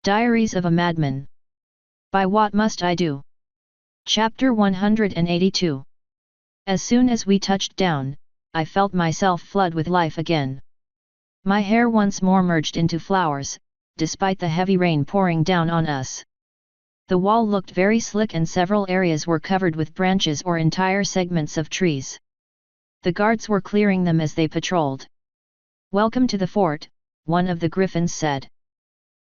Diaries of a Madman. By What Must I Do? Chapter 182. As soon as we touched down, I felt myself flood with life again. My hair once more merged into flowers, despite the heavy rain pouring down on us. The wall looked very slick and several areas were covered with branches or entire segments of trees. The guards were clearing them as they patrolled. "Welcome to the fort," one of the griffins said.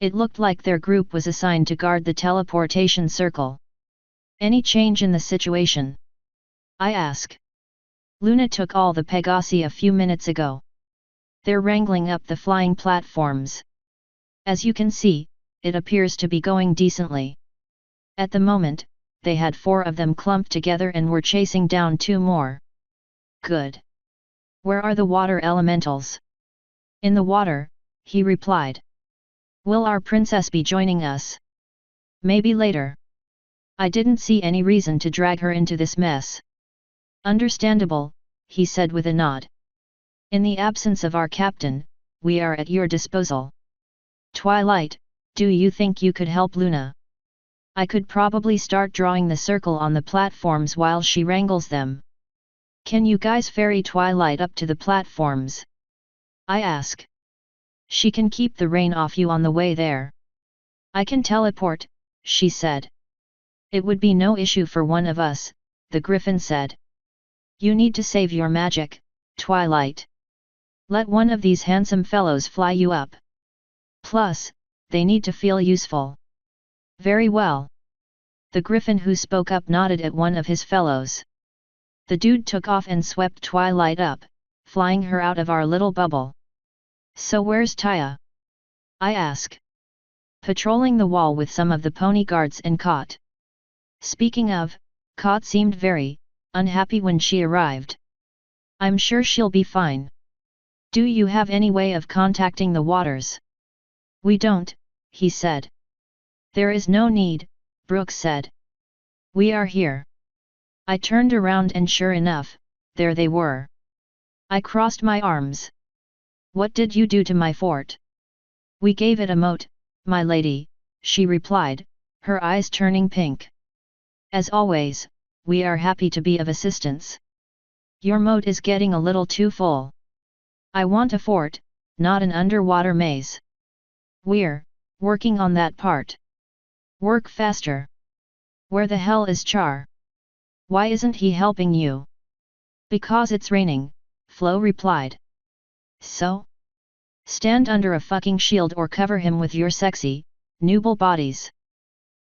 It looked like their group was assigned to guard the teleportation circle. "Any change in the situation?" I asked. "Luna took all the Pegasi a few minutes ago. They're wrangling up the flying platforms. As you can see, it appears to be going decently. At the moment, they had 4 of them clumped together and were chasing down 2 more." "Good. Where are the water elementals?" "In the water," he replied. "Will our princess be joining us?" "Maybe later. I didn't see any reason to drag her into this mess." "Understandable," he said with a nod. "In the absence of our captain, we are at your disposal. Twilight, do you think you could help Luna?" "I could probably start drawing the circle on the platforms while she wrangles them." "Can you guys ferry Twilight up to the platforms?" I asked. "She can keep the rain off you on the way there." "I can teleport," she said. "It would be no issue for one of us," the griffin said. "You need to save your magic, Twilight. Let one of these handsome fellows fly you up. Plus, they need to feel useful." "Very well." The griffin who spoke up nodded at one of his fellows. The dude took off and swept Twilight up, flying her out of our little bubble. "So where's Taya?" I asked. "Patrolling the wall with some of the pony guards and Kot." Speaking of, Kot seemed very unhappy when she arrived. "I'm sure she'll be fine. Do you have any way of contacting the waters?" "We don't," he said. "There is no need," Brooke said. "We are here." I turned around and sure enough, there they were. I crossed my arms. "What did you do to my fort?" "We gave it a moat, my lady," she replied, her eyes turning pink. "As always, we are happy to be of assistance. Your moat is getting a little too full. I want a fort, not an underwater maze." "We're working on that part. Work faster." "Where the hell is Char? Why isn't he helping you?" "Because it's raining," Flo replied. "So? Stand under a fucking shield or cover him with your sexy, nubile bodies.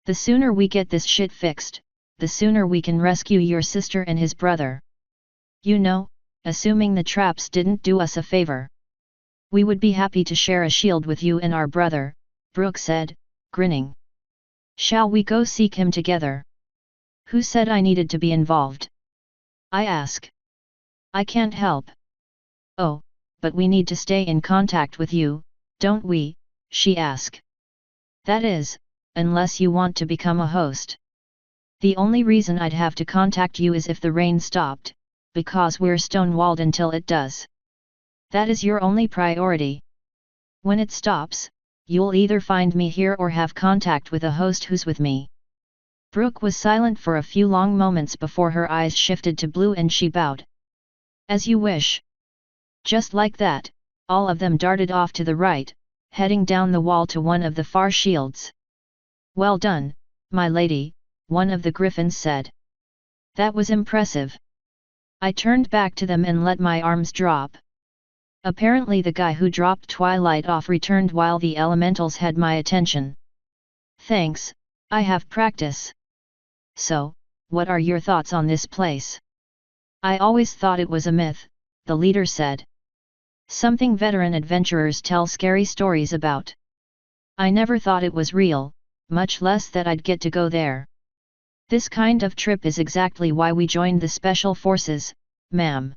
The sooner we get this shit fixed, the sooner we can rescue your sister and his brother. You know, assuming the traps didn't do us a favor. We would be happy to share a shield with you and our brother," Brooke said, grinning. "Shall we go seek him together?" "Who said I needed to be involved?" I asked. "I can't help." "Oh, but we need to stay in contact with you, don't we?" she asked. "That is, unless you want to become a host." "The only reason I'd have to contact you is if the rain stopped, because we're stonewalled until it does." "That is your only priority. When it stops, you'll either find me here or have contact with a host who's with me." Brooke was silent for a few long moments before her eyes shifted to blue and she bowed. "As you wish." Just like that, all of them darted off to the right, heading down the wall to one of the far shields. "Well done, my lady," one of the griffins said. "That was impressive." I turned back to them and let my arms drop. Apparently the guy who dropped Twilight off returned while the elementals had my attention. "Thanks, I have practice." "So, what are your thoughts on this place?" "I always thought it was a myth," the leader said. "Something veteran adventurers tell scary stories about. I never thought it was real, much less that I'd get to go there. This kind of trip is exactly why we joined the Special Forces, ma'am."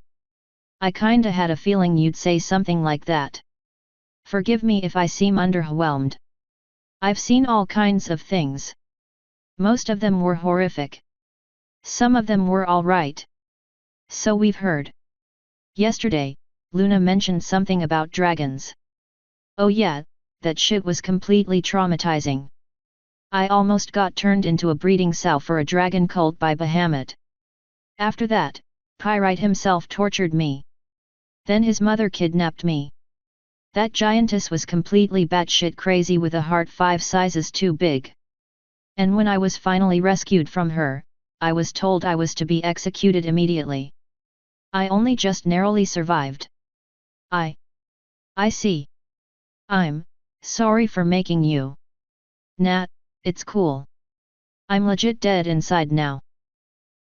"I kinda had a feeling you'd say something like that. Forgive me if I seem underwhelmed. I've seen all kinds of things. Most of them were horrific. Some of them were all right. So we've heard. Yesterday, Luna mentioned something about dragons." "Oh yeah, that shit was completely traumatizing. I almost got turned into a breeding sow for a dragon cult by Bahamut. After that, Pyrite himself tortured me. Then his mother kidnapped me. That giantess was completely batshit crazy with a heart 5 sizes too big. And when I was finally rescued from her, I was told I was to be executed immediately. I only just narrowly survived. I see. I'm sorry for making you. Nah, it's cool. I'm legit dead inside now.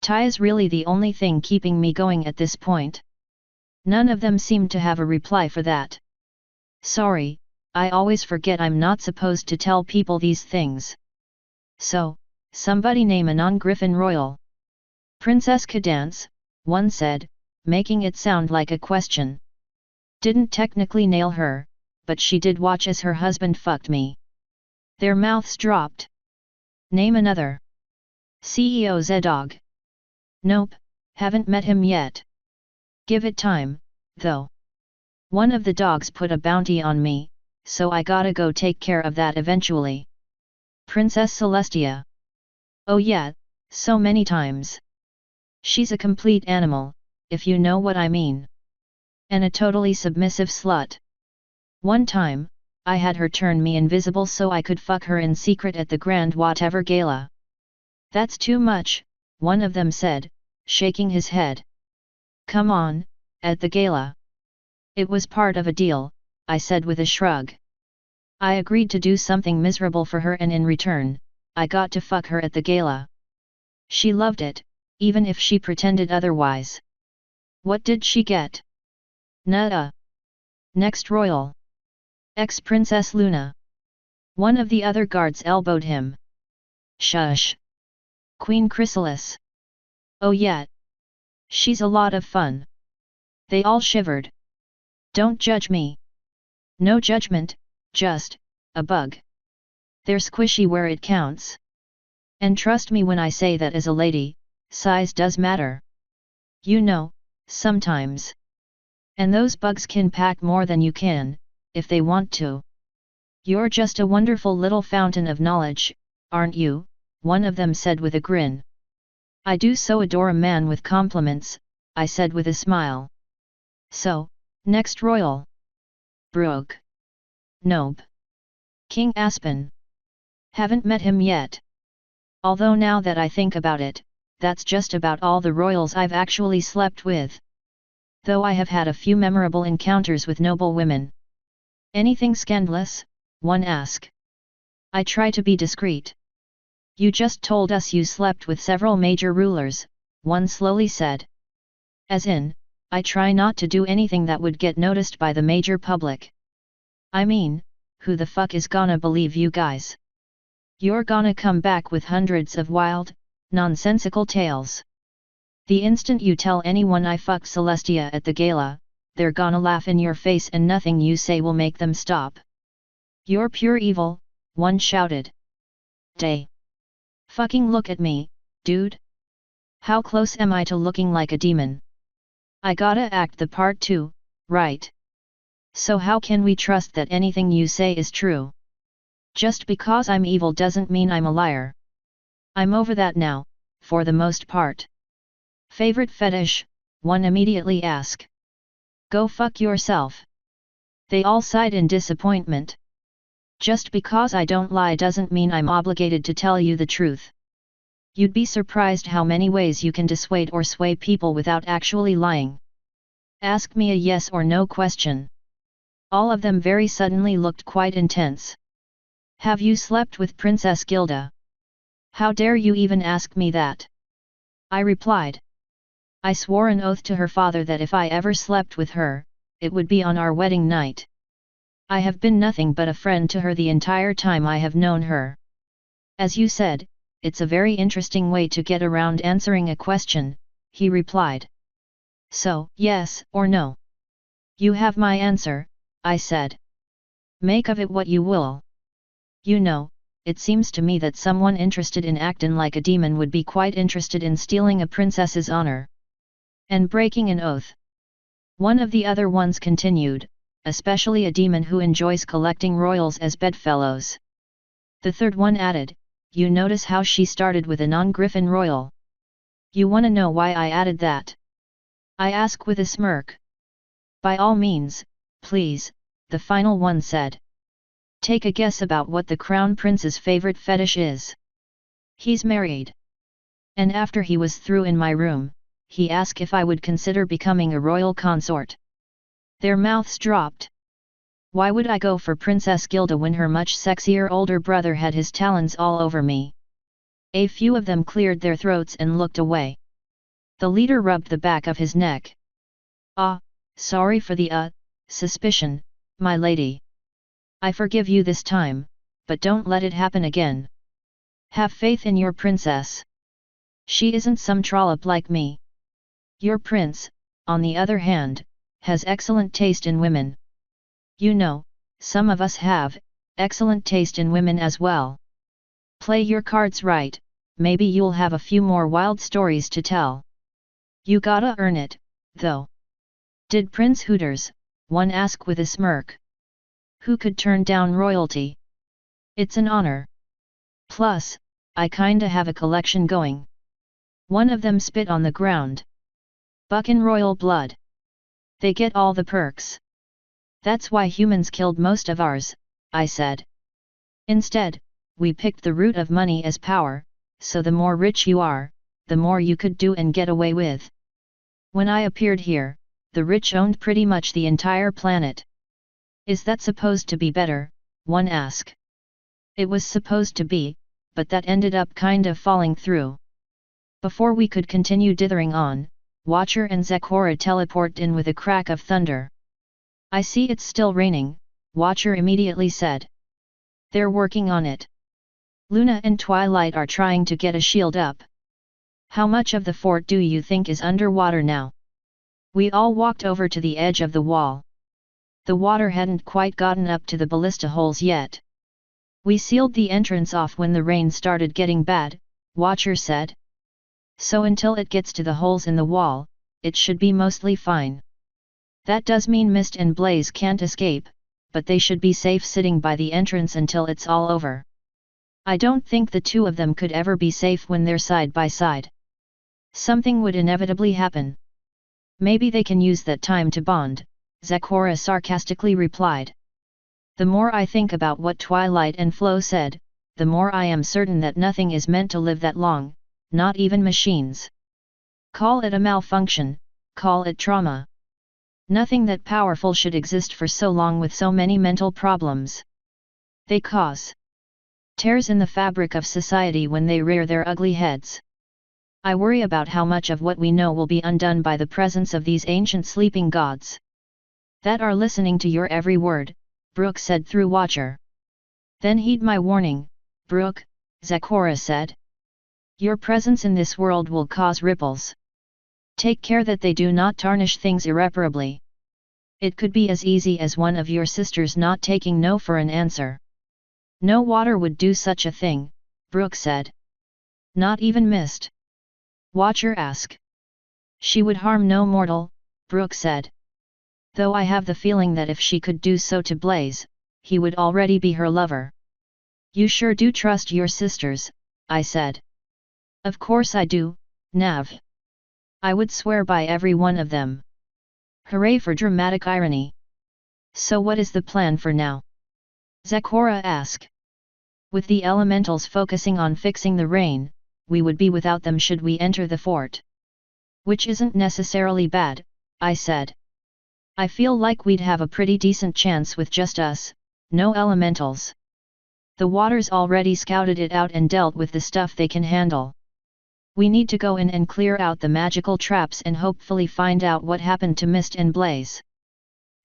Ty is really the only thing keeping me going at this point. None of them seemed to have a reply for that. Sorry, I always forget I'm not supposed to tell people these things. So, somebody name a non-Griffin royal. Princess Cadance, one said, making it sound like a question. Didn't technically nail her, but she did watch as her husband fucked me. Their mouths dropped. Name another. CEO Zedog. Nope, haven't met him yet. Give it time, though. One of the dogs put a bounty on me, so I gotta go take care of that eventually. Princess Celestia. Oh yeah, so many times. She's a complete animal, if you know what I mean. And a totally submissive slut. One time, I had her turn me invisible so I could fuck her in secret at the grand whatever gala. That's too much, one of them said, shaking his head. Come on, at the gala. It was part of a deal, I said with a shrug. I agreed to do something miserable for her and in return, I got to fuck her at the gala. She loved it, even if she pretended otherwise. What did she get? Nuh-uh. Next royal. Ex-Princess Luna. One of the other guards elbowed him. Shush. Queen Chrysalis. Oh yeah. She's a lot of fun. They all shivered. Don't judge me. No judgment, just a bug. They're squishy where it counts. And trust me when I say that as a lady, size does matter. You know, sometimes. And those bugs can pack more than you can, if they want to. You're just a wonderful little fountain of knowledge, aren't you? One of them said with a grin. I do so adore a man with compliments, I said with a smile. So, next royal. Brooke. Nope. King Aspen. Haven't met him yet. Although now that I think about it, that's just about all the royals I've actually slept with. Though I have had a few memorable encounters with noble women. Anything scandalous? One asked. I try to be discreet. You just told us you slept with several major rulers, one slowly said. As in, I try not to do anything that would get noticed by the major public. I mean, who the fuck is gonna believe you guys? You're gonna come back with hundreds of wild, nonsensical tales. The instant you tell anyone I fucked Celestia at the gala, they're gonna laugh in your face and nothing you say will make them stop. You're pure evil, one shouted. Day. Fucking look at me, dude. How close am I to looking like a demon? I gotta act the part too, right? So how can we trust that anything you say is true? Just because I'm evil doesn't mean I'm a liar. I'm over that now, for the most part. Favorite fetish? One immediately asked. Go fuck yourself. They all sighed in disappointment. Just because I don't lie doesn't mean I'm obligated to tell you the truth. You'd be surprised how many ways you can dissuade or sway people without actually lying. Ask me a yes or no question. All of them very suddenly looked quite intense. Have you slept with Princess Gilda? How dare you even ask me that? I replied. I swore an oath to her father that if I ever slept with her, it would be on our wedding night. I have been nothing but a friend to her the entire time I have known her. As you said, it's a very interesting way to get around answering a question, he replied. So, yes or no? You have my answer, I said. Make of it what you will. You know, it seems to me that someone interested in acting like a demon would be quite interested in stealing a princess's honor. And breaking an oath. One of the other ones continued, especially a demon who enjoys collecting royals as bedfellows. The third one added, you notice how she started with a non-griffin royal. You wanna know why I added that? I ask with a smirk. By all means, please, the final one said. Take a guess about what the crown prince's favorite fetish is. He's married. And after he was through in my room, he asked if I would consider becoming a royal consort. Their mouths dropped. Why would I go for Princess Gilda when her much sexier older brother had his talons all over me? A few of them cleared their throats and looked away. The leader rubbed the back of his neck. Sorry for the suspicion, my lady. I forgive you this time, but don't let it happen again. Have faith in your princess. She isn't some trollop like me. Your prince, on the other hand, has excellent taste in women. You know, some of us have excellent taste in women as well. Play your cards right, maybe you'll have a few more wild stories to tell. You gotta earn it, though. Did Prince Hooters, one asked with a smirk. Who could turn down royalty? It's an honor. Plus, I kinda have a collection going. One of them spit on the ground. Buckin' royal blood. They get all the perks. That's why humans killed most of ours, I said. Instead, we picked the root of money as power, so the more rich you are, the more you could do and get away with. When I appeared here, the rich owned pretty much the entire planet. Is that supposed to be better? One asked. It was supposed to be, but that ended up kind of falling through. Before we could continue dithering on, Watcher and Zecora teleported in with a crack of thunder. I see it's still raining, Watcher immediately said. They're working on it. Luna and Twilight are trying to get a shield up. How much of the fort do you think is underwater now? We all walked over to the edge of the wall. The water hadn't quite gotten up to the ballista holes yet. We sealed the entrance off when the rain started getting bad, Watcher said. So until it gets to the holes in the wall, it should be mostly fine. That does mean Mist and Blaze can't escape, but they should be safe sitting by the entrance until it's all over. I don't think the two of them could ever be safe when they're side by side. Something would inevitably happen. Maybe they can use that time to bond, Zecora sarcastically replied. The more I think about what Twilight and Flo said, the more I am certain that nothing is meant to live that long, not even machines. Call it a malfunction, call it trauma. Nothing that powerful should exist for so long with so many mental problems. They cause tears in the fabric of society when they rear their ugly heads. I worry about how much of what we know will be undone by the presence of these ancient sleeping gods. That are listening to your every word, Brooke said through Watcher. Then heed my warning, Brooke, Zecora said. Your presence in this world will cause ripples. Take care that they do not tarnish things irreparably. It could be as easy as one of your sisters not taking no for an answer. No water would do such a thing, Brooke said. Not even Mist? Watcher asked. She would harm no mortal, Brooke said. Though I have the feeling that if she could do so to Blaze, he would already be her lover. You sure do trust your sisters, I said. Of course I do, Nav. I would swear by every one of them. Hooray for dramatic irony. So what is the plan for now? Zecora asked. With the elementals focusing on fixing the rain, we would be without them should we enter the fort. Which isn't necessarily bad, I said. I feel like we'd have a pretty decent chance with just us, no elementals. The Waters already scouted it out and dealt with the stuff they can handle. We need to go in and clear out the magical traps and hopefully find out what happened to Mist and Blaze.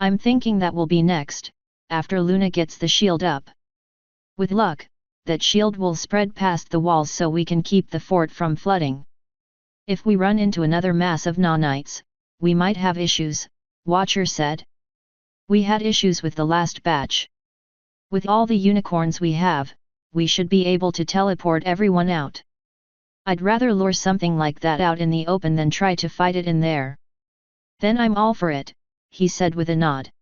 I'm thinking that will be next, after Luna gets the shield up. With luck, that shield will spread past the walls so we can keep the fort from flooding. If we run into another mass of Nanites, we might have issues, Watcher said. We had issues with the last batch. With all the unicorns we have, we should be able to teleport everyone out. I'd rather lure something like that out in the open than try to fight it in there. Then I'm all for it, he said with a nod.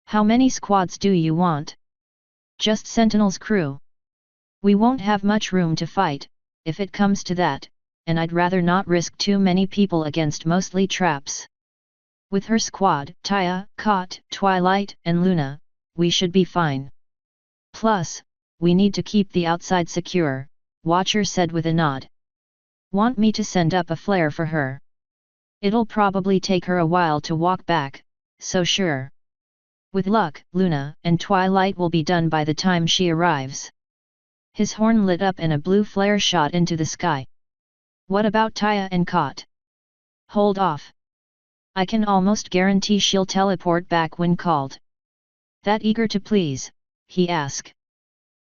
How many squads do you want? Just Sentinel's crew. We won't have much room to fight, if it comes to that, and I'd rather not risk too many people against mostly traps. With her squad, Taya, Kot, Twilight, and Luna, we should be fine. Plus, we need to keep the outside secure, Watcher said with a nod. Want me to send up a flare for her? It'll probably take her a while to walk back, so sure. With luck, Luna and Twilight will be done by the time she arrives. His horn lit up and a blue flare shot into the sky. What about Taya and Kot? Hold off. I can almost guarantee she'll teleport back when called. That eager to please, he asked.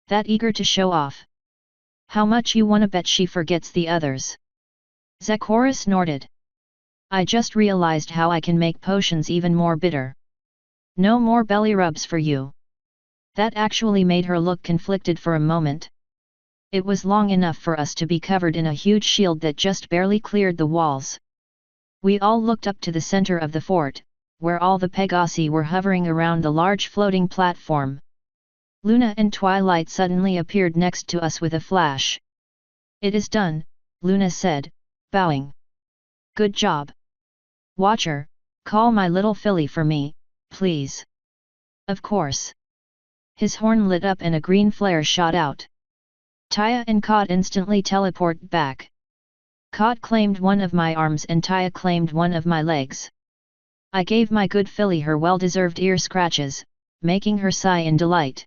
That eager to show off. How much you wanna bet she forgets the others? Zechora snorted. I just realized how I can make potions even more bitter. No more belly rubs for you. That actually made her look conflicted for a moment. It was long enough for us to be covered in a huge shield that just barely cleared the walls. We all looked up to the center of the fort, where all the Pegasi were hovering around the large floating platform. Luna and Twilight suddenly appeared next to us with a flash. It is done, Luna said, bowing. Good job. Watcher, call my little filly for me, please. Of course. His horn lit up and a green flare shot out. Taya and Kot instantly teleported back. Kot claimed one of my arms and Taya claimed one of my legs. I gave my good filly her well-deserved ear scratches, making her sigh in delight.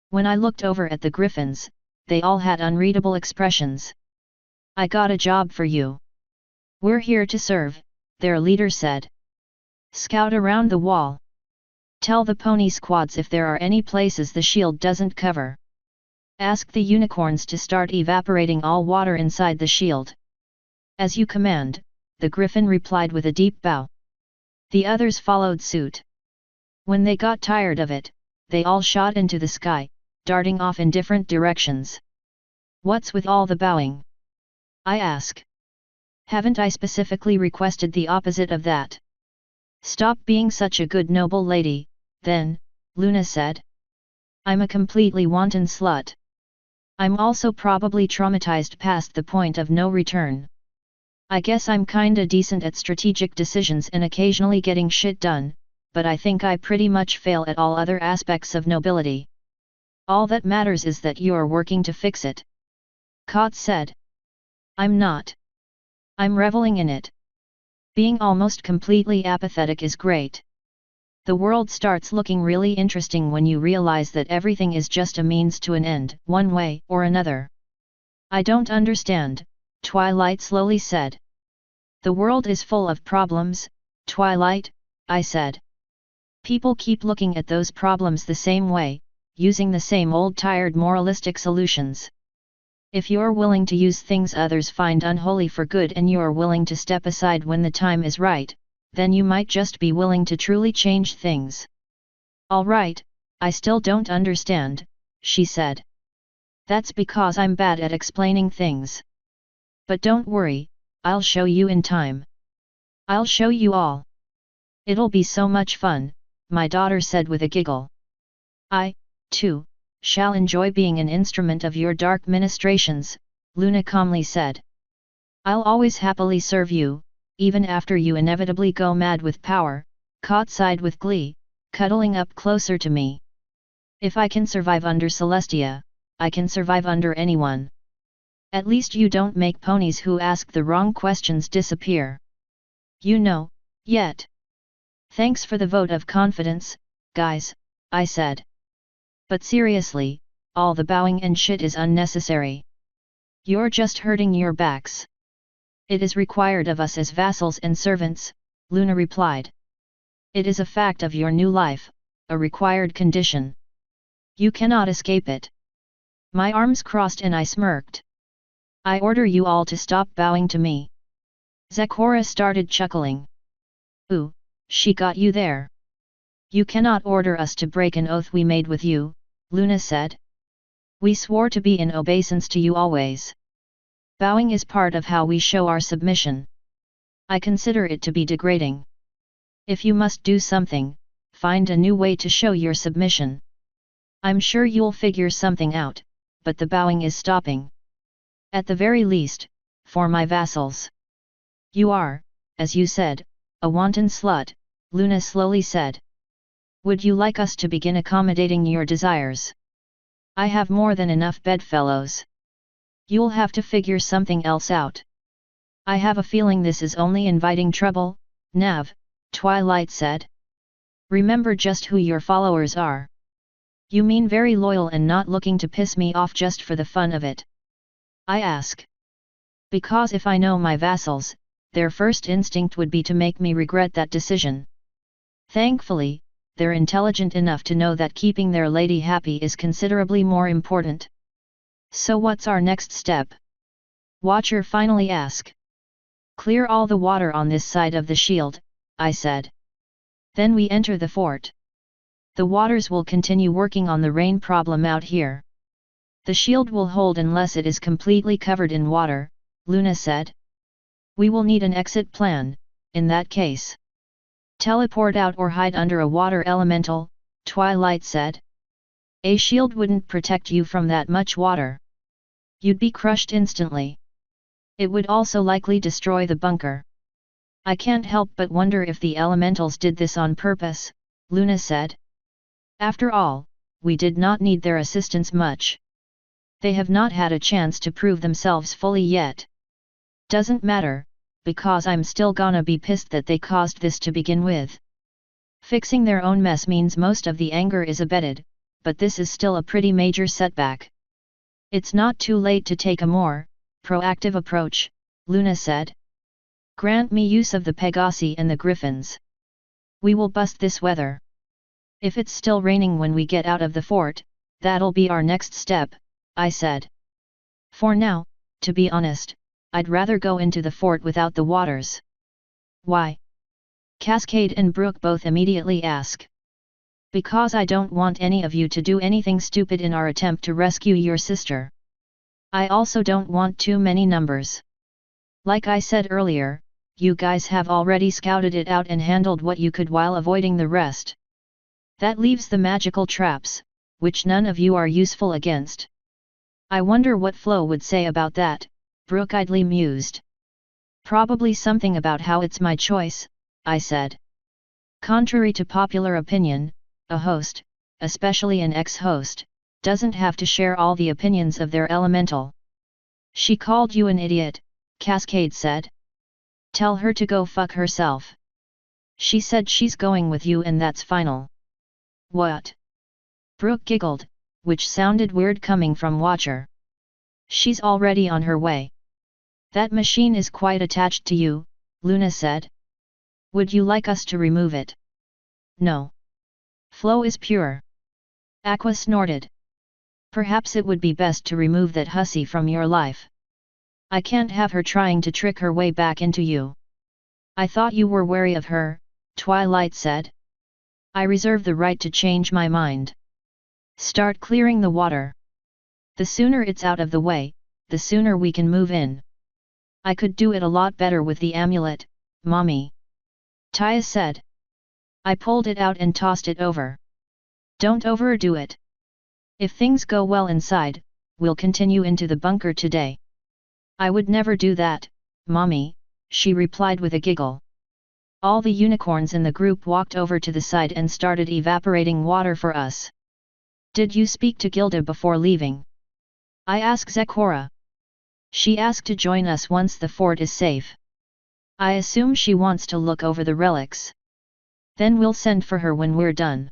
When I looked over at the griffins, they all had unreadable expressions. I got a job for you. We're here to serve, their leader said. Scout around the wall. Tell the pony squads if there are any places the shield doesn't cover. Ask the unicorns to start evaporating all water inside the shield. As you command, the griffin replied with a deep bow. The others followed suit. When they got tired of it, they all shot into the sky, darting off in different directions. What's with all the bowing? I ask. Haven't I specifically requested the opposite of that? Stop being such a good noble lady, then, Luna said. I'm a completely wanton slut. I'm also probably traumatized past the point of no return. I guess I'm kinda decent at strategic decisions and occasionally getting shit done, but I think I pretty much fail at all other aspects of nobility. All that matters is that you're working to fix it. Kot said. I'm not. I'm reveling in it. Being almost completely apathetic is great. The world starts looking really interesting when you realize that everything is just a means to an end, one way or another. I don't understand, Twilight slowly said. The world is full of problems, Twilight, I said. People keep looking at those problems the same way, using the same old tired moralistic solutions. If you're willing to use things others find unholy for good and you're willing to step aside when the time is right, then you might just be willing to truly change things. All right, I still don't understand, she said. That's because I'm bad at explaining things. But don't worry, I'll show you in time. I'll show you all. It'll be so much fun, my daughter said with a giggle. I, too, shall enjoy being an instrument of your dark ministrations, Luna calmly said. I'll always happily serve you, even after you inevitably go mad with power, Kot sighed with glee, cuddling up closer to me. If I can survive under Celestia, I can survive under anyone. At least you don't make ponies who ask the wrong questions disappear. You know, yet. Thanks for the vote of confidence, guys, I said. But seriously, all the bowing and shit is unnecessary. You're just hurting your backs. It is required of us as vassals and servants, Luna replied. It is a fact of your new life, a required condition. You cannot escape it. My arms crossed and I smirked. I order you all to stop bowing to me. Zechora started chuckling. Ooh, she got you there. You cannot order us to break an oath we made with you, Luna said. We swore to be in obeisance to you always. Bowing is part of how we show our submission. I consider it to be degrading. If you must do something, find a new way to show your submission. I'm sure you'll figure something out, but the bowing is stopping. At the very least, for my vassals. You are, as you said, a wanton slut, Luna slowly said. Would you like us to begin accommodating your desires? I have more than enough bedfellows. You'll have to figure something else out. I have a feeling this is only inviting trouble, Nav, Twilight said. Remember just who your followers are. You mean very loyal and not looking to piss me off just for the fun of it? I ask. Because if I know my vassals, their first instinct would be to make me regret that decision. Thankfully, they're intelligent enough to know that keeping their lady happy is considerably more important. So what's our next step? Watcher finally asked. Clear all the water on this side of the shield, I said. Then we enter the fort. The waters will continue working on the rain problem out here. The shield will hold unless it is completely covered in water, Luna said. We will need an exit plan, in that case. Teleport out or hide under a water elemental, Twilight said. A shield wouldn't protect you from that much water. You'd be crushed instantly. It would also likely destroy the bunker. I can't help but wonder if the elementals did this on purpose, Luna said. After all, we did not need their assistance much. They have not had a chance to prove themselves fully yet. Doesn't matter, because I'm still gonna be pissed that they caused this to begin with. Fixing their own mess means most of the anger is abated, but this is still a pretty major setback. It's not too late to take a more proactive approach, Luna said. Grant me use of the Pegasi and the Griffins. We will bust this weather. If it's still raining when we get out of the fort, that'll be our next step, I said. For now, to be honest, I'd rather go into the fort without the waters. Why? Cascade and Brooke both immediately ask. Because I don't want any of you to do anything stupid in our attempt to rescue your sister. I also don't want too many numbers. Like I said earlier, you guys have already scouted it out and handled what you could while avoiding the rest. That leaves the magical traps, which none of you are useful against. I wonder what Flo would say about that, Brooke idly mused. Probably something about how it's my choice, I said. Contrary to popular opinion, a host, especially an ex-host, doesn't have to share all the opinions of their elemental. She called you an idiot, Cascade said. Tell her to go fuck herself. She said she's going with you and that's final. What? Brooke giggled, which sounded weird coming from Watcher. She's already on her way. That machine is quite attached to you, Luna said. Would you like us to remove it? No. Flo is pure. Aqua snorted. Perhaps it would be best to remove that hussy from your life. I can't have her trying to trick her way back into you. I thought you were wary of her, Twilight said. I reserve the right to change my mind. Start clearing the water. The sooner it's out of the way, the sooner we can move in. I could do it a lot better with the amulet, Mommy. Taya said. I pulled it out and tossed it over. Don't overdo it. If things go well inside, we'll continue into the bunker today. I would never do that, Mommy, she replied with a giggle. All the unicorns in the group walked over to the side and started evaporating water for us. Did you speak to Gilda before leaving? I asked Zekora. She asked to join us once the fort is safe. I assume she wants to look over the relics. Then we'll send for her when we're done.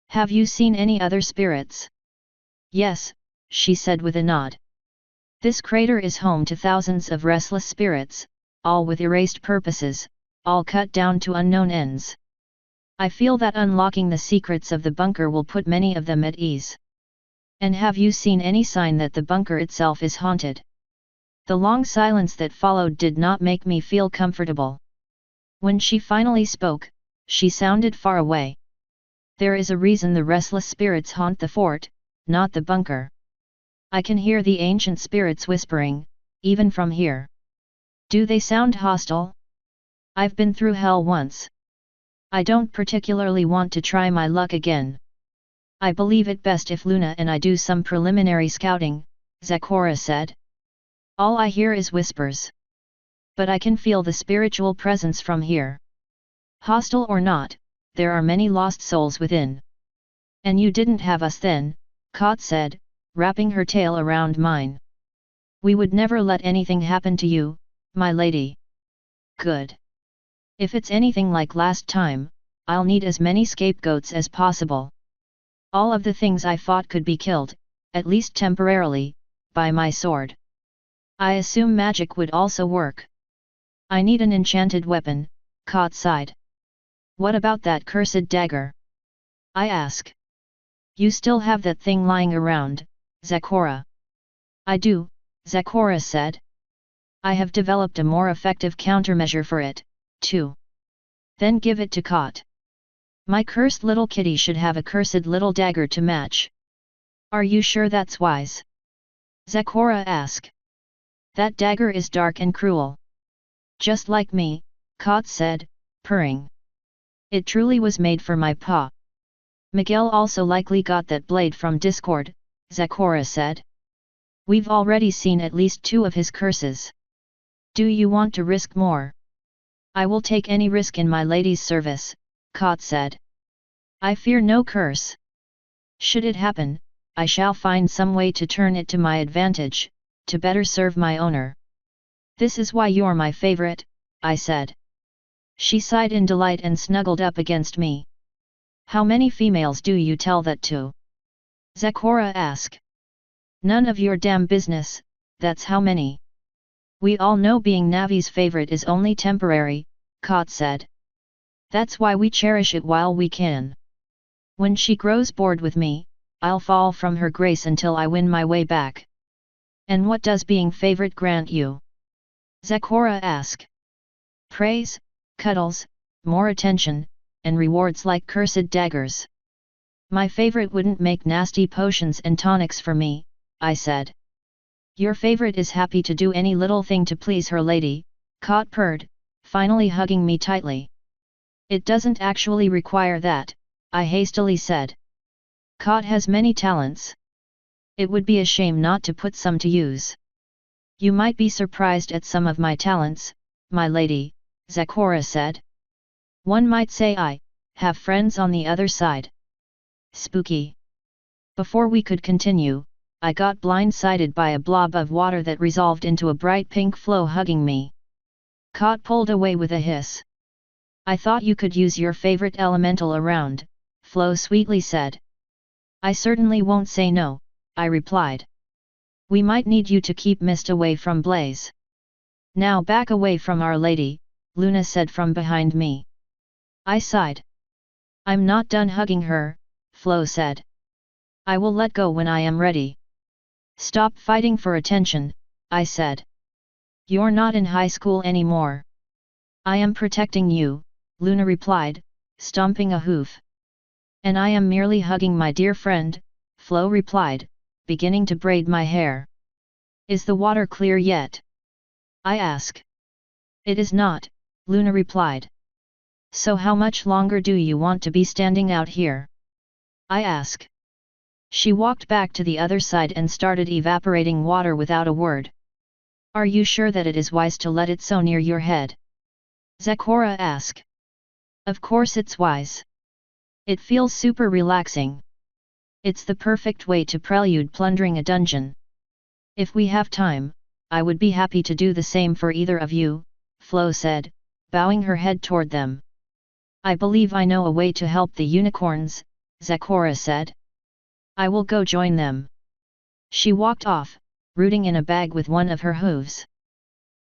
Have you seen any other spirits? Yes, she said with a nod. This crater is home to thousands of restless spirits, all with erased purposes, all cut down to unknown ends. I feel that unlocking the secrets of the bunker will put many of them at ease. And have you seen any sign that the bunker itself is haunted? The long silence that followed did not make me feel comfortable. When she finally spoke, she sounded far away. There is a reason the restless spirits haunt the fort, not the bunker. I can hear the ancient spirits whispering, even from here. Do they sound hostile? I've been through hell once. I don't particularly want to try my luck again. I believe it best if Luna and I do some preliminary scouting, Zecora said. All I hear is whispers. But I can feel the spiritual presence from here. Hostile or not, there are many lost souls within. And you didn't have us then, Kot said, wrapping her tail around mine. We would never let anything happen to you, my lady. Good. If it's anything like last time, I'll need as many scapegoats as possible. All of the things I fought could be killed, at least temporarily, by my sword. I assume magic would also work. I need an enchanted weapon, Kot sighed. What about that cursed dagger? I ask. You still have that thing lying around, Zecora. I do, Zecora said. I have developed a more effective countermeasure for it, too. Then give it to Kot. My cursed little kitty should have a cursed little dagger to match. Are you sure that's wise? Zecora asked. That dagger is dark and cruel. Just like me, Kot said, purring. It truly was made for my paw. Miguel also likely got that blade from Discord, Zecora said. We've already seen at least 2 of his curses. Do you want to risk more? I will take any risk in my lady's service, Kot said. I fear no curse. Should it happen, I shall find some way to turn it to my advantage, to better serve my owner. This is why you're my favorite, I said. She sighed in delight and snuggled up against me. How many females do you tell that to? Zecora asked. None of your damn business, that's how many. We all know being Navi's favorite is only temporary, Kot said. That's why we cherish it while we can. When she grows bored with me, I'll fall from her grace until I win my way back. And what does being favorite grant you? Zecora asked. Praise, cuddles, more attention, and rewards like cursed daggers. My favorite wouldn't make nasty potions and tonics for me, I said. Your favorite is happy to do any little thing to please her lady, Kot purred, finally hugging me tightly. It doesn't actually require that, I hastily said. Kot has many talents. It would be a shame not to put some to use. You might be surprised at some of my talents, my lady, Zecora said. One might say I have friends on the other side. Spooky. Before we could continue, I got blindsided by a blob of water that resolved into a bright pink flow hugging me. Kot pulled away with a hiss. I thought you could use your favorite elemental around, Flo sweetly said. I certainly won't say no, I replied. We might need you to keep mist away from Blaze. Now back away from Our Lady, Luna said from behind me. I sighed. I'm not done hugging her, Flo said. I will let go when I am ready. Stop fighting for attention, I said. You're not in high school anymore. I am protecting you, Luna replied, stomping a hoof. And I am merely hugging my dear friend, Flo replied, beginning to braid my hair. Is the water clear yet? I asked. It is not, Luna replied. So how much longer do you want to be standing out here? I asked. She walked back to the other side and started evaporating water without a word. Are you sure that it is wise to let it so near your head? Zecora asked. Of course it's wise. It feels super relaxing. It's the perfect way to prelude plundering a dungeon. If we have time, I would be happy to do the same for either of you, Flo said, bowing her head toward them. I believe I know a way to help the unicorns, Zecora said. I will go join them. She walked off, rooting in a bag with one of her hooves.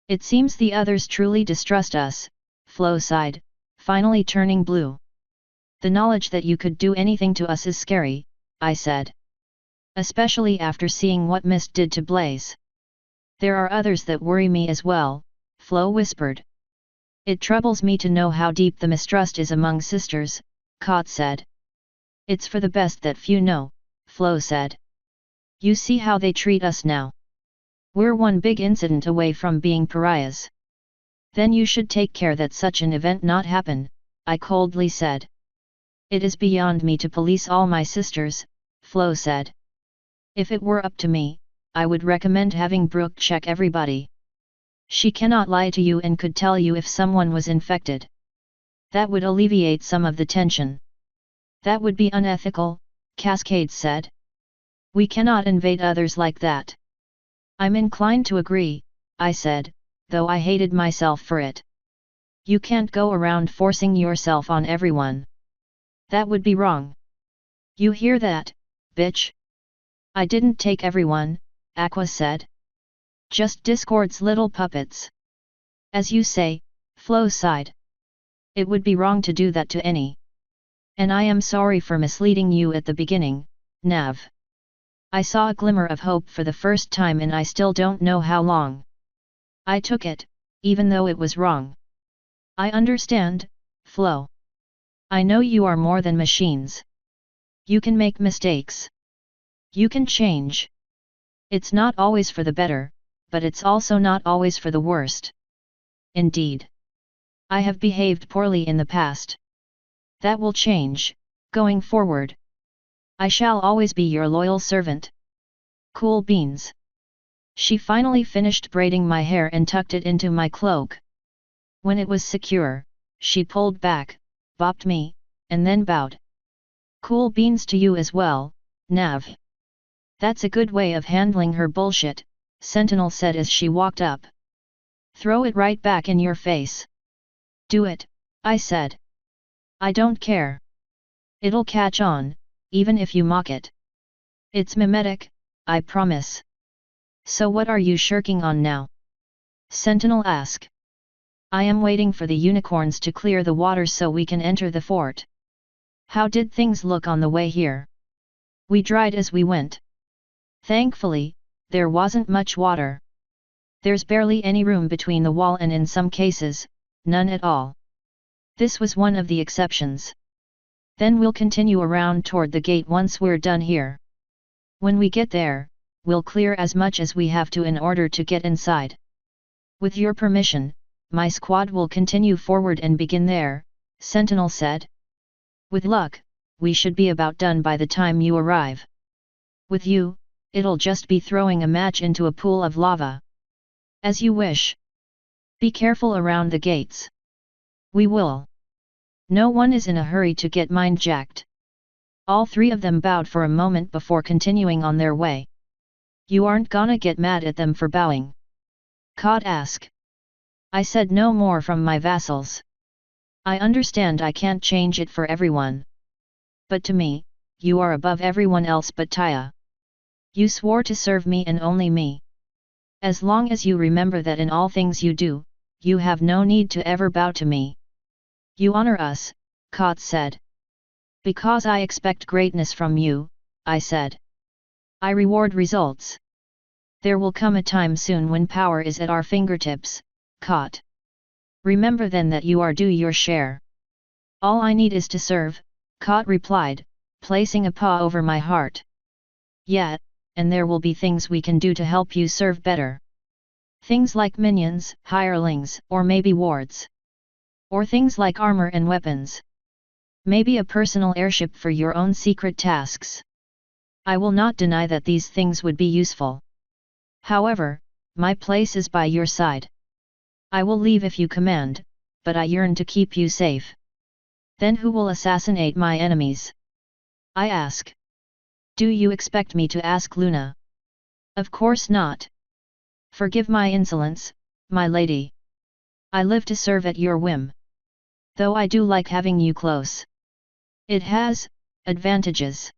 It seems the others truly distrust us, Flo sighed, finally turning blue. The knowledge that you could do anything to us is scary, I said. Especially after seeing what Mist did to Blaze. There are others that worry me as well, Flo whispered. It troubles me to know how deep the mistrust is among sisters, Kot said. It's for the best that few know, Flo said. You see how they treat us now. We're one big incident away from being pariahs. Then you should take care that such an event not happen, I coldly said. It is beyond me to police all my sisters, Flo said. If it were up to me, I would recommend having Brooke check everybody. She cannot lie to you and could tell you if someone was infected. That would alleviate some of the tension. That would be unethical, Cascade said. We cannot invade others like that. I'm inclined to agree, I said, though I hated myself for it. You can't go around forcing yourself on everyone. That would be wrong. You hear that, bitch? I didn't take everyone, Aqua said. Just Discord's little puppets. As you say, Flo sighed. It would be wrong to do that to any. And I am sorry for misleading you at the beginning, Nav. I saw a glimmer of hope for the first time and I still don't know how long. I took it, even though it was wrong. I understand, Flo. I know you are more than machines. You can make mistakes. You can change. It's not always for the better, but it's also not always for the worst. Indeed. I have behaved poorly in the past. That will change, going forward. I shall always be your loyal servant. Cool beans. She finally finished braiding my hair and tucked it into my cloak. When it was secure, she pulled back, bopped me, and then bowed. Cool beans to you as well, Nav. That's a good way of handling her bullshit, Sentinel said as she walked up. Throw it right back in your face. Do it, I said. I don't care. It'll catch on, even if you mock it. It's mimetic, I promise. So what are you shirking on now? Sentinel asked. I am waiting for the unicorns to clear the water so we can enter the fort. How did things look on the way here? We dried as we went. Thankfully, there wasn't much water. There's barely any room between the wall and in some cases, none at all. This was one of the exceptions. Then we'll continue around toward the gate once we're done here. When we get there, we'll clear as much as we have to in order to get inside. With your permission, my squad will continue forward and begin there, Sentinel said. With luck, we should be about done by the time you arrive. With you, it'll just be throwing a match into a pool of lava. As you wish. Be careful around the gates. We will. No one is in a hurry to get mind-jacked. All three of them bowed for a moment before continuing on their way. You aren't gonna get mad at them for bowing? Cod asked. I said no more from my vassals. I understand I can't change it for everyone. But to me, you are above everyone else but Taya. You swore to serve me and only me. As long as you remember that in all things you do, you have no need to ever bow to me. You honor us, Kot said. Because I expect greatness from you, I said. I reward results. There will come a time soon when power is at our fingertips, Kot. Remember then that you are due your share. All I need is to serve, Kot replied, placing a paw over my heart. Yeah, and there will be things we can do to help you serve better. Things like minions, hirelings, or maybe wards. Or things like armor and weapons. Maybe a personal airship for your own secret tasks. I will not deny that these things would be useful. However, my place is by your side. I will leave if you command, but I yearn to keep you safe. Then who will assassinate my enemies? I ask. Do you expect me to ask Luna? Of course not. Forgive my insolence, my lady. I live to serve at your whim. Though I do like having you close. It has advantages.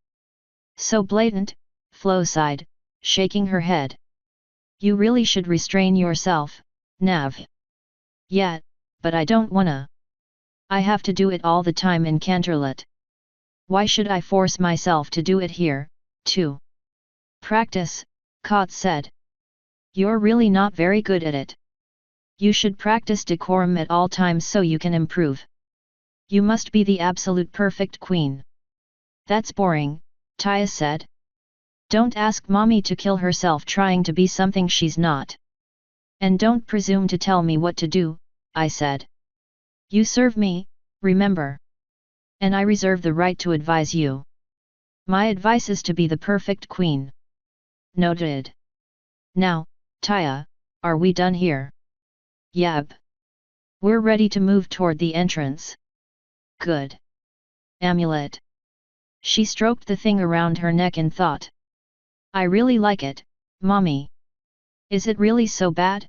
So blatant, Flo sighed, shaking her head. You really should restrain yourself, Nav. Yeah, but I don't wanna. I have to do it all the time in Canterlot. Why should I force myself to do it here, too? Practice, Kot said. You're really not very good at it. You should practice decorum at all times so you can improve. You must be the absolute perfect queen. That's boring, Taya said. Don't ask mommy to kill herself trying to be something she's not. And don't presume to tell me what to do, I said. You serve me, Remember. And I reserve the right to advise you. My advice is to be the perfect queen. Noted. Now, Taya, are we done here? Yep. We're ready to move toward the entrance. Good. Amulet. She stroked the thing around her neck and thought. I really like it, Mommy. Is it really so bad?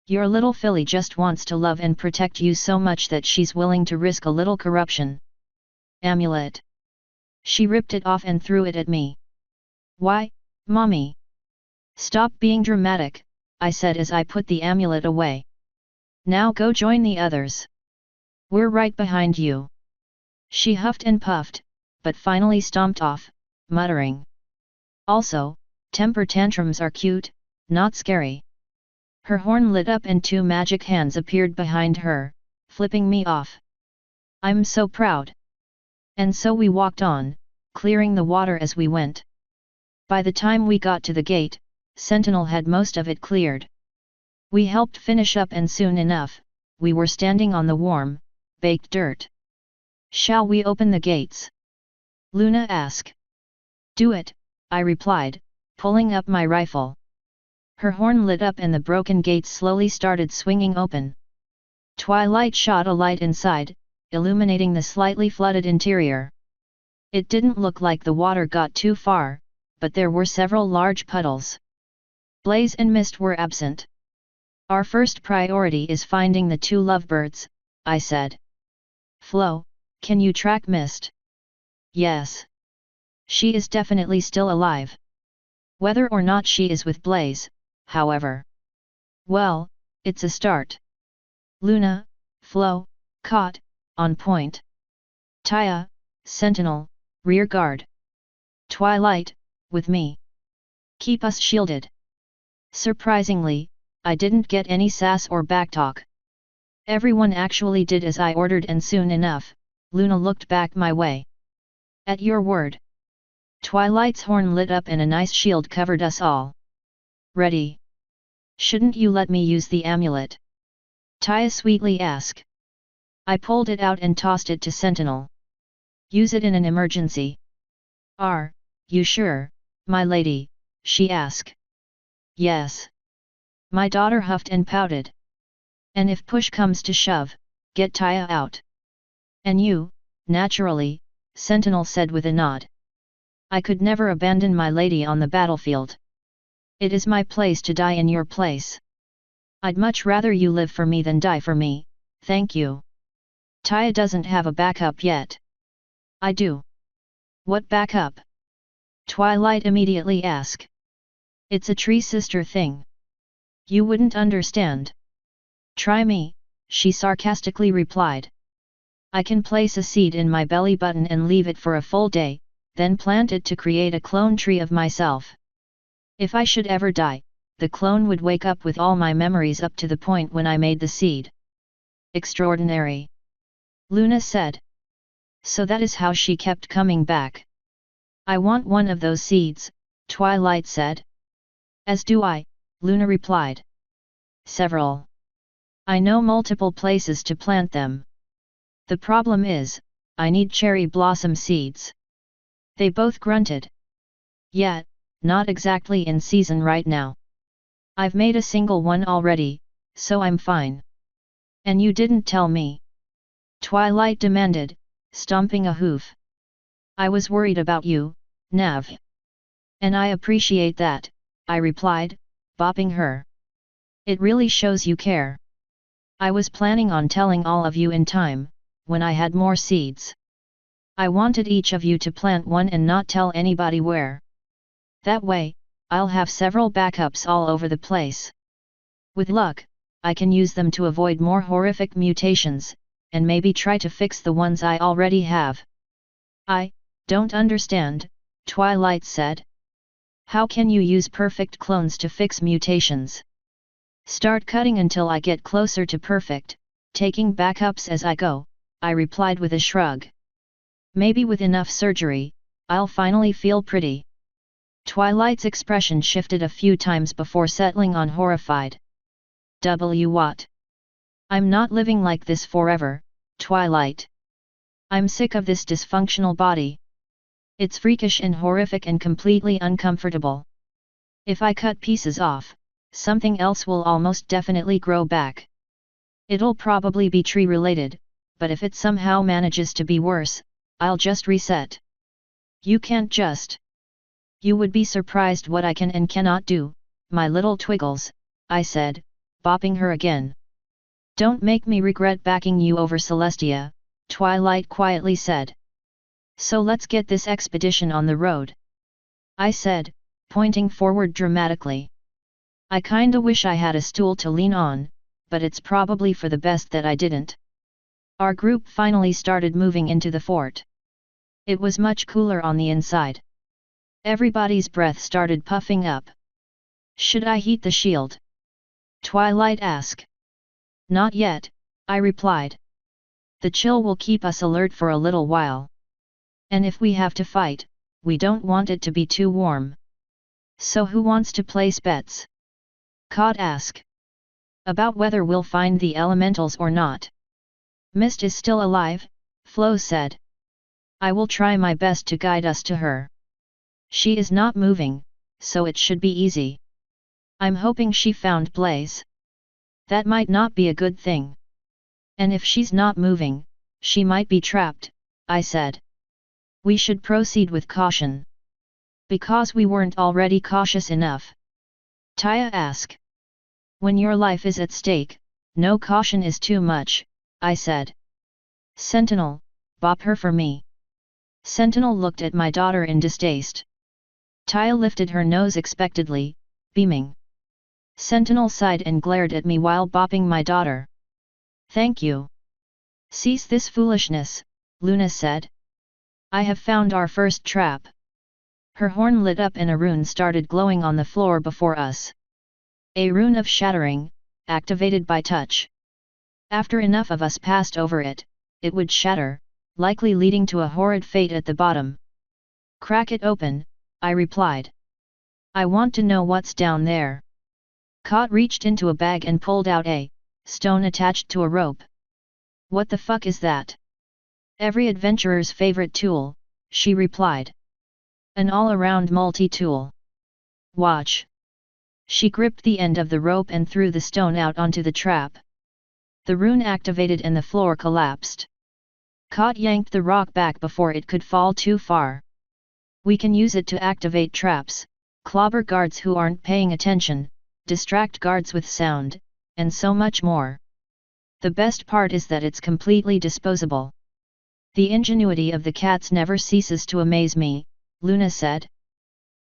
Your little filly just wants to love and protect you so much that she's willing to risk a little corruption. Amulet. She ripped it off and threw it at me. Why, Mommy? Stop being dramatic, I said as I put the amulet away. Now go join the others. We're right behind you. She huffed and puffed, but finally stomped off, muttering. Also, temper tantrums are cute, not scary. Her horn lit up and 2 magic hands appeared behind her, flipping me off. I'm so proud. And so we walked on, clearing the water as we went. By the time we got to the gate, Sentinel had most of it cleared. We helped finish up and soon enough, we were standing on the warm, baked dirt. Shall we open the gates? Luna asked. Do it, I replied, pulling up my rifle. Her horn lit up and the broken gates slowly started swinging open. Twilight shot a light inside, illuminating the slightly flooded interior. It didn't look like the water got too far, but there were several large puddles. Blaze and Mist were absent. Our first priority is finding the 2 lovebirds, I said. Flo, can you track Mist? Yes. She is definitely still alive. Whether or not she is with Blaze, however. Well, it's a start. Luna, Flo, caught, on point. Taya, sentinel, rear guard. Twilight, with me. Keep us shielded. Surprisingly, I didn't get any sass or backtalk. Everyone actually did as I ordered and soon enough, Luna looked back my way. At your word. Twilight's horn lit up and a nice shield covered us all. Ready? Shouldn't you let me use the amulet? Taya sweetly asked. I pulled it out and tossed it to Sentinel. Use it in an emergency. Are you sure, my lady? She asked. Yes. My daughter huffed and pouted. And if push comes to shove, get Taya out. And you, naturally, Sentinel said with a nod. I could never abandon my lady on the battlefield. It is my place to die in your place. I'd much rather you live for me than die for me, thank you. Taya doesn't have a backup yet. I do. What backup? Twilight immediately asked. It's a tree sister thing. You wouldn't understand. Try me, she sarcastically replied. I can place a seed in my belly button and leave it for a full day, then plant it to create a clone tree of myself. If I should ever die, the clone would wake up with all my memories up to the point when I made the seed. Extraordinary. Luna said. So that is how she kept coming back. I want one of those seeds, Twilight said. As do I, Luna replied. Several. I know multiple places to plant them. The problem is, I need cherry blossom seeds. They both grunted. Yet, not exactly in season right now. I've made a single one already, so I'm fine. And you didn't tell me. Twilight demanded, stomping a hoof. I was worried about you, Nav. And I appreciate that, I replied, bopping her. It really shows you care. I was planning on telling all of you in time, when I had more seeds. I wanted each of you to plant one and not tell anybody where. That way, I'll have several backups all over the place. With luck, I can use them to avoid more horrific mutations, and maybe try to fix the ones I already have. I don't understand, Twilight said. How can you use perfect clones to fix mutations? Start cutting until I get closer to perfect, taking backups as I go, I replied with a shrug. Maybe with enough surgery, I'll finally feel pretty. Twilight's expression shifted a few times before settling on horrified. What? I'm not living like this forever, Twilight. I'm sick of this dysfunctional body. It's freakish and horrific and completely uncomfortable. If I cut pieces off, something else will almost definitely grow back. It'll probably be tree-related, but if it somehow manages to be worse, I'll just reset. You can't just. You would be surprised what I can and cannot do, my little Twiggles, I said, bopping her again. Don't make me regret backing you over Celestia, Twilight quietly said. So let's get this expedition on the road, I said, pointing forward dramatically. I kinda wish I had a stool to lean on, but it's probably for the best that I didn't. Our group finally started moving into the fort. It was much cooler on the inside. Everybody's breath started puffing up. Should I heat the shield? Twilight asked. Not yet, I replied. The chill will keep us alert for a little while. And if we have to fight, we don't want it to be too warm. So who wants to place bets? Cod asked. About whether we'll find the elementals or not. Mist is still alive, Flo said. I will try my best to guide us to her. She is not moving, so it should be easy. I'm hoping she found Blaze. That might not be a good thing. And if she's not moving, she might be trapped, I said. We should proceed with caution. Because we weren't already cautious enough? Taya asked. When your life is at stake, no caution is too much, I said. Sentinel, bop her for me. Sentinel looked at my daughter in distaste. Taya lifted her nose expectantly, beaming. Sentinel sighed and glared at me while bopping my daughter. Thank you. Cease this foolishness, Luna said. I have found our first trap. Her horn lit up and a rune started glowing on the floor before us. A rune of shattering, activated by touch. After enough of us passed over it, it would shatter, likely leading to a horrid fate at the bottom. Crack it open, I replied. I want to know what's down there. Cod reached into a bag and pulled out a stone attached to a rope. What the fuck is that? Every adventurer's favorite tool, she replied. An all-around multi-tool. Watch. She gripped the end of the rope and threw the stone out onto the trap. The rune activated and the floor collapsed. Cod yanked the rock back before it could fall too far. We can use it to activate traps, clobber guards who aren't paying attention, distract guards with sound, and so much more. The best part is that it's completely disposable. The ingenuity of the cats never ceases to amaze me, Luna said.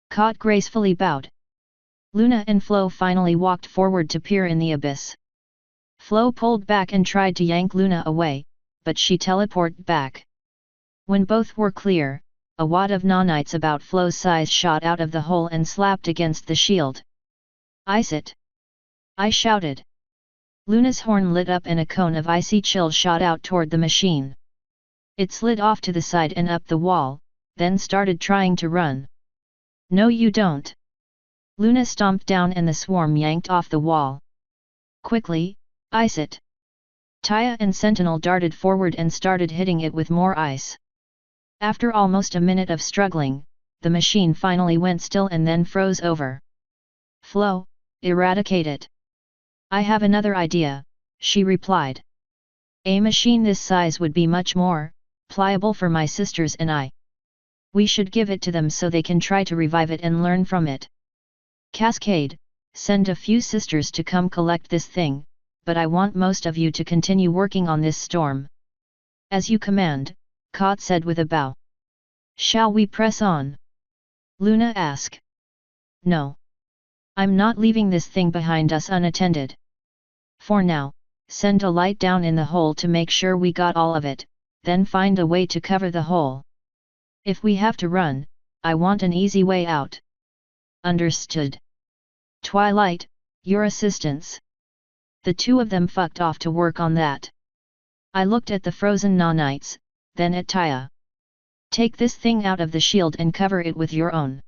Cod gracefully bowed. Luna and Flo finally walked forward to peer in the abyss. Flo pulled back and tried to yank Luna away, but she teleported back. When both were clear, a wad of nanites about Flo's size shot out of the hole and slapped against the shield. Ice it! I shouted. Luna's horn lit up and a cone of icy chill shot out toward the machine. It slid off to the side and up the wall, then started trying to run. No you don't! Luna stomped down and the swarm yanked off the wall. Quickly, ice it! Taya and Sentinel darted forward and started hitting it with more ice. After almost a minute of struggling, the machine finally went still and then froze over. Flo, eradicate it. I have another idea, she replied. A machine this size would be much more pliable for my sisters and I. We should give it to them so they can try to revive it and learn from it. Cascade, send a few sisters to come collect this thing, but I want most of you to continue working on this storm. As you command, Cod said with a bow. Shall we press on? Luna asked. No. I'm not leaving this thing behind us unattended. For now, send a light down in the hole to make sure we got all of it, then find a way to cover the hole. If we have to run, I want an easy way out. Understood. Twilight, your assistance. The two of them fucked off to work on that. I looked at the frozen nanites, then at Taya. Take this thing out of the shield and cover it with your own.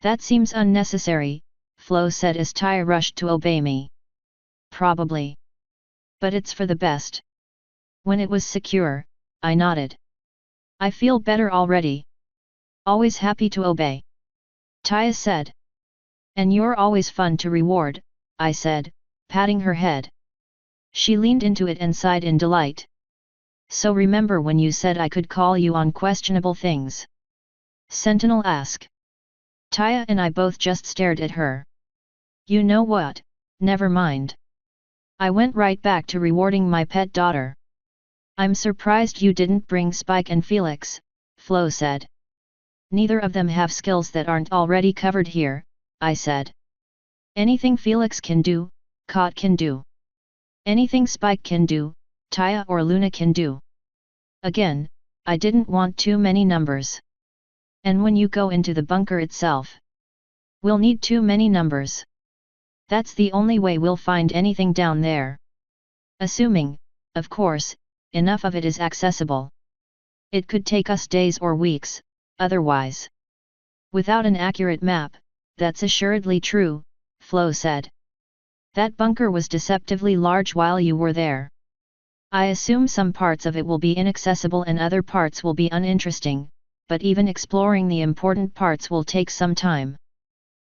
That seems unnecessary, Flo said as Taya rushed to obey me. Probably. But it's for the best. When it was secure, I nodded. I feel better already. Always happy to obey. Taya said. And you're always fun to reward, I said, patting her head. She leaned into it and sighed in delight. So remember when you said I could call you on questionable things? Sentinel asked. Taya and I both just stared at her. You know what, never mind. I went right back to rewarding my pet daughter. I'm surprised you didn't bring Spike and Felix, Flo said. Neither of them have skills that aren't already covered here, I said. Anything Felix can do, Kot can do. Anything Spike can do, Taya or Luna can do. Again, I didn't want too many numbers. And when you go into the bunker itself, we'll need too many numbers. That's the only way we'll find anything down there. Assuming, of course, enough of it is accessible. It could take us days or weeks, otherwise. Without an accurate map, that's assuredly true, Flo said. That bunker was deceptively large while you were there. I assume some parts of it will be inaccessible and other parts will be uninteresting, but even exploring the important parts will take some time.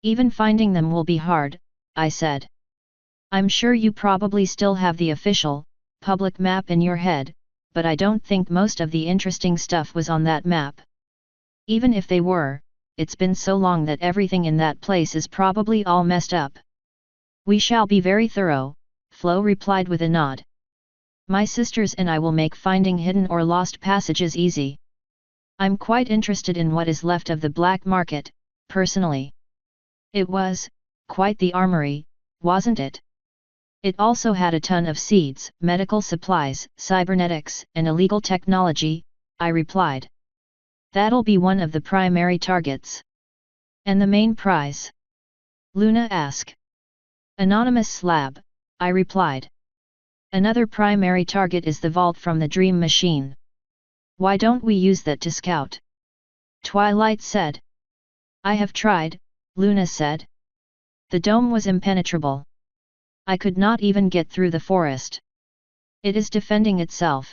Even finding them will be hard, I said. I'm sure you probably still have the official, public map in your head, but I don't think most of the interesting stuff was on that map. Even if they were, it's been so long that everything in that place is probably all messed up. We shall be very thorough, Flo replied with a nod. My sisters and I will make finding hidden or lost passages easy. I'm quite interested in what is left of the black market, personally. It was quite the armory, wasn't it? It also had a ton of seeds, medical supplies, cybernetics, and illegal technology, I replied. That'll be one of the primary targets. And the main prize? Luna asked. Anonymous slab, I replied. Another primary target is the vault from the Dream Machine. Why don't we use that to scout? Twilight said. I have tried, Luna said. The dome was impenetrable. I could not even get through the forest. It is defending itself.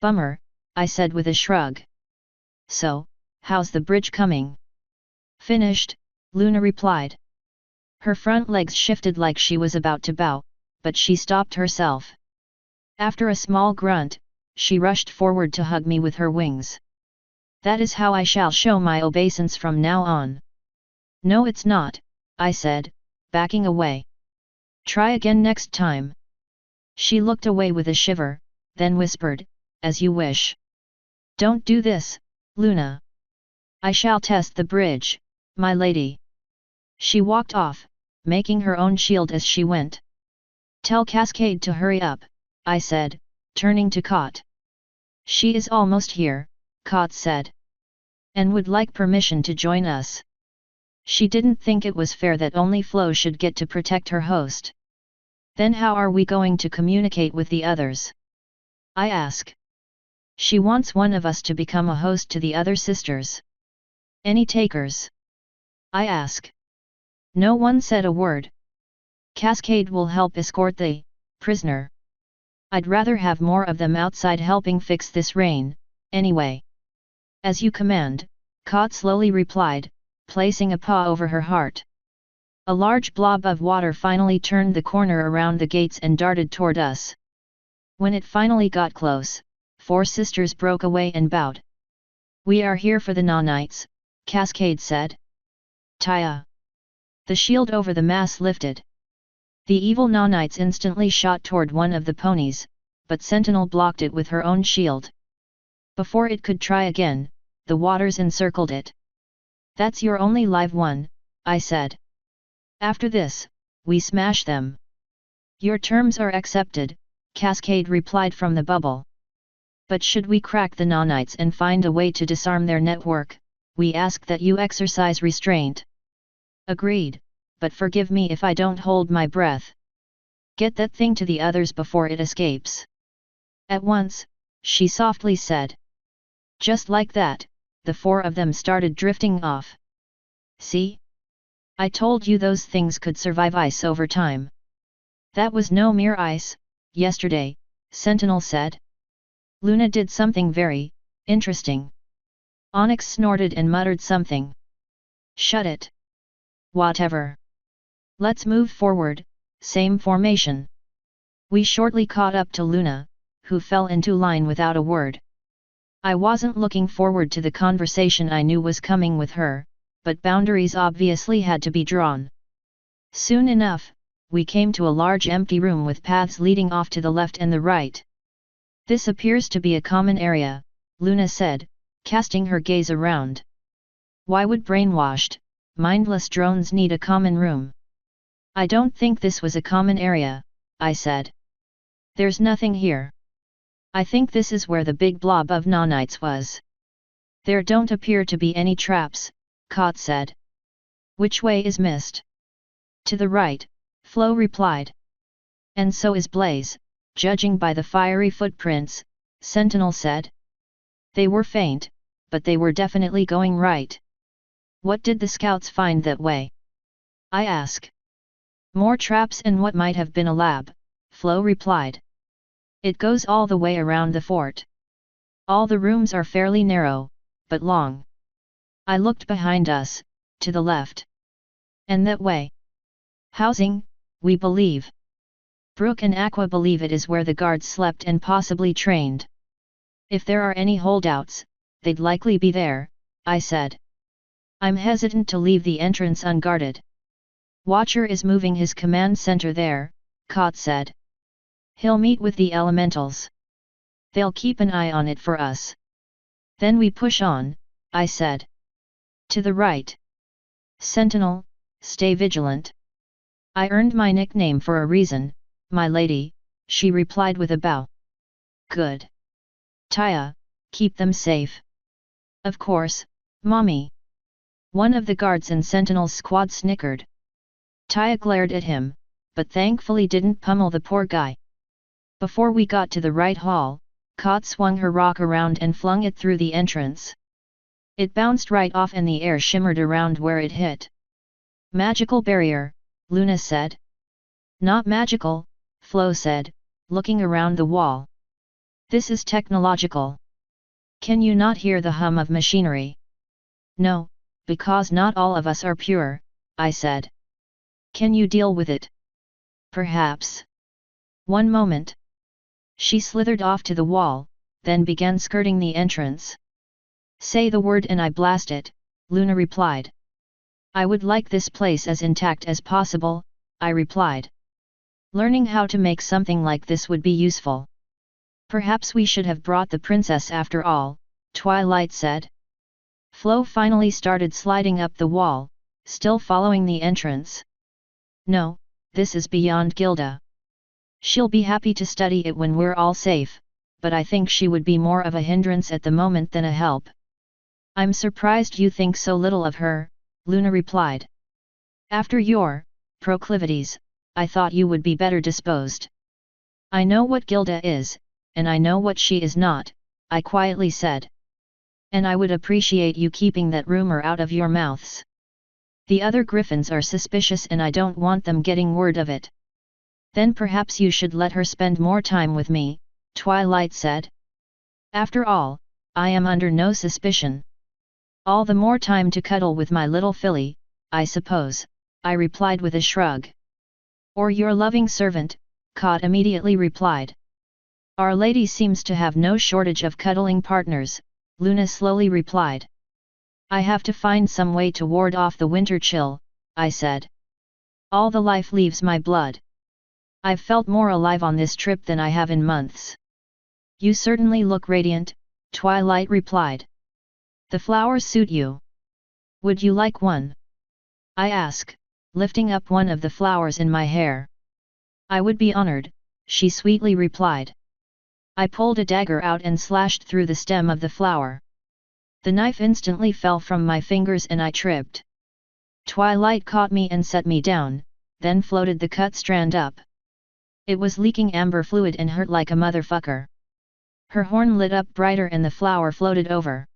Bummer, I said with a shrug. So, how's the bridge coming? Finished, Luna replied. Her front legs shifted like she was about to bow, but she stopped herself. After a small grunt, she rushed forward to hug me with her wings. That is how I shall show my obeisance from now on. No, it's not, I said, backing away. Try again next time. She looked away with a shiver, then whispered, as you wish. Don't do this, Luna. I shall test the bridge, my lady. She walked off, making her own shield as she went. Tell Cascade to hurry up, I said, turning to Kot. She is almost here, Kot said. And would like permission to join us. She didn't think it was fair that only Flo should get to protect her host. Then how are we going to communicate with the others? I ask. She wants one of us to become a host to the other sisters. Any takers? I ask. No one said a word. Cascade will help escort the prisoner. I'd rather have more of them outside helping fix this rain, anyway. As you command, Kot slowly replied, placing a paw over her heart. A large blob of water finally turned the corner around the gates and darted toward us. When it finally got close, 4 sisters broke away and bowed. We are here for the Nanites, Cascade said. Taya. The shield over the mass lifted. The evil Nanites instantly shot toward one of the ponies, but Sentinel blocked it with her own shield. Before it could try again, the waters encircled it. That's your only live one, I said. After this, we smash them. Your terms are accepted, Cascade replied from the bubble. But should we crack the Nanites and find a way to disarm their network, we ask that you exercise restraint. Agreed, but forgive me if I don't hold my breath. Get that thing to the others before it escapes. At once, she softly said. Just like that, the 4 of them started drifting off. See? I told you those things could survive ice over time. That was no mere ice, yesterday, Sentinel said. Luna did something very interesting. Onyx snorted and muttered something. Shut it. Whatever. Let's move forward, same formation. We shortly caught up to Luna, who fell into line without a word. I wasn't looking forward to the conversation I knew was coming with her, but boundaries obviously had to be drawn. Soon enough, we came to a large empty room with paths leading off to the left and the right. This appears to be a common area, Luna said, casting her gaze around. Why would brainwashed, mindless drones need a common room? I don't think this was a common area, I said. There's nothing here. I think this is where the big blob of nanites was. There don't appear to be any traps, Kot said. Which way is mist? To the right, Flo replied. And so is Blaze, judging by the fiery footprints, Sentinel said. They were faint, but they were definitely going right. What did the scouts find that way? I asked. More traps and what might have been a lab, Flo replied. It goes all the way around the fort. All the rooms are fairly narrow, but long. I looked behind us, to the left. And that way? Housing, we believe. Brooke and Aqua believe it is where the guards slept and possibly trained. If there are any holdouts, they'd likely be there, I said. I'm hesitant to leave the entrance unguarded. Watcher is moving his command center there, Kot said. He'll meet with the elementals. They'll keep an eye on it for us. Then we push on, I said. To the right. Sentinel, stay vigilant. I earned my nickname for a reason, my lady, she replied with a bow. Good. Taya, keep them safe. Of course, mommy. One of the guards in Sentinel's squad snickered. Taya glared at him, but thankfully didn't pummel the poor guy. Before we got to the right hall, Kot swung her rock around and flung it through the entrance. It bounced right off and the air shimmered around where it hit. Magical barrier, Luna said. Not magical, Flo said, looking around the wall. This is technological. Can you not hear the hum of machinery? No, because not all of us are pure, I said. Can you deal with it? Perhaps. One moment. She slithered off to the wall, then began skirting the entrance. Say the word and I blast it, Luna replied. I would like this place as intact as possible, I replied. Learning how to make something like this would be useful. Perhaps we should have brought the princess after all, Twilight said. Flo finally started sliding up the wall, still following the entrance. No, this is beyond Gilda. She'll be happy to study it when we're all safe, but I think she would be more of a hindrance at the moment than a help. I'm surprised you think so little of her, Luna replied. After your proclivities, I thought you would be better disposed. I know what Gilda is, and I know what she is not, I quietly said. And I would appreciate you keeping that rumor out of your mouths. The other griffins are suspicious and I don't want them getting word of it. Then perhaps you should let her spend more time with me, Twilight said. After all, I am under no suspicion. All the more time to cuddle with my little filly, I suppose, I replied with a shrug. Or your loving servant, Kot immediately replied. Our Lady seems to have no shortage of cuddling partners, Luna slowly replied. I have to find some way to ward off the winter chill, I said. All the life leaves my blood. I've felt more alive on this trip than I have in months. You certainly look radiant, Twilight replied. The flowers suit you. Would you like one? I asked, lifting up one of the flowers in my hair. I would be honored, she sweetly replied. I pulled a dagger out and slashed through the stem of the flower. The knife instantly fell from my fingers and I tripped. Twilight caught me and set me down, then floated the cut strand up. It was leaking amber fluid and hurt like a motherfucker. Her horn lit up brighter and the flower floated over.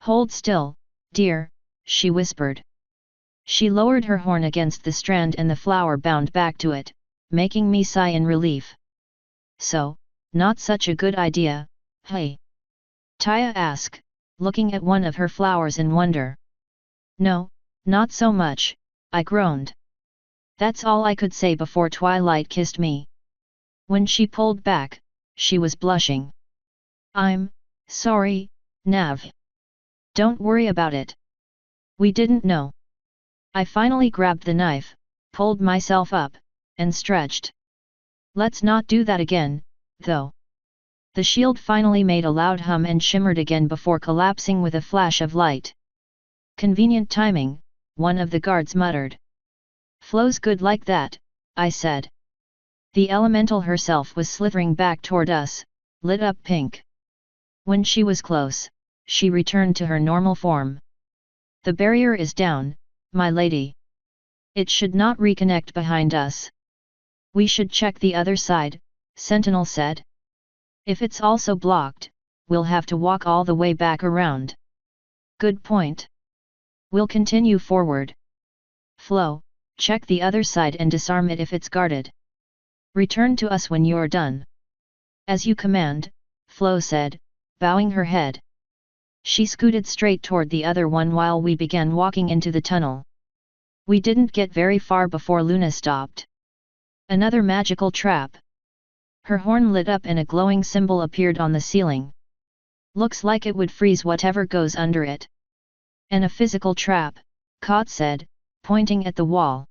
Hold still, dear, she whispered. She lowered her horn against the strand and the flower bound back to it, making me sigh in relief. So, not such a good idea, Hey! Taya asked, looking at one of her flowers in wonder. No, not so much, I groaned. That's all I could say before Twilight kissed me. When she pulled back, she was blushing. I'm sorry, Nav. Don't worry about it. We didn't know. I finally grabbed the knife, pulled myself up, and stretched. Let's not do that again, though. The shield finally made a loud hum and shimmered again before collapsing with a flash of light. Convenient timing, one of the guards muttered. Flows good like that, I said. The elemental herself was slithering back toward us, lit up pink. When she was close, she returned to her normal form. The barrier is down, my lady. It should not reconnect behind us. We should check the other side, Sentinel said. If it's also blocked, we'll have to walk all the way back around. Good point. We'll continue forward. Flo, check the other side and disarm it if it's guarded. Return to us when you're done. As you command, Flo said, bowing her head. She scooted straight toward the other one while we began walking into the tunnel. We didn't get very far before Luna stopped. Another magical trap. Her horn lit up and a glowing symbol appeared on the ceiling. Looks like it would freeze whatever goes under it. And a physical trap, Kot said, pointing at the wall.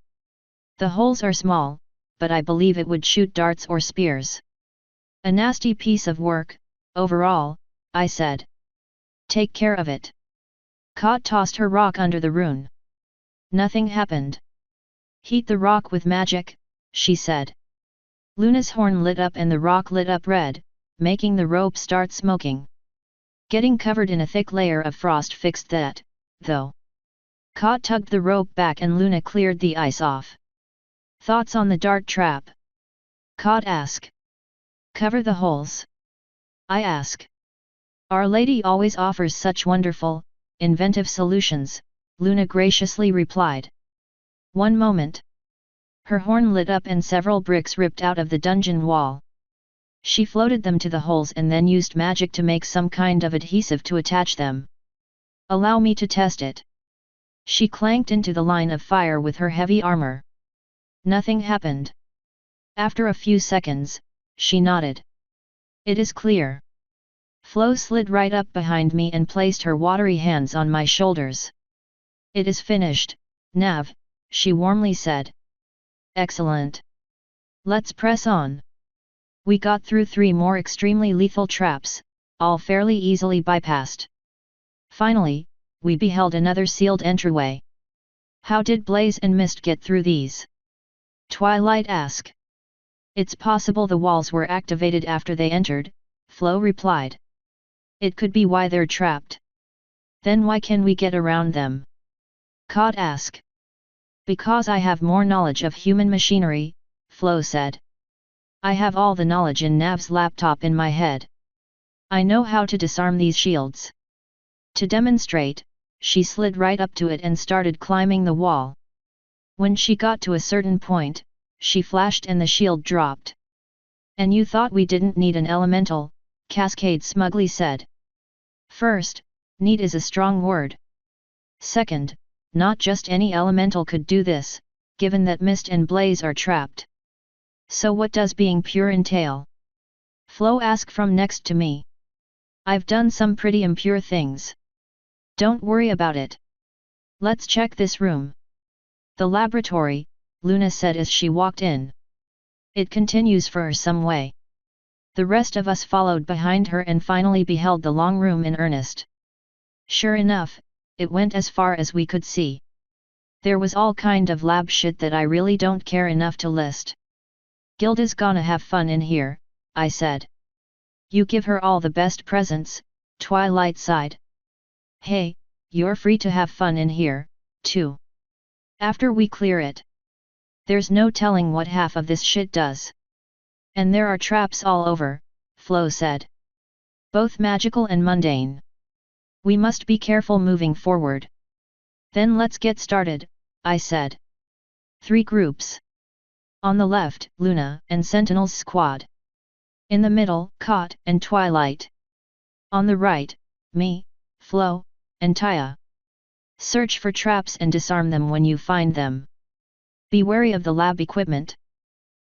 The holes are small, but I believe it would shoot darts or spears. A nasty piece of work, overall, I said. Take care of it. Kot tossed her rock under the rune. Nothing happened. Heat the rock with magic, she said. Luna's horn lit up and the rock lit up red, making the rope start smoking. Getting covered in a thick layer of frost fixed that, though. Kot tugged the rope back and Luna cleared the ice off. Thoughts on the dart trap? Kot asked. Cover the holes. I ask. Our Lady always offers such wonderful, inventive solutions, Luna graciously replied. One moment. Her horn lit up and several bricks ripped out of the dungeon wall. She floated them to the holes and then used magic to make some kind of adhesive to attach them. Allow me to test it. She clanked into the line of fire with her heavy armor. Nothing happened. After a few seconds, she nodded. It is clear. Flo slid right up behind me and placed her watery hands on my shoulders. It is finished, Nav, she warmly said. Excellent. Let's press on. We got through 3 more extremely lethal traps, all fairly easily bypassed. Finally, we beheld another sealed entryway. How did Blaze and Mist get through these? Twilight asked. It's possible the walls were activated after they entered, Flo replied. It could be why they're trapped. Then why can we get around them? Kot asked. Because I have more knowledge of human machinery, Flo said. I have all the knowledge in Nav's laptop in my head. I know how to disarm these shields. To demonstrate, she slid right up to it and started climbing the wall. When she got to a certain point, she flashed and the shield dropped. And you thought we didn't need an elemental, Cascade smugly said. First, need is a strong word. Second, not just any elemental could do this, given that Mist and Blaze are trapped. So what does being pure entail? Flo asked from next to me. I've done some pretty impure things. Don't worry about it. Let's check this room. The laboratory, Luna said as she walked in. It continues for some way. The rest of us followed behind her and finally beheld the long room in earnest. Sure enough, it went as far as we could see. There was all kind of lab shit that I really don't care enough to list. Gilda's gonna have fun in here, I said. You give her all the best presents, Twilight sighed. Hey, you're free to have fun in here, too. After we clear it. There's no telling what half of this shit does. And there are traps all over, Flo said. Both magical and mundane. We must be careful moving forward. Then let's get started, I said. 3 groups. On the left, Luna and Sentinel's squad. In the middle, Kot and Twilight. On the right, me, Flo, and Taya. Search for traps and disarm them when you find them. Be wary of the lab equipment.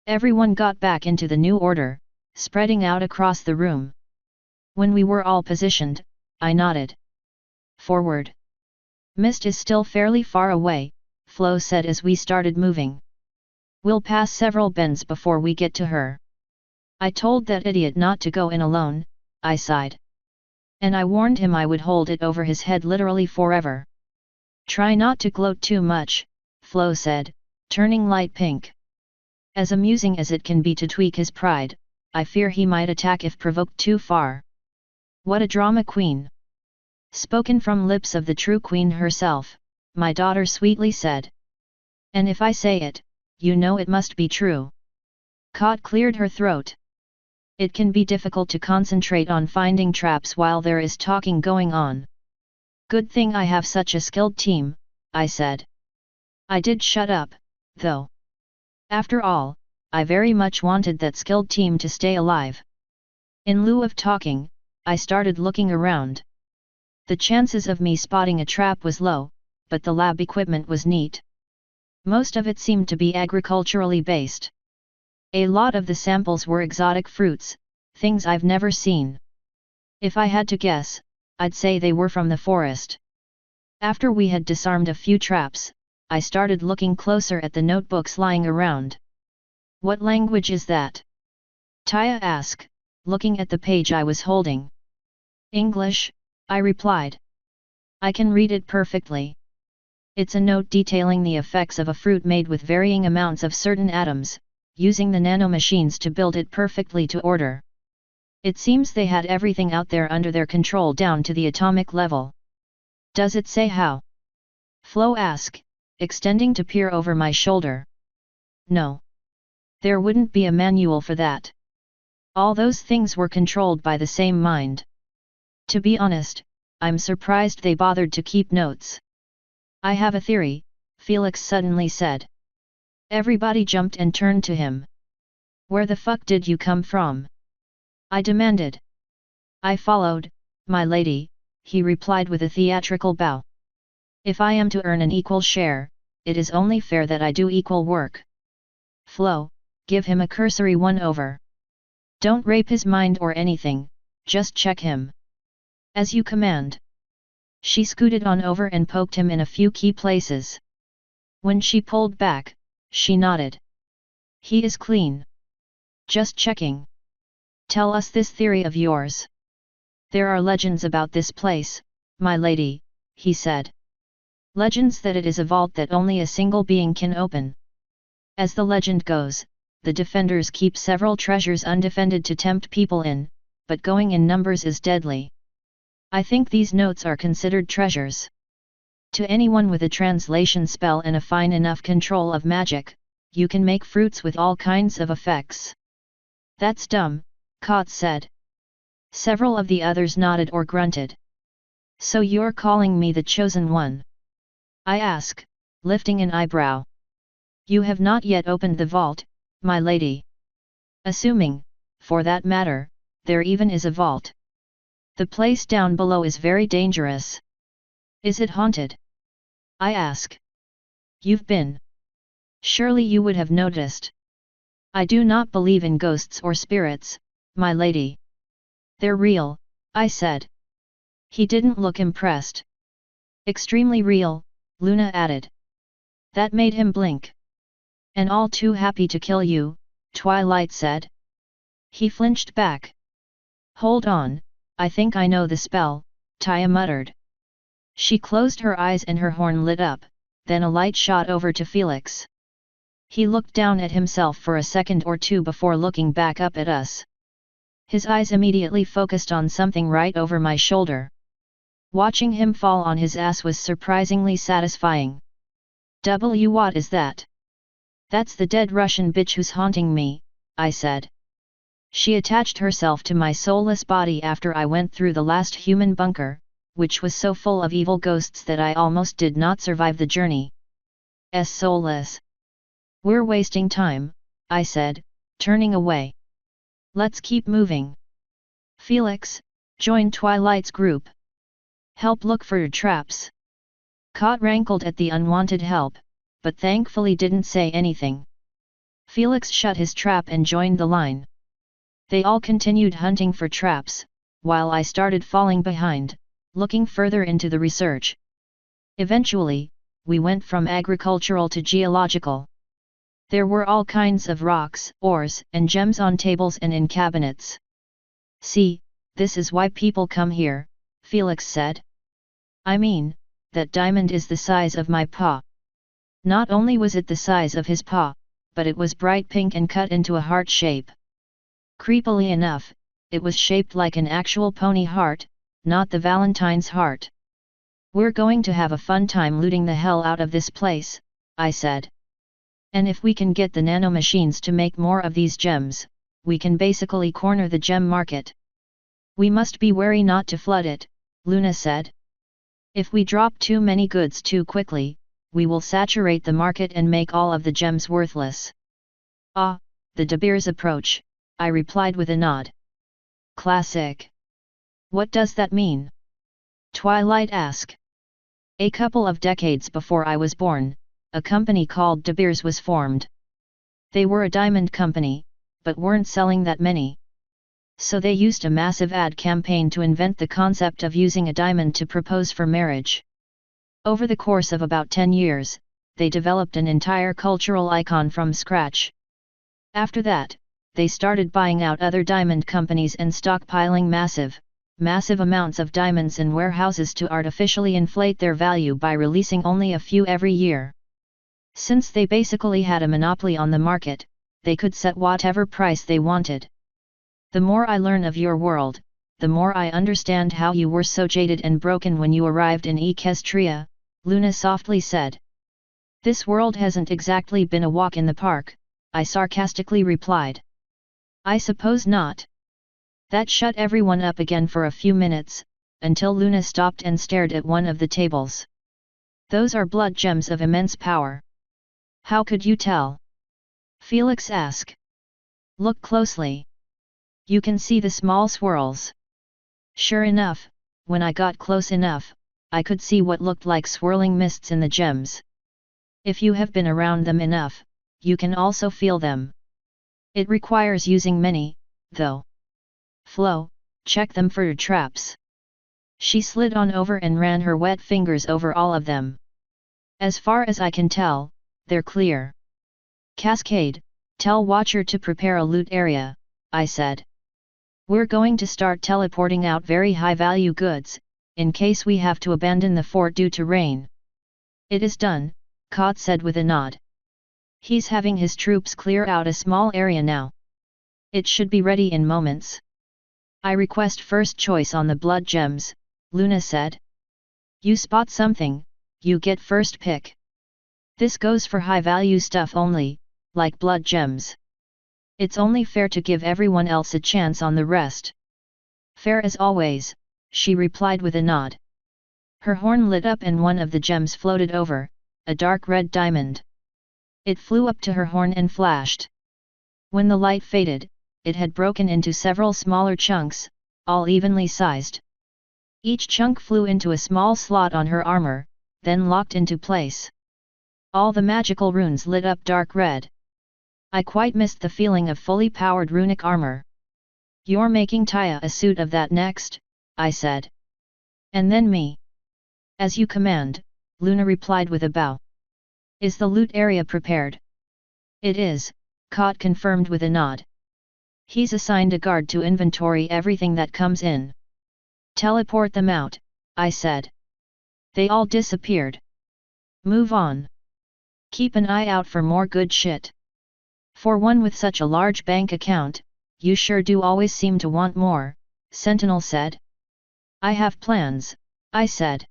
Everyone got back into the new order, spreading out across the room. When we were all positioned, I nodded. Forward. Mist is still fairly far away, Flo said as we started moving. We'll pass several bends before we get to her. I told that idiot not to go in alone, I sighed. And I warned him I would hold it over his head literally forever. Try not to gloat too much, Flo said, turning light pink. As amusing as it can be to tweak his pride, I fear he might attack if provoked too far. What a drama queen! Spoken from lips of the true queen herself, my daughter sweetly said. And if I say it, you know it must be true. Kot cleared her throat. It can be difficult to concentrate on finding traps while there is talking going on. Good thing I have such a skilled team, I said. I did shut up, though. After all, I very much wanted that skilled team to stay alive. In lieu of talking, I started looking around. The chances of me spotting a trap was low, but the lab equipment was neat. Most of it seemed to be agriculturally based. A lot of the samples were exotic fruits, things I've never seen. If I had to guess, I'd say they were from the forest. After we had disarmed a few traps, I started looking closer at the notebooks lying around. What language is that? Taya asked, looking at the page I was holding. English, I replied. I can read it perfectly. It's a note detailing the effects of a fruit made with varying amounts of certain atoms, using the nanomachines to build it perfectly to order. It seems they had everything out there under their control down to the atomic level. Does it say how? Flo asked, extending to peer over my shoulder. No. There wouldn't be a manual for that. All those things were controlled by the same mind. To be honest, I'm surprised they bothered to keep notes. I have a theory, Felix suddenly said. Everybody jumped and turned to him. Where the fuck did you come from? I demanded. I followed, my lady, he replied with a theatrical bow. If I am to earn an equal share, it is only fair that I do equal work. Flo, give him a cursory one-over. Don't rape his mind or anything, just check him. As you command. She scooted on over and poked him in a few key places. When she pulled back, she nodded. He is clean. Just checking. Tell us this theory of yours. There are legends about this place, my lady, he said. Legends that it is a vault that only a single being can open. As the legend goes, the defenders keep several treasures undefended to tempt people in, but going in numbers is deadly. I think these notes are considered treasures. To anyone with a translation spell and a fine enough control of magic, you can make fruits with all kinds of effects. That's dumb, Kot said. Several of the others nodded or grunted. So you're calling me the chosen one? I asked, lifting an eyebrow. You have not yet opened the vault, my lady. Assuming, for that matter, there even is a vault. The place down below is very dangerous. Is it haunted? I ask. You've been. Surely you would have noticed. I do not believe in ghosts or spirits, my lady. They're real, I said. He didn't look impressed. Extremely real, Luna added. That made him blink. And all too happy to kill you, Twilight said. He flinched back. Hold on, I think I know the spell, Taya muttered. She closed her eyes and her horn lit up, then a light shot over to Felix. He looked down at himself for a second or two before looking back up at us. His eyes immediately focused on something right over my shoulder. Watching him fall on his ass was surprisingly satisfying. What is that? That's the dead Russian bitch who's haunting me, I said. She attached herself to my soulless body after I went through the last human bunker, which was so full of evil ghosts that I almost did not survive the journey. Soulless. We're wasting time, I said, turning away. Let's keep moving. Felix, Join Twilight's group. Help look for your traps. Cot rankled at the unwanted help, but thankfully didn't say anything. Felix shut his trap and joined the line. They all continued hunting for traps, while I started falling behind, looking further into the research. Eventually, we went from agricultural to geological. There were all kinds of rocks, ores, and gems on tables and in cabinets. See, this is why people come here, Felix said. I mean, that diamond is the size of my paw. Not only was it the size of his paw, but it was bright pink and cut into a heart shape. Creepily enough, it was shaped like an actual pony heart, not the Valentine's heart. We're going to have a fun time looting the hell out of this place, I said. And if we can get the nanomachines to make more of these gems, we can basically corner the gem market. We must be wary not to flood it, Luna said. If we drop too many goods too quickly, we will saturate the market and make all of the gems worthless. Ah, the De Beers approach, I replied with a nod. Classic. What does that mean? Twilight asked. A couple of decades before I was born, a company called De Beers was formed. They were a diamond company, but weren't selling that many. So they used a massive ad campaign to invent the concept of using a diamond to propose for marriage. Over the course of about 10 years, they developed an entire cultural icon from scratch. After that, they started buying out other diamond companies and stockpiling massive amounts of diamonds in warehouses to artificially inflate their value by releasing only a few every year. Since they basically had a monopoly on the market, they could set whatever price they wanted. The more I learn of your world, the more I understand how you were so jaded and broken when you arrived in Equestria, Luna softly said. This world hasn't exactly been a walk in the park, I sarcastically replied. I suppose not. That shut everyone up again for a few minutes, until Luna stopped and stared at one of the tables. Those are blood gems of immense power. How could you tell? Felix asked. Look closely. You can see the small swirls. Sure enough, when I got close enough, I could see what looked like swirling mists in the gems. If you have been around them enough, you can also feel them. It requires using many, though. Flo, check them for your traps. She slid on over and ran her wet fingers over all of them. As far as I can tell, they're clear. Cascade, tell Watcher to prepare a loot area, I said. We're going to start teleporting out very high-value goods, in case we have to abandon the fort due to rain. It is done, Cot said with a nod. He's having his troops clear out a small area now. It should be ready in moments. I request first choice on the blood gems, Luna said. You spot something, you get first pick. This goes for high-value stuff only, like blood gems. It's only fair to give everyone else a chance on the rest. Fair as always, she replied with a nod. Her horn lit up and one of the gems floated over, a dark red diamond. It flew up to her horn and flashed. When the light faded, it had broken into several smaller chunks, all evenly sized. Each chunk flew into a small slot on her armor, then locked into place. All the magical runes lit up dark red. I quite missed the feeling of fully powered runic armor. You're making Taya a suit of that next, I said. And then me. As you command, Luna replied with a bow. Is the loot area prepared? It is, Cot confirmed with a nod. He's assigned a guard to inventory everything that comes in. Teleport them out, I said. They all disappeared. Move on. Keep an eye out for more good shit. For one with such a large bank account, you sure do always seem to want more, Sentinel said. I have plans, I said.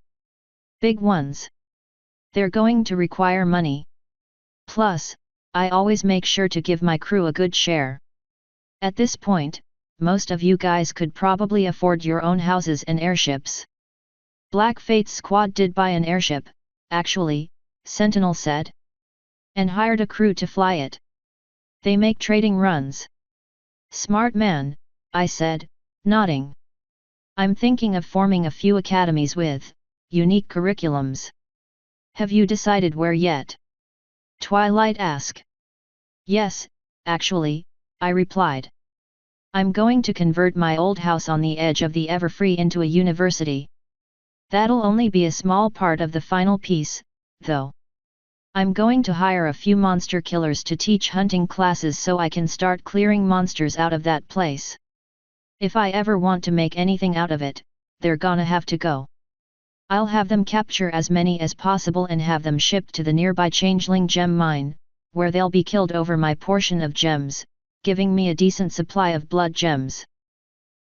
Big ones. They're going to require money. Plus, I always make sure to give my crew a good share. At this point, most of you guys could probably afford your own houses and airships. Black Fate's squad did buy an airship, actually, Sentinel said. And hired a crew to fly it. They make trading runs. Smart man, I said, nodding. I'm thinking of forming a few academies with unique curriculums. Have you decided where yet? Twilight asked. Yes, actually, I replied. I'm going to convert my old house on the edge of the Everfree into a university. That'll only be a small part of the final piece, though. I'm going to hire a few monster killers to teach hunting classes so I can start clearing monsters out of that place. If I ever want to make anything out of it, they're gonna have to go. I'll have them capture as many as possible and have them shipped to the nearby Changeling gem mine, where they'll be killed over my portion of gems, giving me a decent supply of blood gems.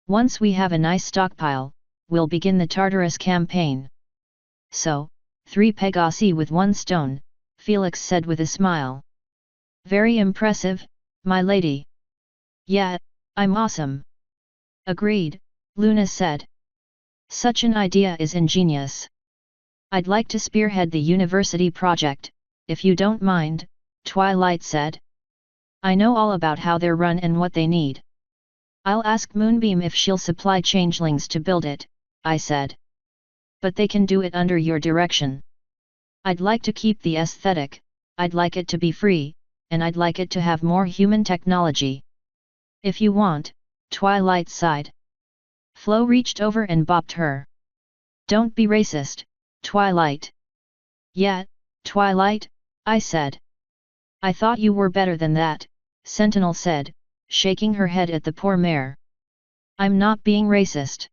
Once we have a nice stockpile, we'll begin the Tartarus campaign. So, 3 Pegasi with 1 stone, Felix said with a smile. Very impressive, my lady. Yeah, I'm awesome. Agreed, Luna said. Such an idea is ingenious. I'd like to spearhead the university project, if you don't mind, Twilight said. I know all about how they're run and what they need. I'll ask Moonbeam if she'll supply changelings to build it, I said. But they can do it under your direction. I'd like to keep the aesthetic, I'd like it to be free, and I'd like it to have more human technology. If you want, Twilight sighed. Flo reached over and bopped her. Don't be racist, Twilight. Yeah, Twilight, I said. I thought you were better than that, Sentinel said, shaking her head at the poor mare. I'm not being racist.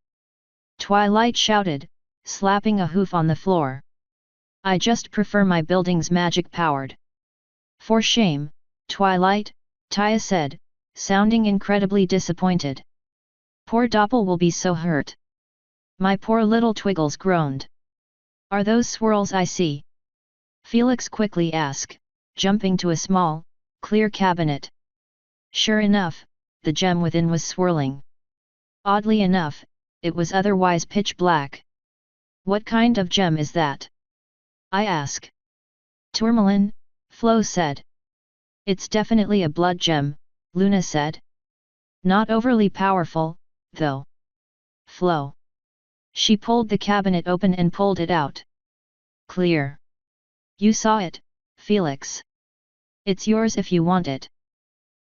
Twilight shouted, slapping a hoof on the floor. I just prefer my buildings magic-powered. For shame, Twilight, Taya said, sounding incredibly disappointed. Poor Doppel will be so hurt. My poor little Twiggles groaned. Are those swirls I see? Felix quickly asked, jumping to a small, clear cabinet. Sure enough, the gem within was swirling. Oddly enough, it was otherwise pitch black. What kind of gem is that? I asked. Tourmaline, Flo said. It's definitely a blood gem, Luna said. Not overly powerful, though. Flo. She pulled the cabinet open and pulled it out. Clear. You saw it, Felix. It's yours if you want it.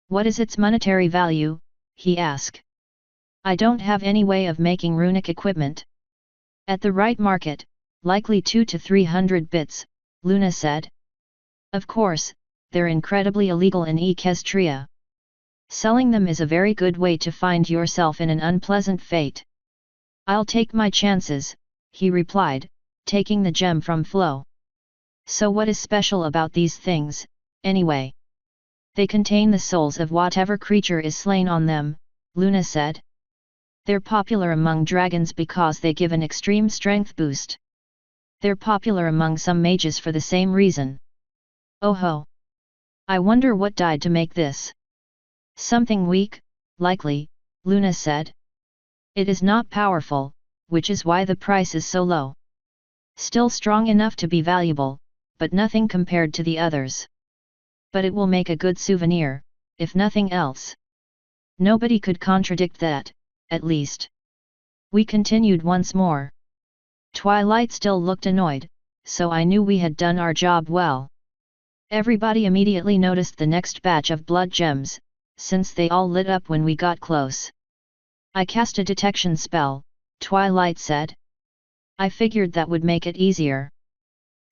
What is its monetary value? He asked. I don't have any way of making runic equipment. At the right market, likely 200 to 300 bits, Luna said. Of course, they're incredibly illegal in Equestria. Selling them is a very good way to find yourself in an unpleasant fate. I'll take my chances, he replied, taking the gem from Flo. So what is special about these things, anyway? They contain the souls of whatever creature is slain on them, Luna said. They're popular among dragons because they give an extreme strength boost. They're popular among some mages for the same reason. Oh ho! I wonder what died to make this. Something weak, likely, Luna said. It is not powerful, which is why the price is so low. Still strong enough to be valuable, but nothing compared to the others. But it will make a good souvenir, if nothing else. Nobody could contradict that, at least. We continued once more. Twilight still looked annoyed, so I knew we had done our job well. Everybody immediately noticed the next batch of blood gems, since they all lit up when we got close. I cast a detection spell, Twilight said. I figured that would make it easier.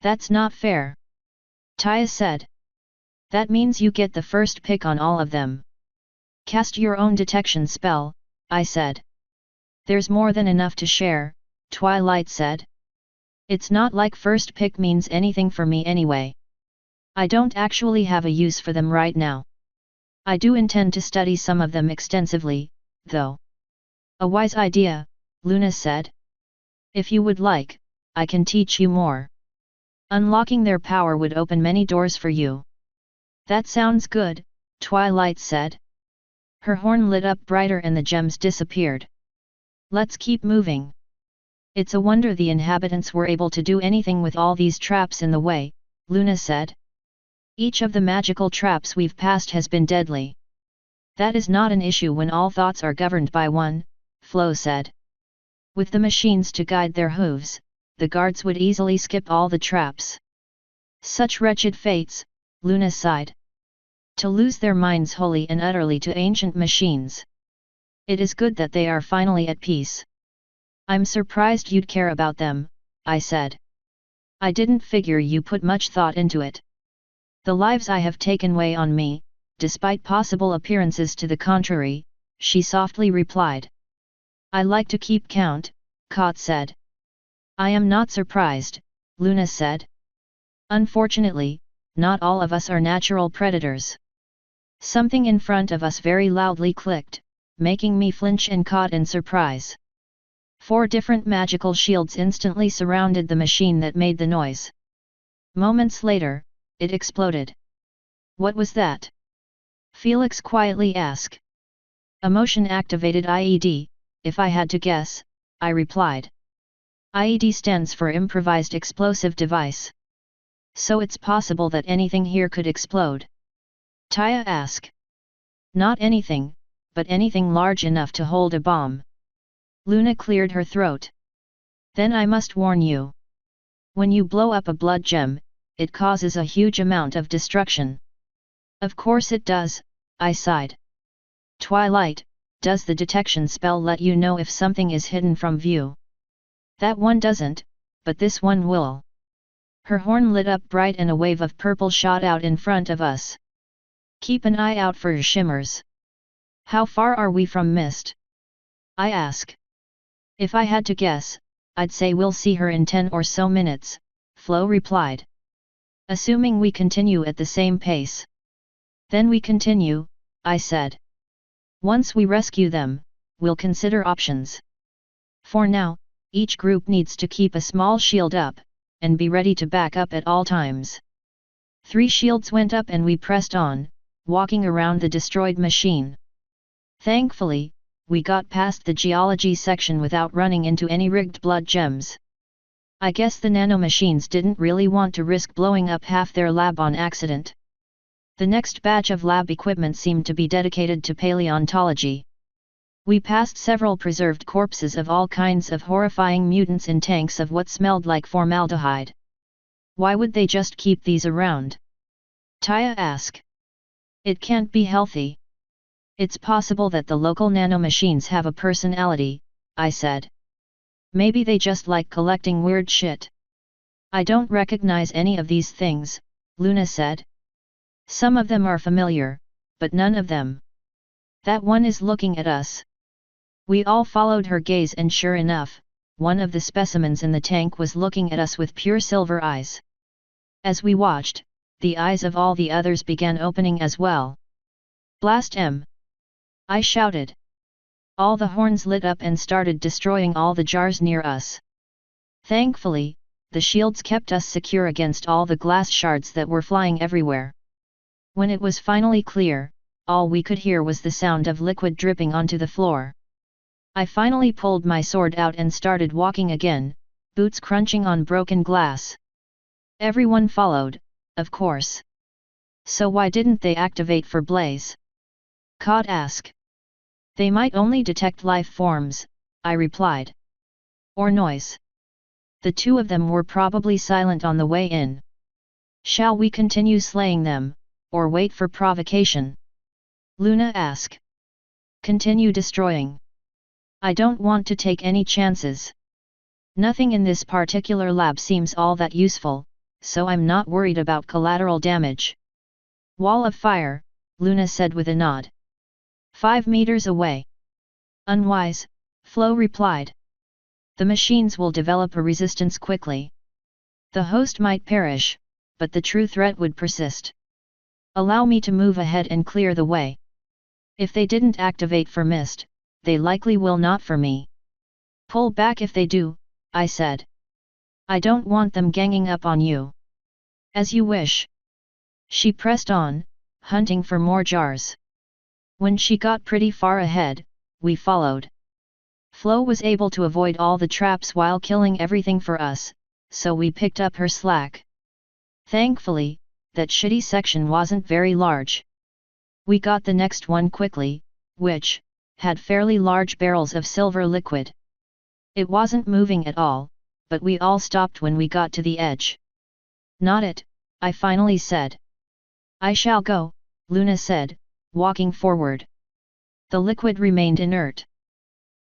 That's not fair. Taya said. That means you get the first pick on all of them. Cast your own detection spell, I said. There's more than enough to share, Twilight said. It's not like first pick means anything for me anyway. I don't actually have a use for them right now. I do intend to study some of them extensively, though. A wise idea, Luna said. If you would like, I can teach you more. Unlocking their power would open many doors for you. That sounds good, Twilight said. Her horn lit up brighter and the gems disappeared. Let's keep moving. It's a wonder the inhabitants were able to do anything with all these traps in the way, Luna said. Each of the magical traps we've passed has been deadly. That is not an issue when all thoughts are governed by one, Flo said. With the machines to guide their hooves, the guards would easily skip all the traps. Such wretched fates, Luna sighed. To lose their minds wholly and utterly to ancient machines. It is good that they are finally at peace. I'm surprised you'd care about them, I said. I didn't figure you put much thought into it. The lives I have taken weigh on me, despite possible appearances to the contrary, she softly replied. I like to keep count, Kot said. I am not surprised, Luna said. Unfortunately, not all of us are natural predators. Something in front of us very loudly clicked, making me flinch and caught in surprise. 4 different magical shields instantly surrounded the machine that made the noise. Moments later, it exploded. What was that? Felix quietly asked. A motion-activated IED, if I had to guess, I replied. IED stands for Improvised Explosive Device. So it's possible that anything here could explode? Taya asked. Not anything, but anything large enough to hold a bomb. Luna cleared her throat. Then I must warn you. When you blow up a blood gem, it causes a huge amount of destruction. Of course it does, I sighed. Twilight, does the detection spell let you know if something is hidden from view? That one doesn't, but this one will. Her horn lit up bright and a wave of purple shot out in front of us. Keep an eye out for shimmers. How far are we from mist? I ask. If I had to guess, I'd say we'll see her in 10 or so minutes, Flo replied. Assuming we continue at the same pace. Then we continue, I said. Once we rescue them, we'll consider options. For now, each group needs to keep a small shield up, and be ready to back up at all times. 3 shields went up and we pressed on, walking around the destroyed machine. Thankfully, we got past the geology section without running into any rigged blood gems. I guess the nanomachines didn't really want to risk blowing up half their lab on accident. The next batch of lab equipment seemed to be dedicated to paleontology. We passed several preserved corpses of all kinds of horrifying mutants in tanks of what smelled like formaldehyde. Why would they just keep these around? Taya asked. It can't be healthy. It's possible that the local nanomachines have a personality, I said. Maybe they just like collecting weird shit. I don't recognize any of these things, Luna said. Some of them are familiar, but none of them. That one is looking at us. We all followed her gaze and sure enough, one of the specimens in the tank was looking at us with pure silver eyes. As we watched, the eyes of all the others began opening as well. Blast em! I shouted. All the horns lit up and started destroying all the jars near us. Thankfully, the shields kept us secure against all the glass shards that were flying everywhere. When it was finally clear, all we could hear was the sound of liquid dripping onto the floor. I finally pulled my sword out and started walking again, boots crunching on broken glass. Everyone followed, of course. So why didn't they activate for blaze? Kot asked. They might only detect life forms, I replied. Or noise. The 2 of them were probably silent on the way in. Shall we continue slaying them, or wait for provocation? Luna asked. Continue destroying. I don't want to take any chances. Nothing in this particular lab seems all that useful, so I'm not worried about collateral damage. Wall of fire, Luna said with a nod. 5 meters away. Unwise, Flo replied. The machines will develop a resistance quickly. The host might perish, but the true threat would persist. Allow me to move ahead and clear the way. If they didn't activate for mist, they likely will not for me. Pull back if they do, I said. I don't want them ganging up on you. As you wish. She pressed on, hunting for more jars. When she got pretty far ahead, we followed. Flo was able to avoid all the traps while killing everything for us, so we picked up her slack. Thankfully, that shitty section wasn't very large. We got the next one quickly, which had fairly large barrels of silver liquid. It wasn't moving at all, but we all stopped when we got to the edge. Not it, I finally said. I shall go, Luna said, walking forward. The liquid remained inert.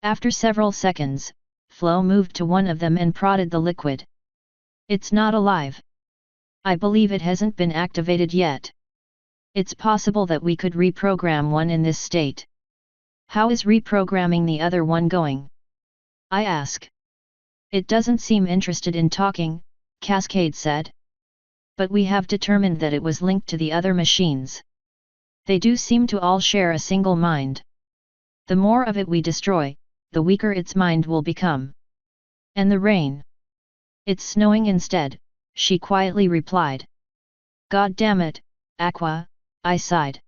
After several seconds, Flo moved to one of them and prodded the liquid. It's not alive. I believe it hasn't been activated yet. It's possible that we could reprogram one in this state. How is reprogramming the other one going? I ask. It doesn't seem interested in talking, Cascade said. But we have determined that it was linked to the other machines. They do seem to all share a single mind. The more of it we destroy, the weaker its mind will become. And the rain? It's snowing instead, she quietly replied. God damn it, Aqua, I sighed.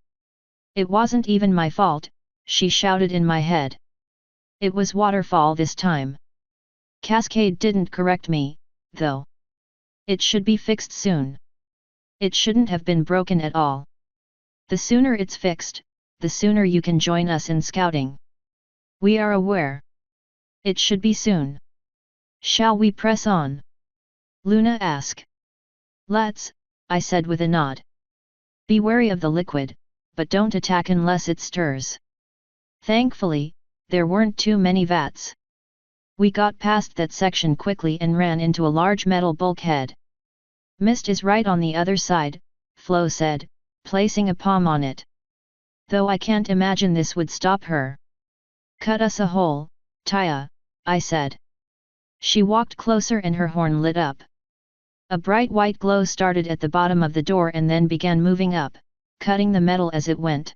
It wasn't even my fault, she shouted in my head. It was waterfall this time. Cascade didn't correct me, though. It should be fixed soon. It shouldn't have been broken at all. The sooner it's fixed, the sooner you can join us in scouting. We are aware. It should be soon. Shall we press on? Luna asked. Let's, I said with a nod. Be wary of the liquid, but don't attack unless it stirs. Thankfully, there weren't too many vats. We got past that section quickly and ran into a large metal bulkhead. Mist is right on the other side, Flo said, placing a palm on it. Though I can't imagine this would stop her. Cut us a hole, Taya, I said. She walked closer and her horn lit up. A bright white glow started at the bottom of the door and then began moving up, cutting the metal as it went.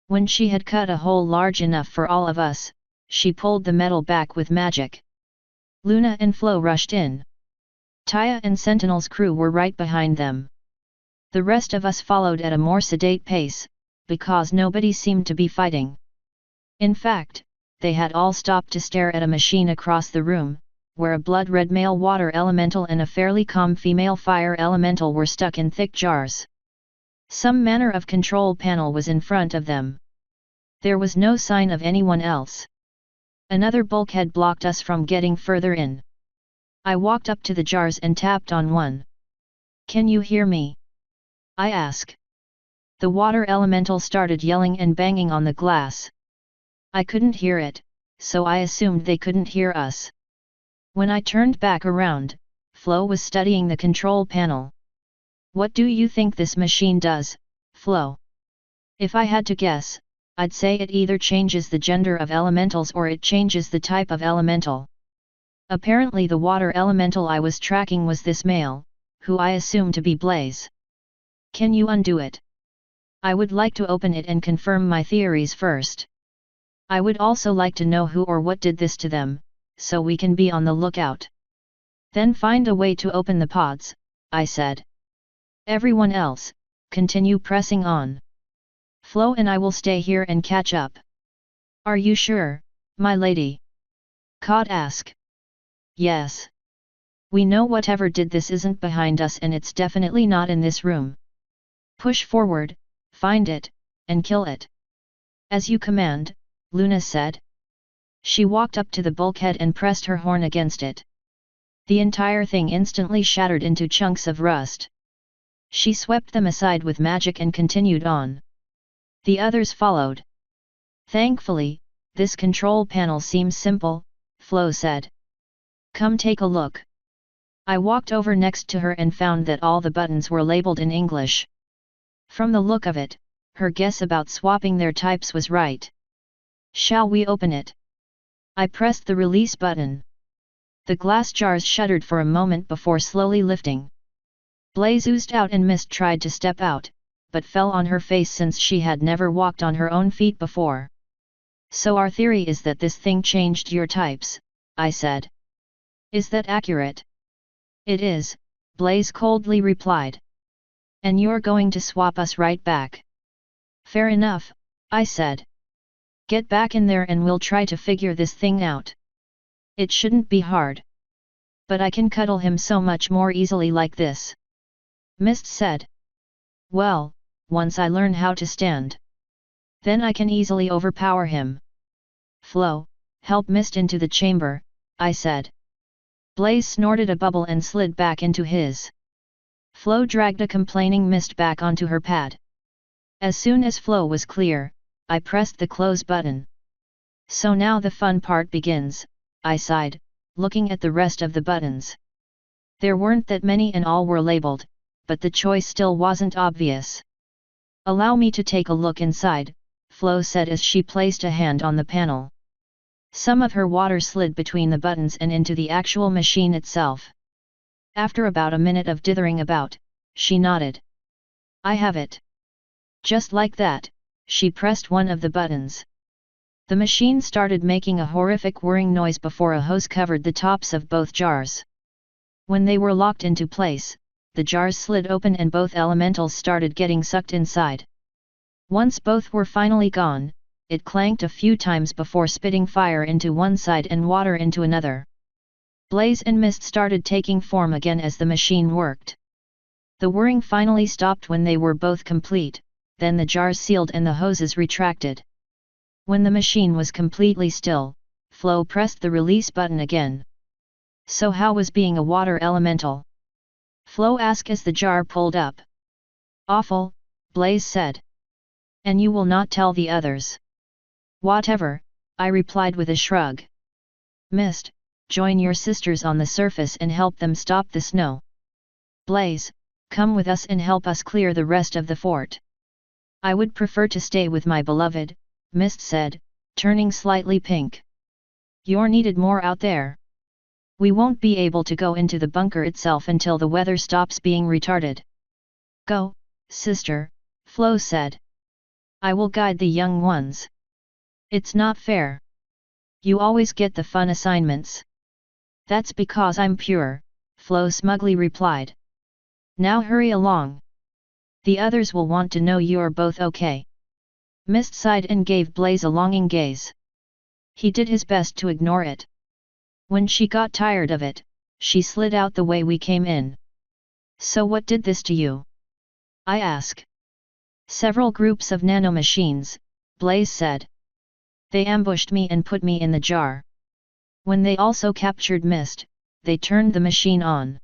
When she had cut a hole large enough for all of us, she pulled the metal back with magic. Luna and Flo rushed in. Taya and Sentinel's crew were right behind them. The rest of us followed at a more sedate pace, because nobody seemed to be fighting. In fact, they had all stopped to stare at a machine across the room, where a blood-red male water elemental and a fairly calm female fire elemental were stuck in thick jars. Some manner of control panel was in front of them. There was no sign of anyone else. Another bulkhead blocked us from getting further in. I walked up to the jars and tapped on one. Can you hear me? I asked. The water elemental started yelling and banging on the glass. I couldn't hear it, so I assumed they couldn't hear us. When I turned back around, Flo was studying the control panel. What do you think this machine does, Flo? If I had to guess, I'd say it either changes the gender of elementals or it changes the type of elemental. Apparently the water elemental I was tracking was this male, who I assumed to be Blaze. Can you undo it? I would like to open it and confirm my theories first. I would also like to know who or what did this to them, so we can be on the lookout. Then find a way to open the pods, I said. Everyone else, continue pressing on. Flo and I will stay here and catch up. Are you sure, my lady? Cod asked. Yes. We know whatever did this isn't behind us and it's definitely not in this room. Push forward, find it, and kill it. As you command, Luna said. She walked up to the bulkhead and pressed her horn against it. The entire thing instantly shattered into chunks of rust. She swept them aside with magic and continued on. The others followed. Thankfully, this control panel seems simple, Flo said. Come take a look. I walked over next to her and found that all the buttons were labeled in English. From the look of it, her guess about swapping their types was right. Shall we open it? I pressed the release button. The glass jars shuddered for a moment before slowly lifting. Blaze oozed out and Mist tried to step out, but fell on her face since she had never walked on her own feet before. So our theory is that this thing changed your types, I said. Is that accurate? It is, Blaze coldly replied. And you're going to swap us right back. Fair enough, I said. Get back in there and we'll try to figure this thing out. It shouldn't be hard. But I can cuddle him so much more easily like this. Mist said. Well, once I learn how to stand. Then I can easily overpower him. Flo, help Mist into the chamber, I said. Blaze snorted a bubble and slid back into his. Flo dragged a complaining mist back onto her pad. As soon as Flo was clear, I pressed the close button. So now the fun part begins, I sighed, looking at the rest of the buttons. There weren't that many and all were labeled, but the choice still wasn't obvious. Allow me to take a look inside, Flo said as she placed a hand on the panel. Some of her water slid between the buttons and into the actual machine itself. After about a minute of dithering about, she nodded. I have it. Just like that, she pressed one of the buttons. The machine started making a horrific whirring noise before a hose covered the tops of both jars. When they were locked into place, the jars slid open and both elementals started getting sucked inside. Once both were finally gone, it clanked a few times before spitting fire into one side and water into another. Blaze and mist started taking form again as the machine worked. The whirring finally stopped when they were both complete, then the jars sealed and the hoses retracted. When the machine was completely still, Flo pressed the release button again. So how was being a water elemental? Flo asked as the jar pulled up. Awful, Blaze said. And you will not tell the others. Whatever, I replied with a shrug. Mist, join your sisters on the surface and help them stop the snow. Blaze, come with us and help us clear the rest of the fort. I would prefer to stay with my beloved, Mist said, turning slightly pink. You're needed more out there. We won't be able to go into the bunker itself until the weather stops being retarded. Go, sister, Flo said. I will guide the young ones. It's not fair. You always get the fun assignments. That's because I'm pure, Flo smugly replied. Now hurry along. The others will want to know you're both okay. Mist sighed and gave Blaze a longing gaze. He did his best to ignore it. When she got tired of it, she slid out the way we came in. So what did this to you? I asked. Several groups of nanomachines, Blaze said. They ambushed me and put me in the jar. When they also captured Mist, they turned the machine on.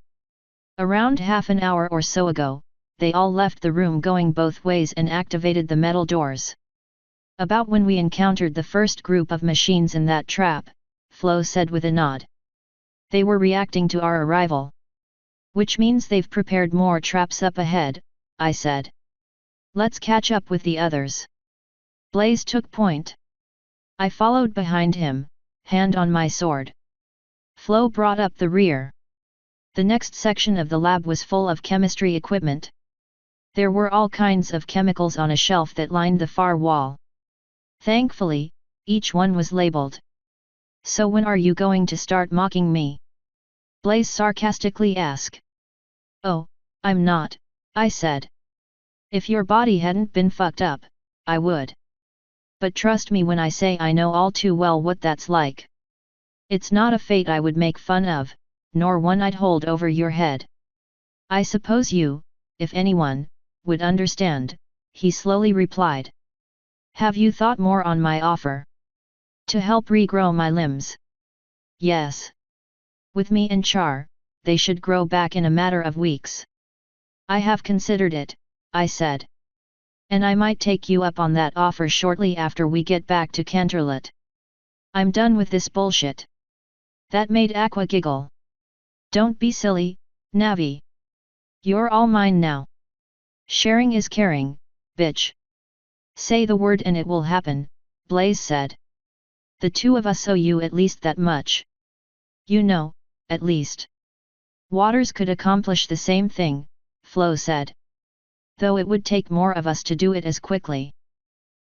Around half an hour or so ago, they all left the room going both ways and activated the metal doors. About when we encountered the first group of machines in that trap, Flo said with a nod. They were reacting to our arrival. Which means they've prepared more traps up ahead, I said. Let's catch up with the others. Blaze took point. I followed behind him, hand on my sword. Flo brought up the rear. The next section of the lab was full of chemistry equipment. There were all kinds of chemicals on a shelf that lined the far wall. Thankfully, each one was labeled. So when are you going to start mocking me? Blaze sarcastically asked. Oh, I'm not, I said. If your body hadn't been fucked up, I would. But trust me when I say I know all too well what that's like. It's not a fate I would make fun of, nor one I'd hold over your head. I suppose you, if anyone, would understand, he slowly replied. Have you thought more on my offer? To help regrow my limbs? Yes. With me and Char, they should grow back in a matter of weeks. I have considered it, I said. And I might take you up on that offer shortly after we get back to Canterlot. I'm done with this bullshit. That made Aqua giggle. Don't be silly, Navi. You're all mine now. Sharing is caring, bitch. Say the word and it will happen, Blaze said. The two of us owe you at least that much. You know, at least. Waters could accomplish the same thing, Flo said. Though it would take more of us to do it as quickly.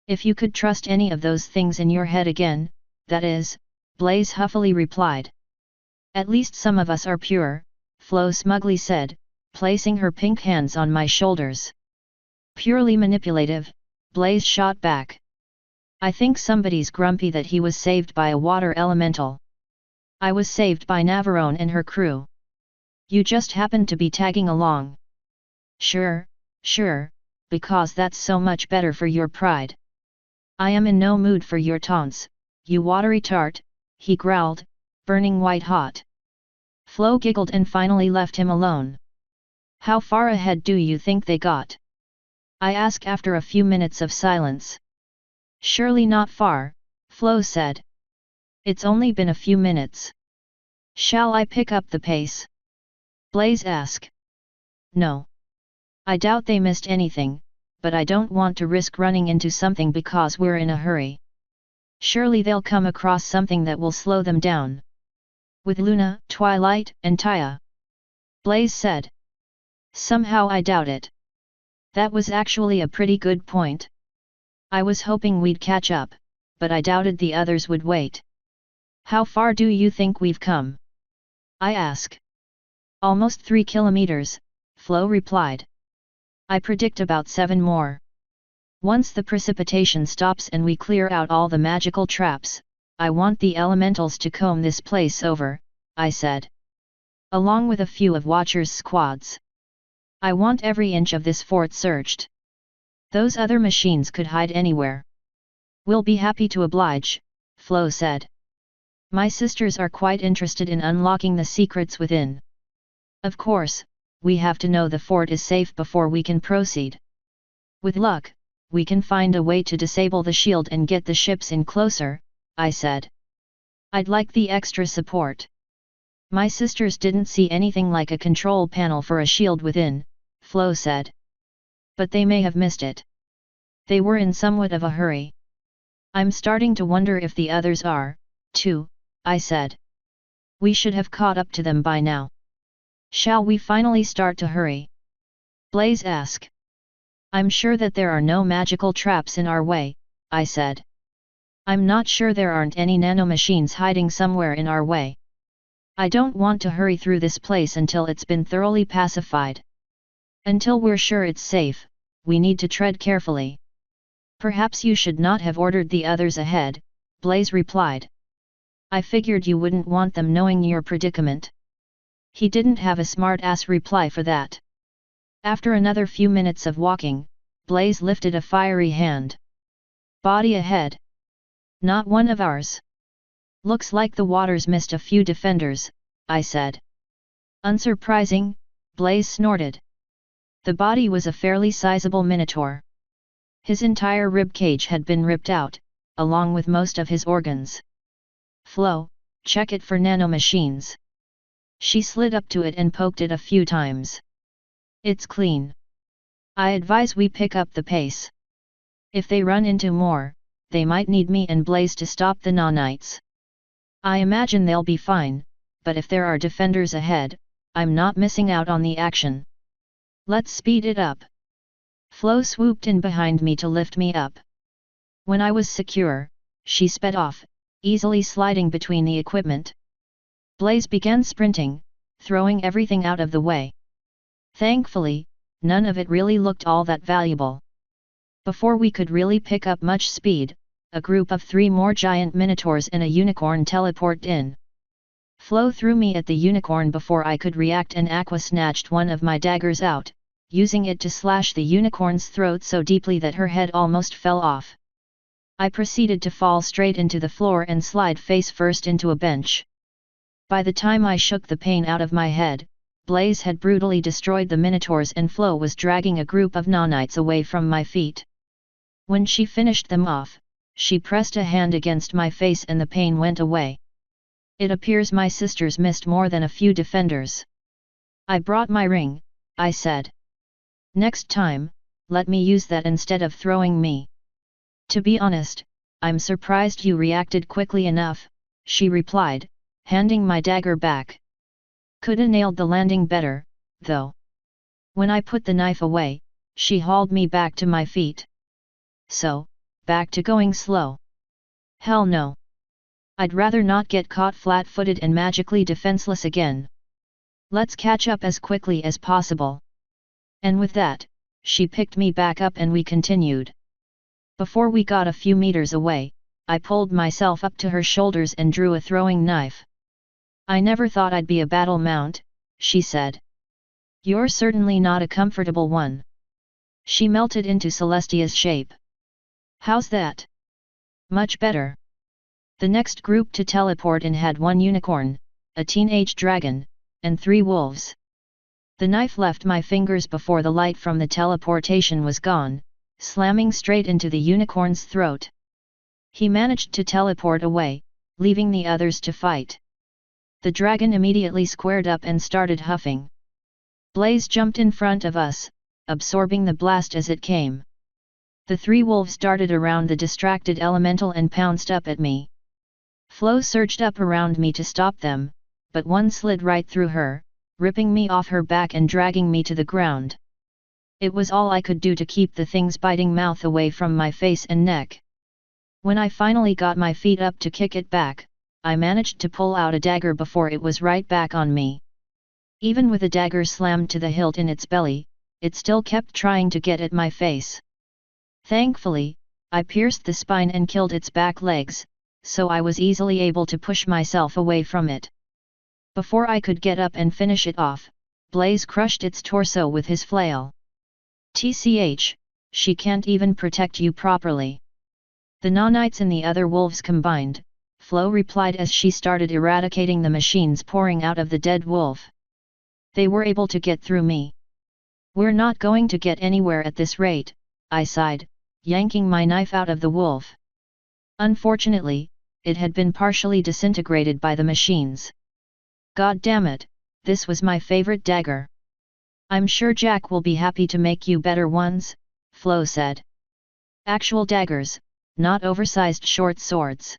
If you could trust any of those things in your head again, that is, Blaze huffily replied. At least some of us are pure, Flo smugly said, placing her pink hands on my shoulders. Purely manipulative, Blaze shot back. I think somebody's grumpy that he was saved by a water elemental. I was saved by Navarone and her crew. You just happened to be tagging along. Sure, because that's so much better for your pride. I am in no mood for your taunts, you watery tart, he growled, burning white hot. Flo giggled and finally left him alone. How far ahead do you think they got? I asked after a few minutes of silence. Surely not far, Flo said. It's only been a few minutes. Shall I pick up the pace? Blaze asked. No. I doubt they missed anything, but I don't want to risk running into something because we're in a hurry. Surely they'll come across something that will slow them down. With Luna, Twilight, and Taya. Blaze said. Somehow I doubt it. That was actually a pretty good point. I was hoping we'd catch up, but I doubted the others would wait. How far do you think we've come? I asked. Almost 3 kilometers, Flo replied. I predict about 7 more. Once the precipitation stops and we clear out all the magical traps, I want the elementals to comb this place over, I said. Along with a few of Watcher's squads. I want every inch of this fort searched. Those other machines could hide anywhere. We'll be happy to oblige, Flo said. My sisters are quite interested in unlocking the secrets within. Of course, we have to know the fort is safe before we can proceed. With luck, we can find a way to disable the shield and get the ships in closer, I said. I'd like the extra support. My sisters didn't see anything like a control panel for a shield within, Flo said. But they may have missed it. They were in somewhat of a hurry. I'm starting to wonder if the others are, too, I said. We should have caught up to them by now. Shall we finally start to hurry? Blaze asked. I'm sure that there are no magical traps in our way, I said. I'm not sure there aren't any nanomachines hiding somewhere in our way. I don't want to hurry through this place until it's been thoroughly pacified. Until we're sure it's safe, we need to tread carefully. Perhaps you should not have ordered the others ahead, Blaze replied. I figured you wouldn't want them knowing your predicament. He didn't have a smart-ass reply for that. After another few minutes of walking, Blaze lifted a fiery hand. Body ahead. Not one of ours. Looks like the waters missed a few defenders, I said. Unsurprising, Blaze snorted. The body was a fairly sizable minotaur. His entire rib cage had been ripped out, along with most of his organs. Flo, check it for nanomachines. She slid up to it and poked it a few times. It's clean. I advise we pick up the pace. If they run into more, they might need me and Blaze to stop the nanites. I imagine they'll be fine, but if there are defenders ahead, I'm not missing out on the action. Let's speed it up. Flo swooped in behind me to lift me up. When I was secure, she sped off, easily sliding between the equipment. Blaze began sprinting, throwing everything out of the way. Thankfully, none of it really looked all that valuable. Before we could really pick up much speed, a group of 3 more giant minotaurs and a unicorn teleported in. Flo threw me at the unicorn before I could react and Aqua snatched one of my daggers out, using it to slash the unicorn's throat so deeply that her head almost fell off. I proceeded to fall straight into the floor and slide face first into a bench. By the time I shook the pain out of my head, Blaze had brutally destroyed the minotaurs and Flo was dragging a group of nanites away from my feet. When she finished them off, she pressed a hand against my face and the pain went away. It appears my sisters missed more than a few defenders. I brought my ring, I said. Next time, let me use that instead of throwing me. To be honest, I'm surprised you reacted quickly enough, she replied, handing my dagger back. Coulda nailed the landing better, though. When I put the knife away, she hauled me back to my feet. So, back to going slow. Hell no. I'd rather not get caught flat-footed and magically defenseless again. Let's catch up as quickly as possible. And with that, she picked me back up and we continued. Before we got a few meters away, I pulled myself up to her shoulders and drew a throwing knife. I never thought I'd be a battle mount, she said. You're certainly not a comfortable one. She melted into Celestia's shape. How's that? Much better. The next group to teleport in had 1 unicorn, a teenage dragon, and 3 wolves. The knife left my fingers before the light from the teleportation was gone, slamming straight into the unicorn's throat. He managed to teleport away, leaving the others to fight. The dragon immediately squared up and started huffing. Blaze jumped in front of us, absorbing the blast as it came. The 3 wolves darted around the distracted elemental and pounced up at me. Flo surged up around me to stop them, but one slid right through her, ripping me off her back and dragging me to the ground. It was all I could do to keep the thing's biting mouth away from my face and neck. When I finally got my feet up to kick it back, I managed to pull out a dagger before it was right back on me. Even with a dagger slammed to the hilt in its belly, it still kept trying to get at my face. Thankfully, I pierced the spine and killed its back legs, so I was easily able to push myself away from it. Before I could get up and finish it off, Blaze crushed its torso with his flail. TCH, she can't even protect you properly. The Nanites and the other wolves combined, Flo replied as she started eradicating the machines pouring out of the dead wolf. They were able to get through me. We're not going to get anywhere at this rate, I sighed, yanking my knife out of the wolf. Unfortunately, it had been partially disintegrated by the machines. God damn it, this was my favorite dagger. I'm sure Jack will be happy to make you better ones, Flo said. Actual daggers, not oversized short swords.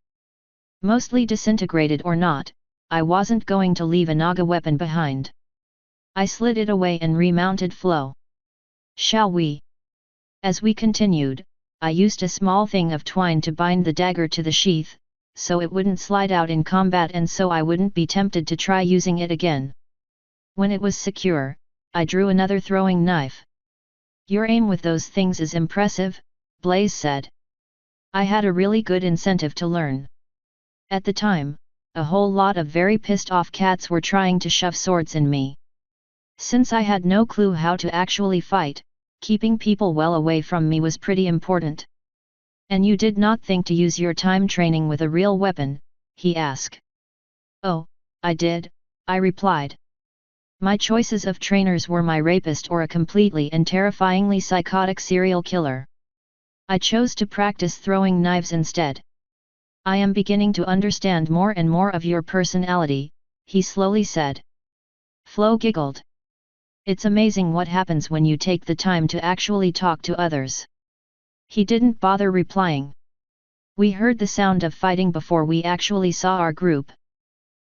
Mostly disintegrated or not, I wasn't going to leave a Naga weapon behind. I slid it away and remounted Flo. Shall we? As we continued, I used a small thing of twine to bind the dagger to the sheath, so it wouldn't slide out in combat and so I wouldn't be tempted to try using it again. When it was secure, I drew another throwing knife. Your aim with those things is impressive, Blaze said. I had a really good incentive to learn. At the time, a whole lot of very pissed off cats were trying to shove swords in me. Since I had no clue how to actually fight, keeping people well away from me was pretty important. And you did not think to use your time training with a real weapon, he asked. Oh, I did, I replied. My choices of trainers were my rapist or a completely and terrifyingly psychotic serial killer. I chose to practice throwing knives instead. I am beginning to understand more and more of your personality, he slowly said. Flo giggled. It's amazing what happens when you take the time to actually talk to others. He didn't bother replying. We heard the sound of fighting before we actually saw our group.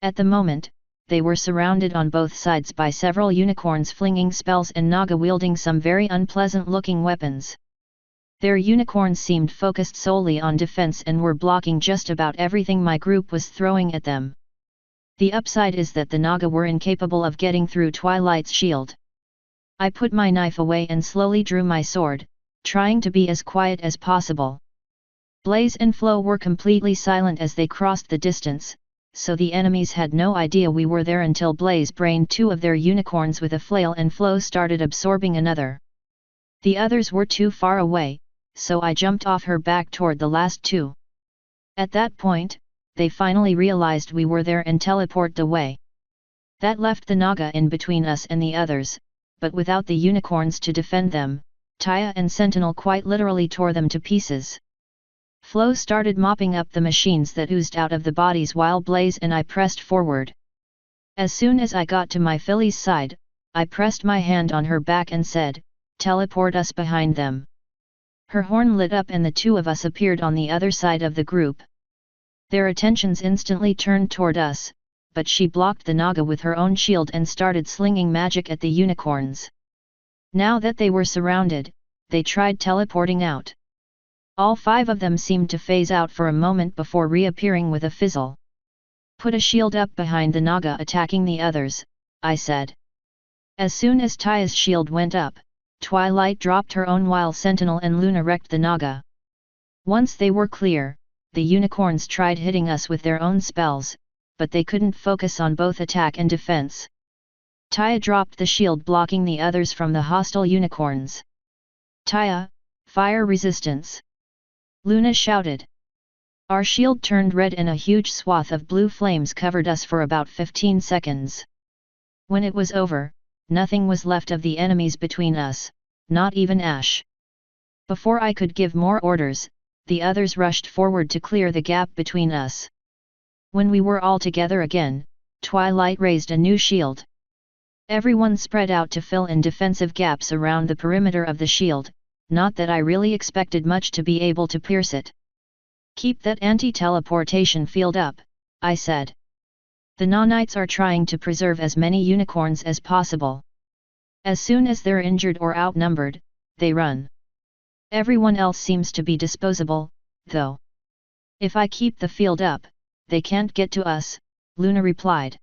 At the moment, they were surrounded on both sides by several unicorns flinging spells and Naga wielding some very unpleasant-looking weapons. Their unicorns seemed focused solely on defense and were blocking just about everything my group was throwing at them. The upside is that the Naga were incapable of getting through Twilight's shield. I put my knife away and slowly drew my sword, trying to be as quiet as possible. Blaze and Flo were completely silent as they crossed the distance, so the enemies had no idea we were there until Blaze brained 2 of their unicorns with a flail and Flo started absorbing another. The others were too far away, so I jumped off her back toward the last 2. At that point, they finally realized we were there and teleported away. That left the Naga in between us and the others, but without the unicorns to defend them, Taya and Sentinel quite literally tore them to pieces. Flo started mopping up the machines that oozed out of the bodies while Blaze and I pressed forward. As soon as I got to my filly's side, I pressed my hand on her back and said, "Teleport us behind them." Her horn lit up and the 2 of us appeared on the other side of the group. Their attentions instantly turned toward us, but she blocked the Naga with her own shield and started slinging magic at the unicorns. Now that they were surrounded, they tried teleporting out. All 5 of them seemed to phase out for a moment before reappearing with a fizzle. Put a shield up behind the Naga attacking the others, I said. As soon as Taya's shield went up, Twilight dropped her own while Sentinel and Luna wrecked the Naga. Once they were clear, the unicorns tried hitting us with their own spells, but they couldn't focus on both attack and defense. Taya dropped the shield blocking the others from the hostile unicorns. "Taya, fire resistance!" Luna shouted. Our shield turned red and a huge swath of blue flames covered us for about 15 seconds. When it was over, nothing was left of the enemies between us, not even ash. Before I could give more orders, the others rushed forward to clear the gap between us. When we were all together again, Twilight raised a new shield. Everyone spread out to fill in defensive gaps around the perimeter of the shield, not that I really expected much to be able to pierce it. "Keep that anti-teleportation field up," I said. "The Nanites are trying to preserve as many unicorns as possible. As soon as they're injured or outnumbered, they run. Everyone else seems to be disposable, though. If I keep the field up, they can't get to us," Luna replied.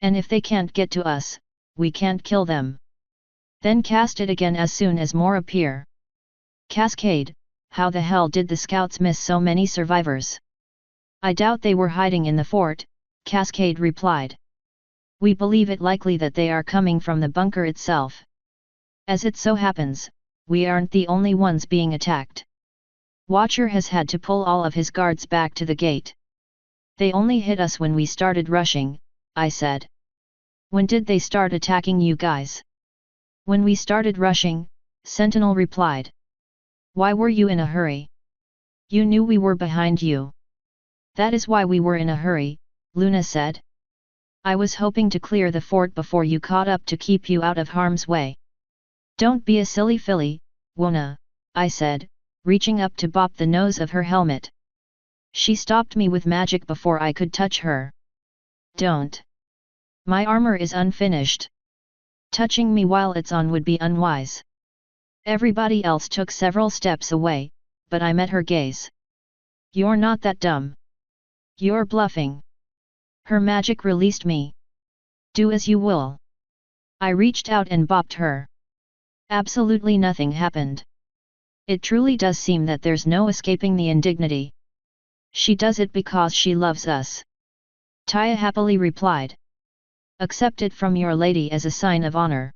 "And if they can't get to us, we can't kill them. Then cast it again as soon as more appear." "Cascade, how the hell did the scouts miss so many survivors?" "I doubt they were hiding in the fort," Cascade replied. "We believe it likely that they are coming from the bunker itself. As it so happens, we aren't the only ones being attacked. Watcher has had to pull all of his guards back to the gate." "They only hit us when we started rushing," I said. "When did they start attacking you guys?" "When we started rushing," Sentinel replied. "Why were you in a hurry?" "You knew we were behind you." "That is why we were in a hurry," Luna said. "I was hoping to clear the fort before you caught up to keep you out of harm's way." "Don't be a silly filly, Wona," I said, reaching up to bop the nose of her helmet. She stopped me with magic before I could touch her. "Don't. My armor is unfinished. Touching me while it's on would be unwise." Everybody else took several steps away, but I met her gaze. "You're not that dumb. You're bluffing." Her magic released me. "Do as you will." I reached out and bopped her. Absolutely nothing happened. It truly does seem that there's no escaping the indignity. "She does it because she loves us," Taya happily replied. "Accept it from your lady as a sign of honor."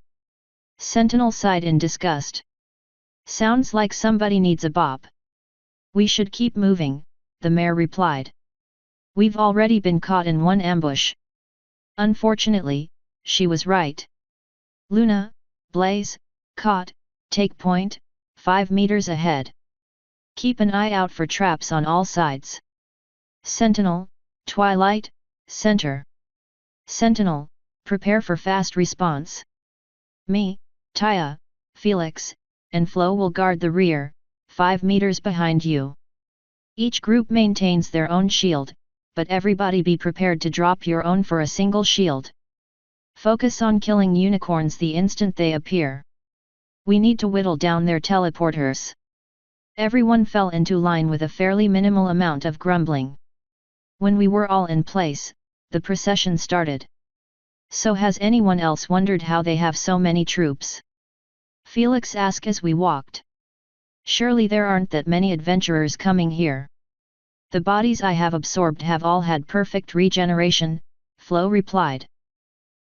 Sentinel sighed in disgust. "Sounds like somebody needs a bop." "We should keep moving," the mayor replied. "We've already been caught in one ambush." Unfortunately, she was right. "Luna, Blaze, caught, take point, 5 meters ahead. Keep an eye out for traps on all sides." "Sentinel, Twilight, center." "Sentinel, prepare for fast response. Me, Taya, Felix, and Flo will guard the rear, 5 meters behind you. Each group maintains their own shield, but everybody be prepared to drop your own for a single shield. Focus on killing unicorns the instant they appear. We need to whittle down their teleporters." Everyone fell into line with a fairly minimal amount of grumbling. When we were all in place, the procession started. "So has anyone else wondered how they have so many troops?" Felix asked as we walked. "Surely there aren't that many adventurers coming here." "The bodies I have absorbed have all had perfect regeneration," Flo replied.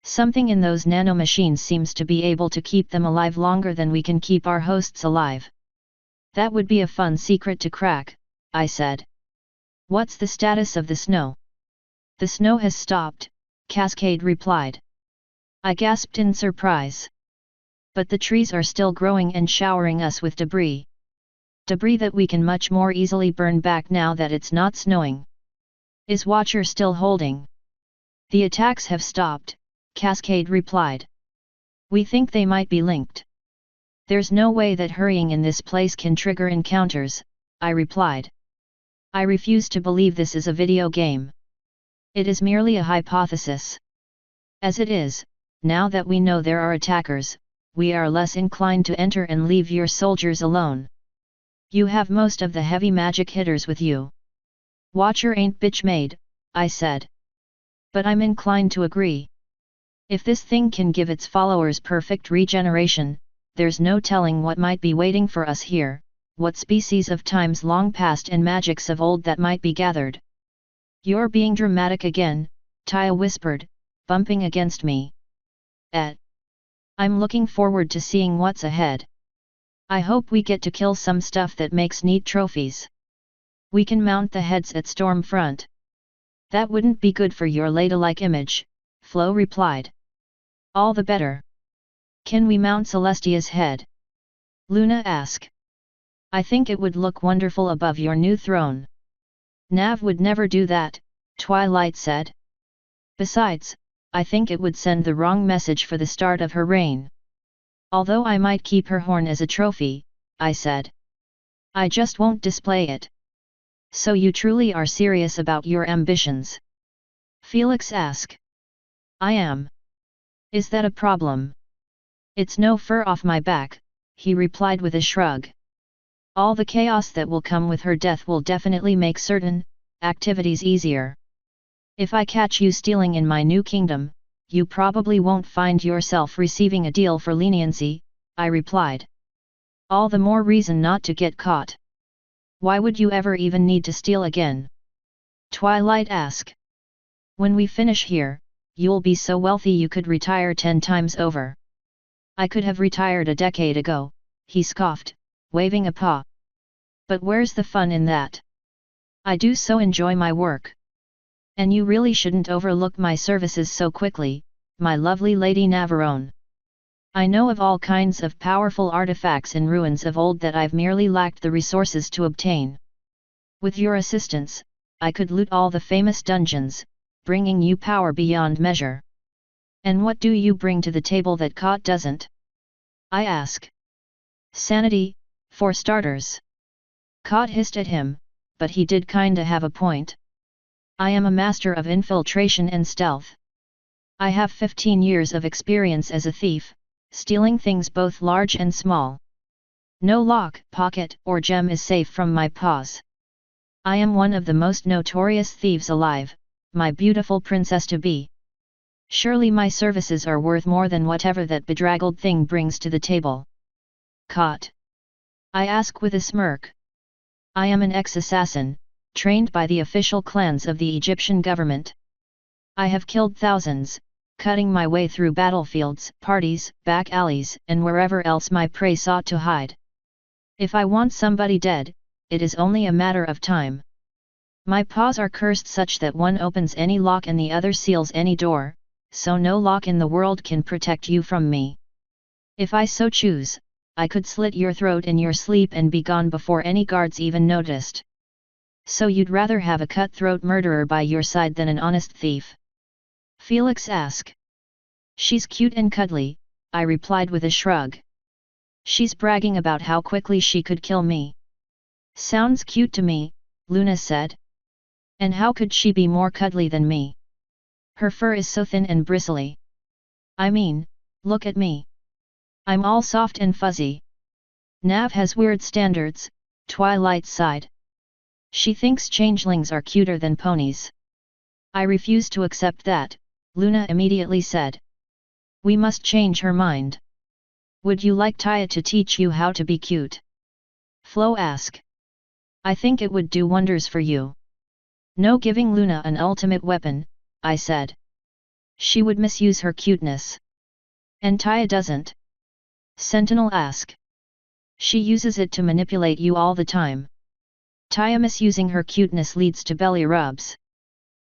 "Something in those nanomachines seems to be able to keep them alive longer than we can keep our hosts alive." "That would be a fun secret to crack," I said. "What's the status of the snow?" "The snow has stopped," Cascade replied. I gasped in surprise. "But the trees are still growing and showering us with debris. Debris that we can much more easily burn back now that it's not snowing. Is Watcher still holding?" "The attacks have stopped," Cascade replied. "We think they might be linked." "There's no way that hurrying in this place can trigger encounters," I replied. "I refuse to believe this is a video game. It is merely a hypothesis. As it is, now that we know there are attackers, we are less inclined to enter and leave your soldiers alone. You have most of the heavy magic hitters with you." "Watcher ain't bitch made," I said. "But I'm inclined to agree. If this thing can give its followers perfect regeneration, there's no telling what might be waiting for us here, what species of times long past and magics of old that might be gathered." "You're being dramatic again," Taya whispered, bumping against me. I'm looking forward to seeing what's ahead. I hope we get to kill some stuff that makes neat trophies." We can mount the heads at storm front. That wouldn't be good for your ladylike image, Flo replied. All the better. Can we mount Celestia's head? Luna asked. I think it would look wonderful above your new throne. Nav would never do that, Twilight said. Besides, I think it would send the wrong message for the start of her reign. Although I might keep her horn as a trophy, I said. I just won't display it. So you truly are serious about your ambitions? Felix asked. I am. Is that a problem? It's no fur off my back, he replied with a shrug. All the chaos that will come with her death will definitely make certain activities easier. If I catch you stealing in my new kingdom, you probably won't find yourself receiving a deal for leniency, I replied. All the more reason not to get caught. Why would you ever even need to steal again? Twilight asked. When we finish here, you'll be so wealthy you could retire 10 times over. I could have retired a decade ago, he scoffed, waving a paw. But where's the fun in that? I do so enjoy my work. And you really shouldn't overlook my services so quickly, my lovely Lady Navarone. I know of all kinds of powerful artifacts in ruins of old that I've merely lacked the resources to obtain. With your assistance, I could loot all the famous dungeons, bringing you power beyond measure. And what do you bring to the table that Kot doesn't? I ask. Sanity, for starters. Kot hissed at him, but he did kinda have a point. I am a master of infiltration and stealth. I have 15 years of experience as a thief, stealing things both large and small. No lock, pocket, or gem is safe from my paws. I am one of the most notorious thieves alive, my beautiful princess-to-be. Surely my services are worth more than whatever that bedraggled thing brings to the table. Kot? I ask with a smirk. I am an ex-assassin, trained by the official clans of the Egyptian government. I have killed thousands, cutting my way through battlefields, parties, back alleys, and wherever else my prey sought to hide. If I want somebody dead, it is only a matter of time. My paws are cursed such that one opens any lock and the other seals any door, so no lock in the world can protect you from me. If I so choose, I could slit your throat in your sleep and be gone before any guards even noticed. So you'd rather have a cutthroat murderer by your side than an honest thief? Felix asked. She's cute and cuddly, I replied with a shrug. She's bragging about how quickly she could kill me. Sounds cute to me, Luna said. And how could she be more cuddly than me? Her fur is so thin and bristly. I mean, look at me. I'm all soft and fuzzy. Nav has weird standards, Twilight sighed. She thinks changelings are cuter than ponies. I refuse to accept that, Luna immediately said. We must change her mind. Would you like Taya to teach you how to be cute? Flo asked. I think it would do wonders for you. No giving Luna an ultimate weapon, I said. She would misuse her cuteness. And Taya doesn't. Sentinel asked. She uses it to manipulate you all the time. Taya misusing her cuteness leads to belly rubs.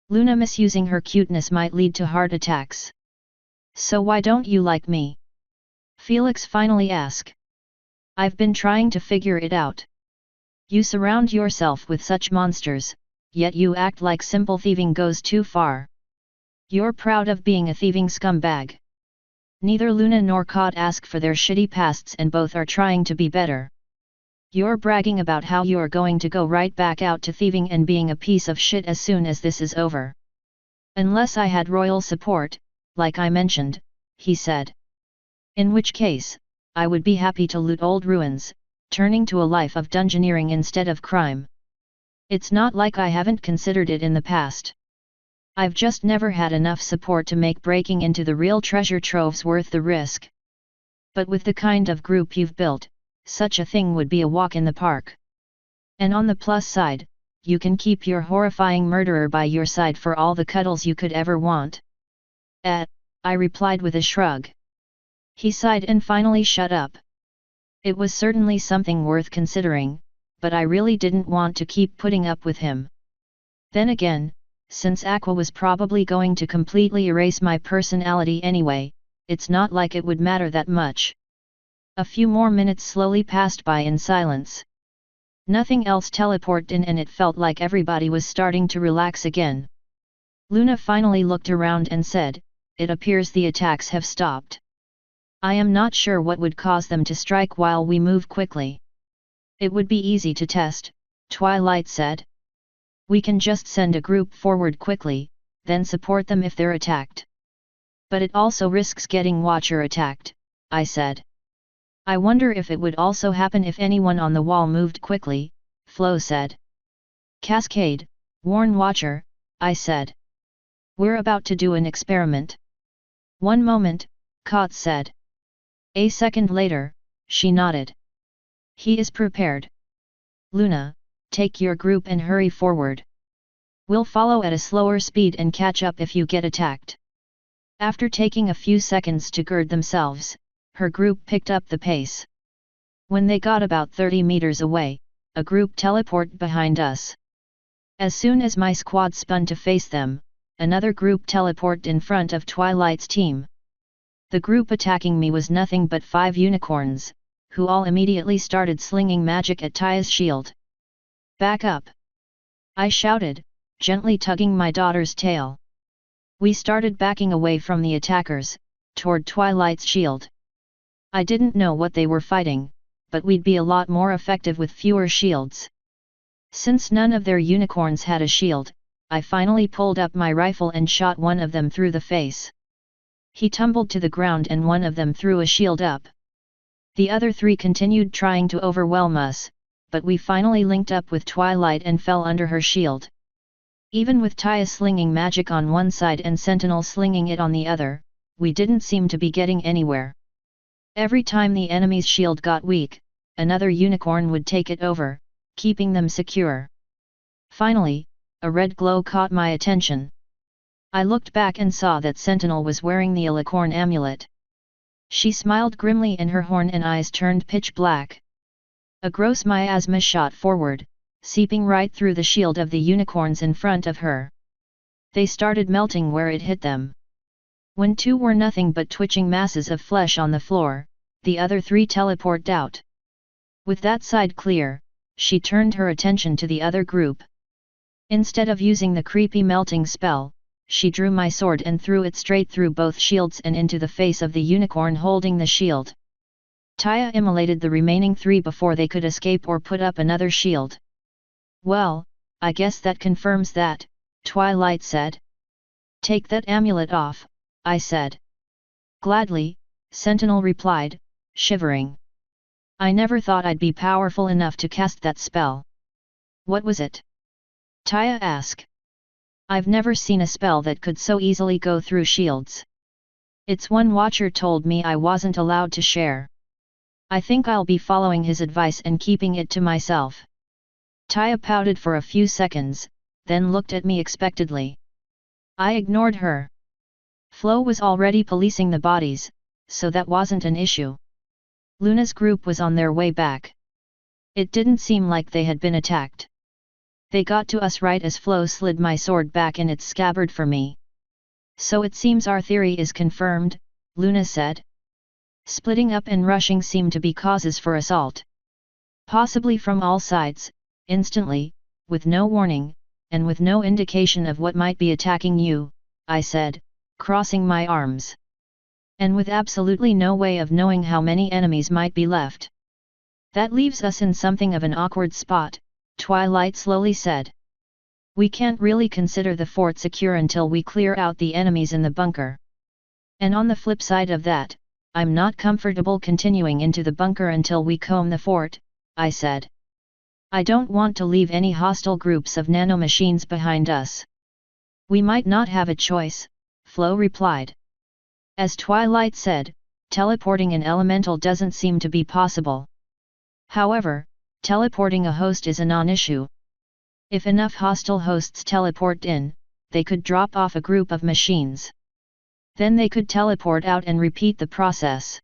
Luna misusing her cuteness might lead to heart attacks. So why don't you like me? Felix finally asked. I've been trying to figure it out. You surround yourself with such monsters, yet you act like simple thieving goes too far. You're proud of being a thieving scumbag. Neither Luna nor Kot ask for their shitty pasts and both are trying to be better. You're bragging about how you're going to go right back out to thieving and being a piece of shit as soon as this is over. Unless I had royal support, like I mentioned, he said. In which case, I would be happy to loot old ruins, turning to a life of dungeoneering instead of crime. It's not like I haven't considered it in the past. I've just never had enough support to make breaking into the real treasure troves worth the risk. But with the kind of group you've built, such a thing would be a walk in the park. And on the plus side, you can keep your horrifying murderer by your side for all the cuddles you could ever want. I replied with a shrug. He sighed and finally shut up. It was certainly something worth considering, but I really didn't want to keep putting up with him. Then again, since Aqua was probably going to completely erase my personality anyway, it's not like it would matter that much. A few more minutes slowly passed by in silence. Nothing else teleported in and it felt like everybody was starting to relax again. Luna finally looked around and said, "It appears the attacks have stopped. I am not sure what would cause them to strike while we move quickly." "It would be easy to test," Twilight said. "We can just send a group forward quickly, then support them if they're attacked." "But it also risks getting Watcher attacked," I said. "I wonder if it would also happen if anyone on the wall moved quickly," Flo said. "Cascade, warn Watcher," I said. "We're about to do an experiment." "One moment," Kot said. A second later, she nodded. "He is prepared. Luna, take your group and hurry forward. We'll follow at a slower speed and catch up if you get attacked." After taking a few seconds to gird themselves, her group picked up the pace. When they got about 30 meters away, a group teleported behind us. As soon as my squad spun to face them, another group teleported in front of Twilight's team. The group attacking me was nothing but 5 unicorns, who all immediately started slinging magic at Taya's shield. "Back up!" I shouted, gently tugging my daughter's tail. We started backing away from the attackers, toward Twilight's shield. I didn't know what they were fighting, but we'd be a lot more effective with fewer shields. Since none of their unicorns had a shield, I finally pulled up my rifle and shot one of them through the face. He tumbled to the ground and one of them threw a shield up. The other 3 continued trying to overwhelm us, but we finally linked up with Twilight and fell under her shield. Even with Taya slinging magic on one side and Sentinel slinging it on the other, we didn't seem to be getting anywhere. Every time the enemy's shield got weak, another unicorn would take it over, keeping them secure. Finally, a red glow caught my attention. I looked back and saw that Sentinel was wearing the Alicorn amulet. She smiled grimly and her horn and eyes turned pitch black. A gross miasma shot forward, seeping right through the shield of the unicorns in front of her. They started melting where it hit them. When 2 were nothing but twitching masses of flesh on the floor, the other 3 teleported out. With that side clear, she turned her attention to the other group. Instead of using the creepy melting spell, she drew my sword and threw it straight through both shields and into the face of the unicorn holding the shield. Taya immolated the remaining 3 before they could escape or put up another shield. "Well, I guess that confirms that," Twilight said. "Take that amulet off," I said. "Gladly," Sentinel replied, shivering. "I never thought I'd be powerful enough to cast that spell." "What was it?" Taya asked. "I've never seen a spell that could so easily go through shields. It's one Watcher told me I wasn't allowed to share. I think I'll be following his advice and keeping it to myself." Taya pouted for a few seconds, then looked at me expectantly. I ignored her. Flo was already policing the bodies, so that wasn't an issue. Luna's group was on their way back. It didn't seem like they had been attacked. They got to us right as Flo slid my sword back in its scabbard for me. "So it seems our theory is confirmed," Luna said. "Splitting up and rushing seem to be causes for assault. Possibly from all sides, instantly, with no warning, and with no indication of what might be attacking you," I said, crossing my arms. "And with absolutely no way of knowing how many enemies might be left. That leaves us in something of an awkward spot," Twilight slowly said. "We can't really consider the fort secure until we clear out the enemies in the bunker. And on the flip side of that, I'm not comfortable continuing into the bunker until we comb the fort," I said. "I don't want to leave any hostile groups of nanomachines behind us." "We might not have a choice," Flo replied. As Twilight said, teleporting an elemental doesn't seem to be possible. However, teleporting a host is a non-issue. If enough hostile hosts teleport in, they could drop off a group of machines. Then they could teleport out and repeat the process.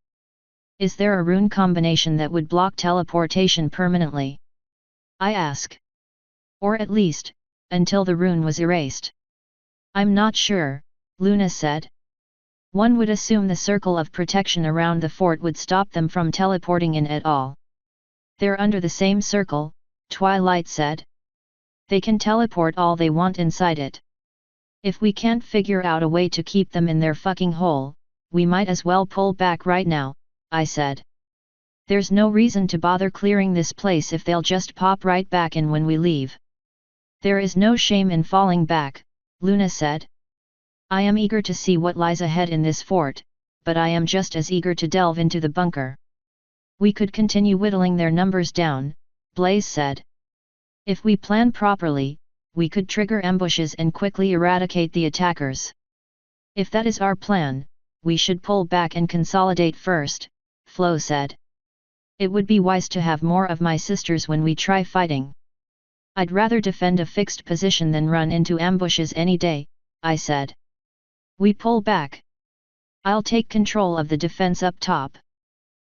"Is there a rune combination that would block teleportation permanently?" I ask. Or at least, until the rune was erased. I'm not sure, Luna said. One would assume the circle of protection around the fort would stop them from teleporting in at all. They're under the same circle, Twilight said. They can teleport all they want inside it. If we can't figure out a way to keep them in their fucking hole, we might as well pull back right now, I said. There's no reason to bother clearing this place if they'll just pop right back in when we leave. There is no shame in falling back, Luna said. I am eager to see what lies ahead in this fort, but I am just as eager to delve into the bunker. We could continue whittling their numbers down, Blaze said. If we plan properly, we could trigger ambushes and quickly eradicate the attackers. If that is our plan, we should pull back and consolidate first, Flo said. It would be wise to have more of my sisters when we try fighting. I'd rather defend a fixed position than run into ambushes any day, I said. We pull back. I'll take control of the defense up top.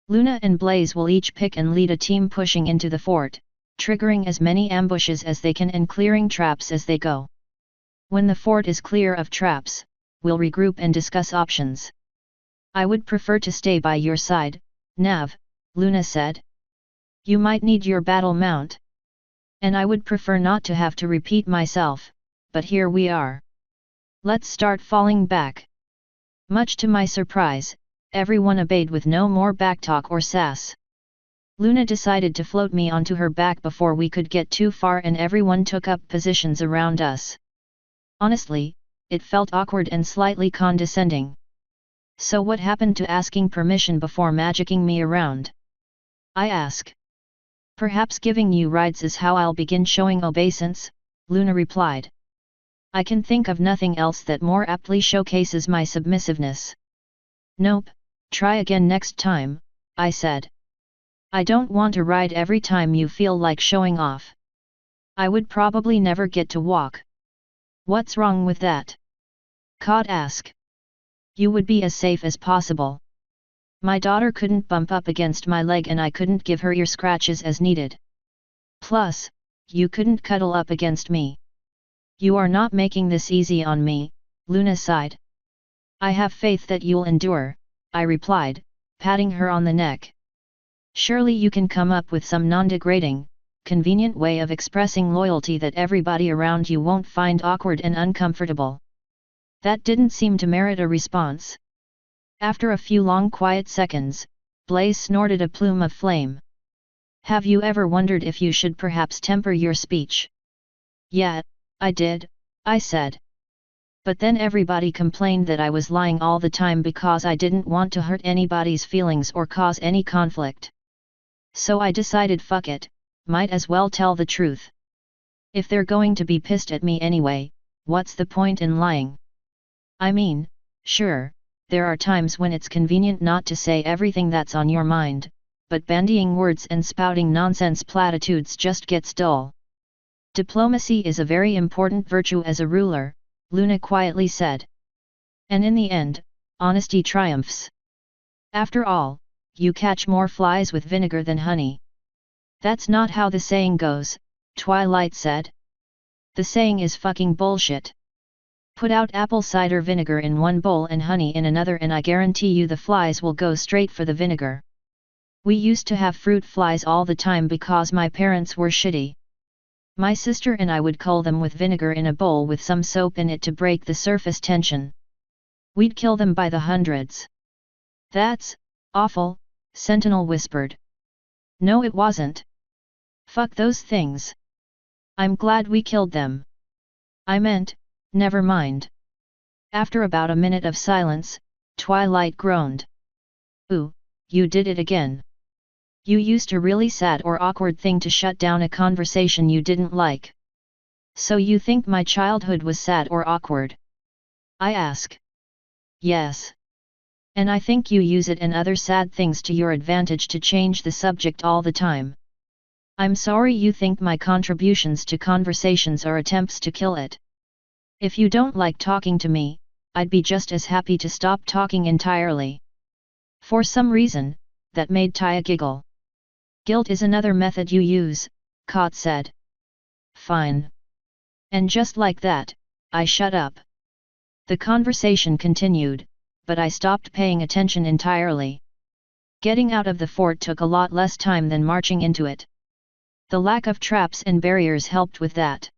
Luna and Blaze will each pick and lead a team pushing into the fort, triggering as many ambushes as they can and clearing traps as they go. When the fort is clear of traps, we'll regroup and discuss options. I would prefer to stay by your side, Nav, Luna said. You might need your battle mount. And I would prefer not to have to repeat myself, but here we are. Let's start falling back. Much to my surprise, everyone obeyed with no more backtalk or sass. Luna decided to float me onto her back before we could get too far and everyone took up positions around us. Honestly, it felt awkward and slightly condescending. So what happened to asking permission before magicking me around? I ask. Perhaps giving you rides is how I'll begin showing obeisance, Luna replied. I can think of nothing else that more aptly showcases my submissiveness. Nope, try again next time, I said. I don't want a ride every time you feel like showing off. I would probably never get to walk. What's wrong with that? Cod asked. You would be as safe as possible. My daughter couldn't bump up against my leg and I couldn't give her ear scratches as needed. Plus, you couldn't cuddle up against me. You are not making this easy on me, Luna sighed. I have faith that you'll endure, I replied, patting her on the neck. Surely you can come up with some non-degrading, convenient way of expressing loyalty that everybody around you won't find awkward and uncomfortable. That didn't seem to merit a response. After a few long quiet seconds, Blaze snorted a plume of flame. Have you ever wondered if you should perhaps temper your speech? Yeah, I did, I said. But then everybody complained that I was lying all the time because I didn't want to hurt anybody's feelings or cause any conflict. So I decided fuck it, might as well tell the truth. If they're going to be pissed at me anyway, what's the point in lying? I mean, sure, there are times when it's convenient not to say everything that's on your mind, but bandying words and spouting nonsense platitudes just gets dull. Diplomacy is a very important virtue as a ruler, Luna quietly said. And in the end, honesty triumphs. After all, you catch more flies with vinegar than honey. That's not how the saying goes, Twilight said. The saying is fucking bullshit. Put out apple cider vinegar in one bowl and honey in another and I guarantee you the flies will go straight for the vinegar. We used to have fruit flies all the time because my parents were shitty. My sister and I would cull them with vinegar in a bowl with some soap in it to break the surface tension. We'd kill them by the hundreds. That's awful, Sentinel whispered. No, it wasn't. Fuck those things. I'm glad we killed them. I meant, never mind. After about a minute of silence, Twilight groaned. Ooh, you did it again. You used a really sad or awkward thing to shut down a conversation you didn't like. So you think my childhood was sad or awkward? I ask. Yes. And I think you use it and other sad things to your advantage to change the subject all the time. I'm sorry you think my contributions to conversations are attempts to kill it. If you don't like talking to me, I'd be just as happy to stop talking entirely. For some reason, that made Taya giggle. Guilt is another method you use, Kot said. Fine. And just like that, I shut up. The conversation continued, but I stopped paying attention entirely. Getting out of the fort took a lot less time than marching into it. The lack of traps and barriers helped with that.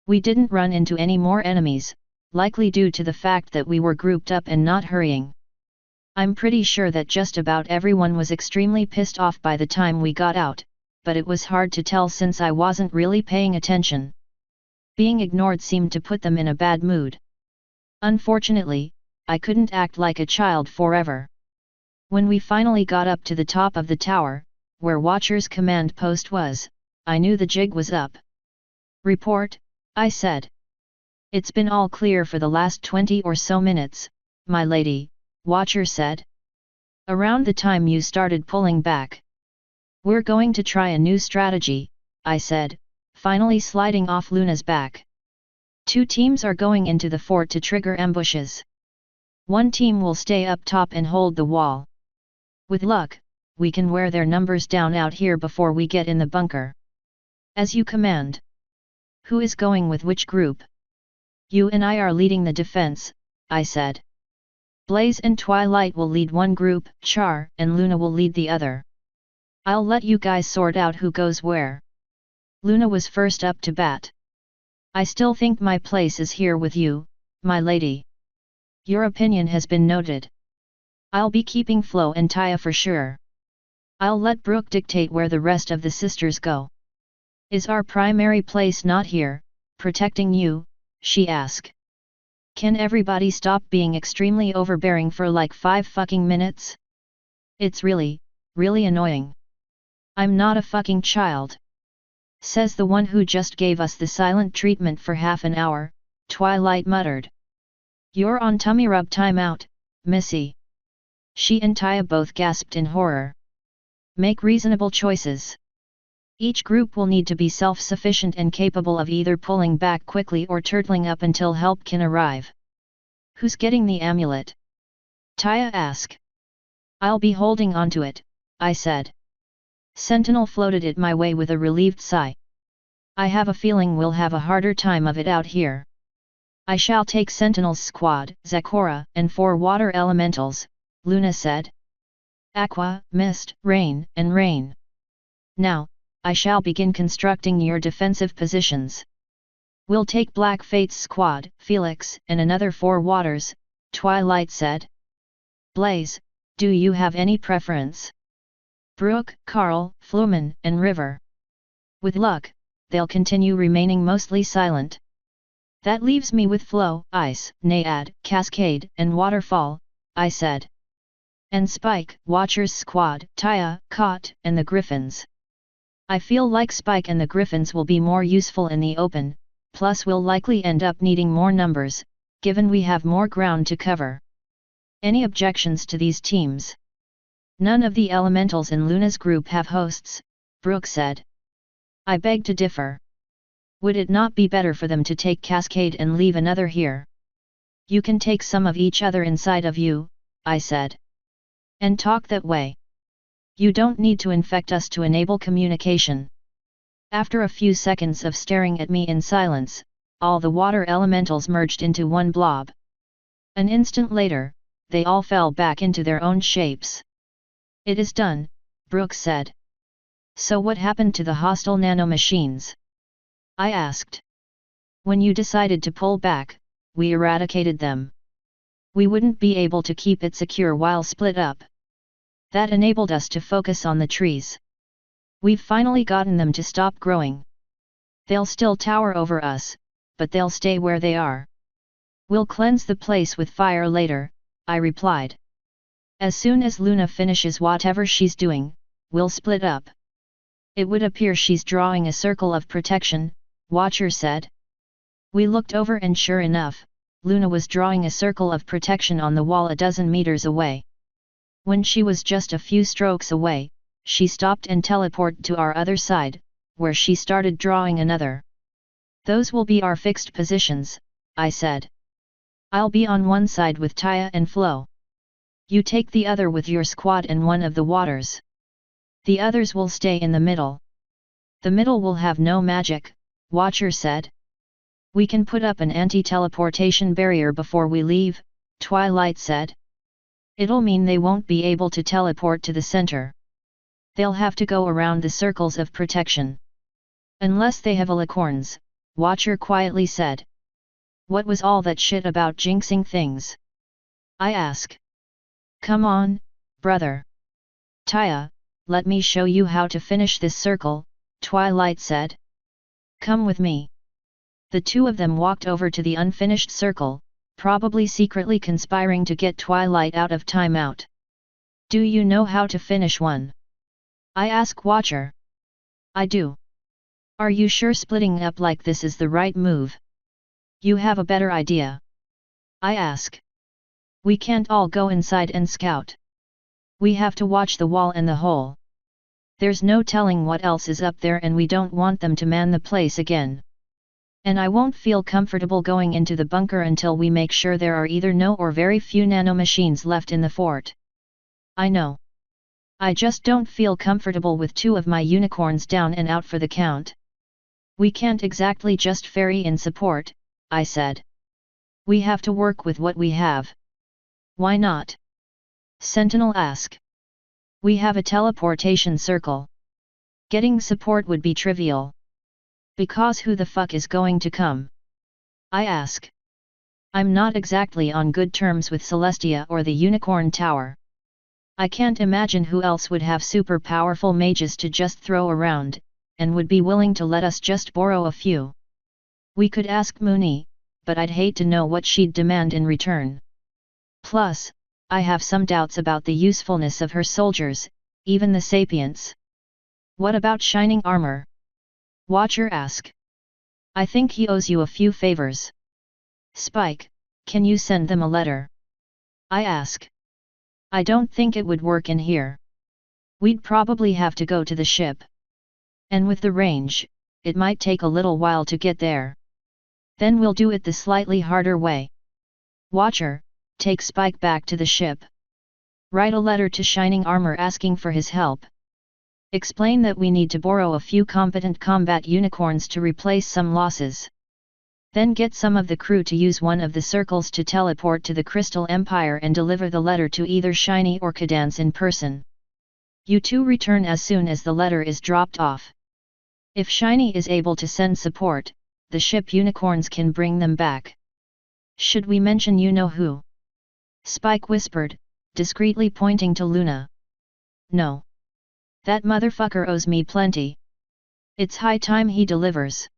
We didn't run into any more enemies, likely due to the fact that we were grouped up and not hurrying. I'm pretty sure that just about everyone was extremely pissed off by the time we got out, but it was hard to tell since I wasn't really paying attention. Being ignored seemed to put them in a bad mood. Unfortunately, I couldn't act like a child forever. When we finally got up to the top of the tower, where Watcher's command post was, I knew the jig was up. Report, I said. It's been all clear for the last 20 or so minutes, my lady, Watcher said. Around the time you started pulling back. We're going to try a new strategy, I said, finally sliding off Luna's back. 2 teams are going into the fort to trigger ambushes. 1 team will stay up top and hold the wall. With luck, we can wear their numbers down out here before we get in the bunker. As you command. Who is going with which group? You and I are leading the defense, I said. Blaze and Twilight will lead one group, Char and Luna will lead the other. I'll let you guys sort out who goes where. Luna was first up to bat. I still think my place is here with you, my lady. Your opinion has been noted. I'll be keeping Flo and Taya for sure. I'll let Brooke dictate where the rest of the sisters go. Is our primary place not here, protecting you? She asked. Can everybody stop being extremely overbearing for like 5 fucking minutes? It's really annoying. I'm not a fucking child. Says the one who just gave us the silent treatment for half an hour, Twilight muttered. You're on tummy rub timeout, Missy. She and Taya both gasped in horror. Make reasonable choices. Each group will need to be self-sufficient and capable of either pulling back quickly or turtling up until help can arrive. Who's getting the amulet? Taya asked. I'll be holding onto it, I said. Sentinel floated it my way with a relieved sigh. I have a feeling we'll have a harder time of it out here. I shall take Sentinel's squad, Zakora, and 4 water elementals, Luna said. Aqua, Mist, Rain, and Rain. Now, I shall begin constructing your defensive positions. We'll take Black Fate's squad, Felix, and another 4 waters, Twilight said. Blaze, do you have any preference? Brooke, Carl, Flumen, and River. With luck, they'll continue remaining mostly silent. That leaves me with Flow, Ice, Naiad, Cascade, and Waterfall, I said. And Spike, Watcher's squad, Taya, Kot, and the Griffins. I feel like Spike and the Griffins will be more useful in the open, plus we'll likely end up needing more numbers, given we have more ground to cover. Any objections to these teams? None of the elementals in Luna's group have hosts, Brooke said. I beg to differ. Would it not be better for them to take Cascade and leave another here? You can take some of each other inside of you, I said. And talk that way. You don't need to infect us to enable communication. After a few seconds of staring at me in silence, all the water elementals merged into one blob. An instant later, they all fell back into their own shapes. It is done, Brooke said. So what happened to the hostile nanomachines? I asked. When you decided to pull back, we eradicated them. We wouldn't be able to keep it secure while split up. That enabled us to focus on the trees. We've finally gotten them to stop growing. They'll still tower over us, but they'll stay where they are. We'll cleanse the place with fire later, I replied. As soon as Luna finishes whatever she's doing, we'll split up. It would appear she's drawing a circle of protection, Watcher said. We looked over and sure enough, Luna was drawing a circle of protection on the wall a dozen meters away. When she was just a few strokes away, she stopped and teleported to our other side, where she started drawing another. Those will be our fixed positions, I said. I'll be on one side with Taya and Flo. You take the other with your squad and one of the waters. The others will stay in the middle. The middle will have no magic, Watcher said. We can put up an anti-teleportation barrier before we leave, Twilight said. It'll mean they won't be able to teleport to the center. They'll have to go around the circles of protection. Unless they have alicorns, Watcher quietly said. What was all that shit about jinxing things? I ask. Come on, brother. Taya, let me show you how to finish this circle, Twilight said. Come with me. The two of them walked over to the unfinished circle, probably secretly conspiring to get Twilight out of timeout. Do you know how to finish one? I ask Watcher. I do. Are you sure splitting up like this is the right move? You have a better idea? I ask. We can't all go inside and scout. We have to watch the wall and the hole. There's no telling what else is up there and we don't want them to man the place again. And I won't feel comfortable going into the bunker until we make sure there are either no or very few nanomachines left in the fort. I know. I just don't feel comfortable with two of my unicorns down and out for the count. We can't exactly just ferry in support, I said. We have to work with what we have. Why not? Sentinel asked. We have a teleportation circle. Getting support would be trivial. Because who the fuck is going to come? I ask. I'm not exactly on good terms with Celestia or the Unicorn Tower. I can't imagine who else would have super powerful mages to just throw around, and would be willing to let us just borrow a few. We could ask Mooney, but I'd hate to know what she'd demand in return. Plus, I have some doubts about the usefulness of her soldiers, even the Sapients. What about Shining Armor? Watcher asked. I think he owes you a few favors. Spike, can you send them a letter? I ask. I don't think it would work in here. We'd probably have to go to the ship. And with the range, it might take a little while to get there. Then we'll do it the slightly harder way. Watcher, take Spike back to the ship. Write a letter to Shining Armor asking for his help. Explain that we need to borrow a few competent combat unicorns to replace some losses. Then get some of the crew to use one of the circles to teleport to the Crystal Empire and deliver the letter to either Shiny or Cadance in person. You two return as soon as the letter is dropped off. If Shiny is able to send support, the ship unicorns can bring them back. Should we mention you know who? Spike whispered, discreetly pointing to Luna. No. That motherfucker owes me plenty. It's high time he delivers.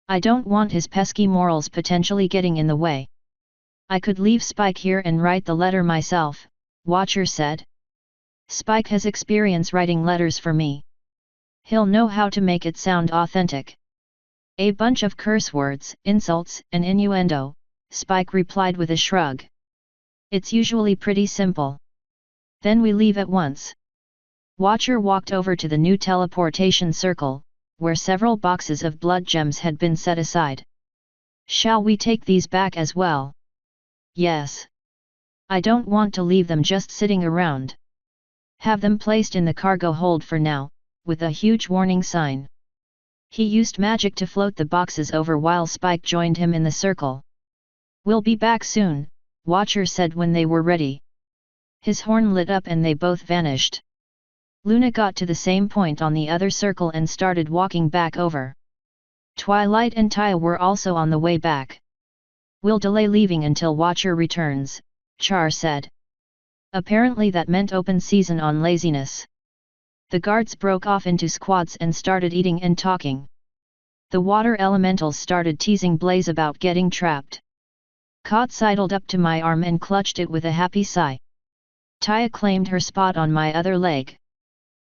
I don't want his pesky morals potentially getting in the way. I could leave Spike here and write the letter myself, Watcher said. Spike has experience writing letters for me. He'll know how to make it sound authentic. A bunch of curse words, insults, and innuendo, Spike replied with a shrug. It's usually pretty simple. Then we leave at once. Watcher walked over to the new teleportation circle, where several boxes of blood gems had been set aside. Shall we take these back as well? Yes. I don't want to leave them just sitting around. Have them placed in the cargo hold for now, with a huge warning sign. He used magic to float the boxes over while Spike joined him in the circle. We'll be back soon, Watcher said when they were ready. His horn lit up and they both vanished. Luna got to the same point on the other circle and started walking back over. Twilight and Taya were also on the way back. We'll delay leaving until Watcher returns, Char said. Apparently that meant open season on laziness. The guards broke off into squads and started eating and talking. The water elementals started teasing Blaze about getting trapped. Kot sidled up to my arm and clutched it with a happy sigh. Taya claimed her spot on my other leg.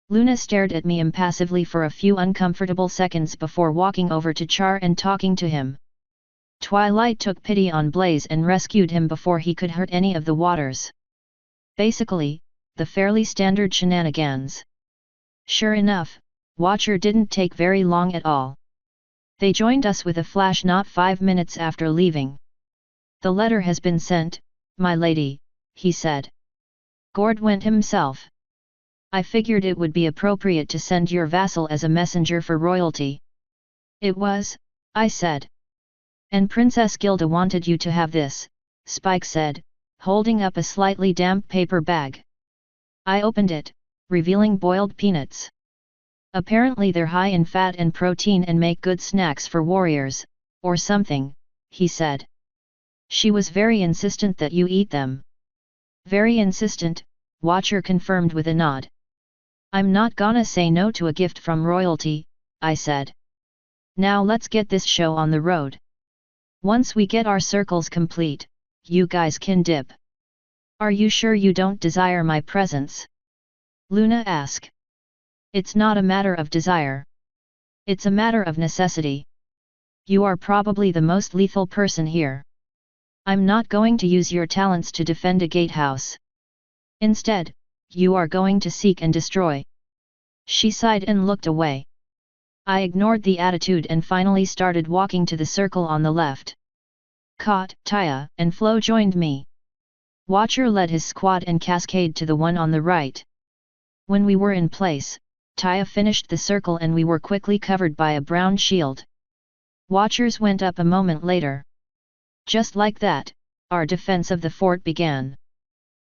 Luna stared at me impassively for a few uncomfortable seconds before walking over to Char and talking to him. Twilight took pity on Blaze and rescued him before he could hurt any of the waters. Basically, the fairly standard shenanigans. Sure enough, Watcher didn't take very long at all. They joined us with a flash not 5 minutes after leaving. The letter has been sent, my lady, he said. Gord went himself. I figured it would be appropriate to send your vassal as a messenger for royalty. It was, I said. And Princess Gilda wanted you to have this, Spike said, holding up a slightly damp paper bag. I opened it, revealing boiled peanuts. Apparently they're high in fat and protein and make good snacks for warriors, or something, he said. She was very insistent that you eat them. Very insistent, Watcher confirmed with a nod. I'm not gonna say no to a gift from royalty, I said. Now let's get this show on the road. Once we get our circles complete, you guys can dip. Are you sure you don't desire my presence? Luna asked. It's not a matter of desire. It's a matter of necessity. You are probably the most lethal person here. I'm not going to use your talents to defend a gatehouse. Instead, you are going to seek and destroy. She sighed and looked away. I ignored the attitude and finally started walking to the circle on the left. Kot, Taya, and Flo joined me. Watcher led his squad and Cascade to the one on the right. When we were in place, Taya finished the circle and we were quickly covered by a brown shield. Watchers went up a moment later. Just like that, our defense of the fort began.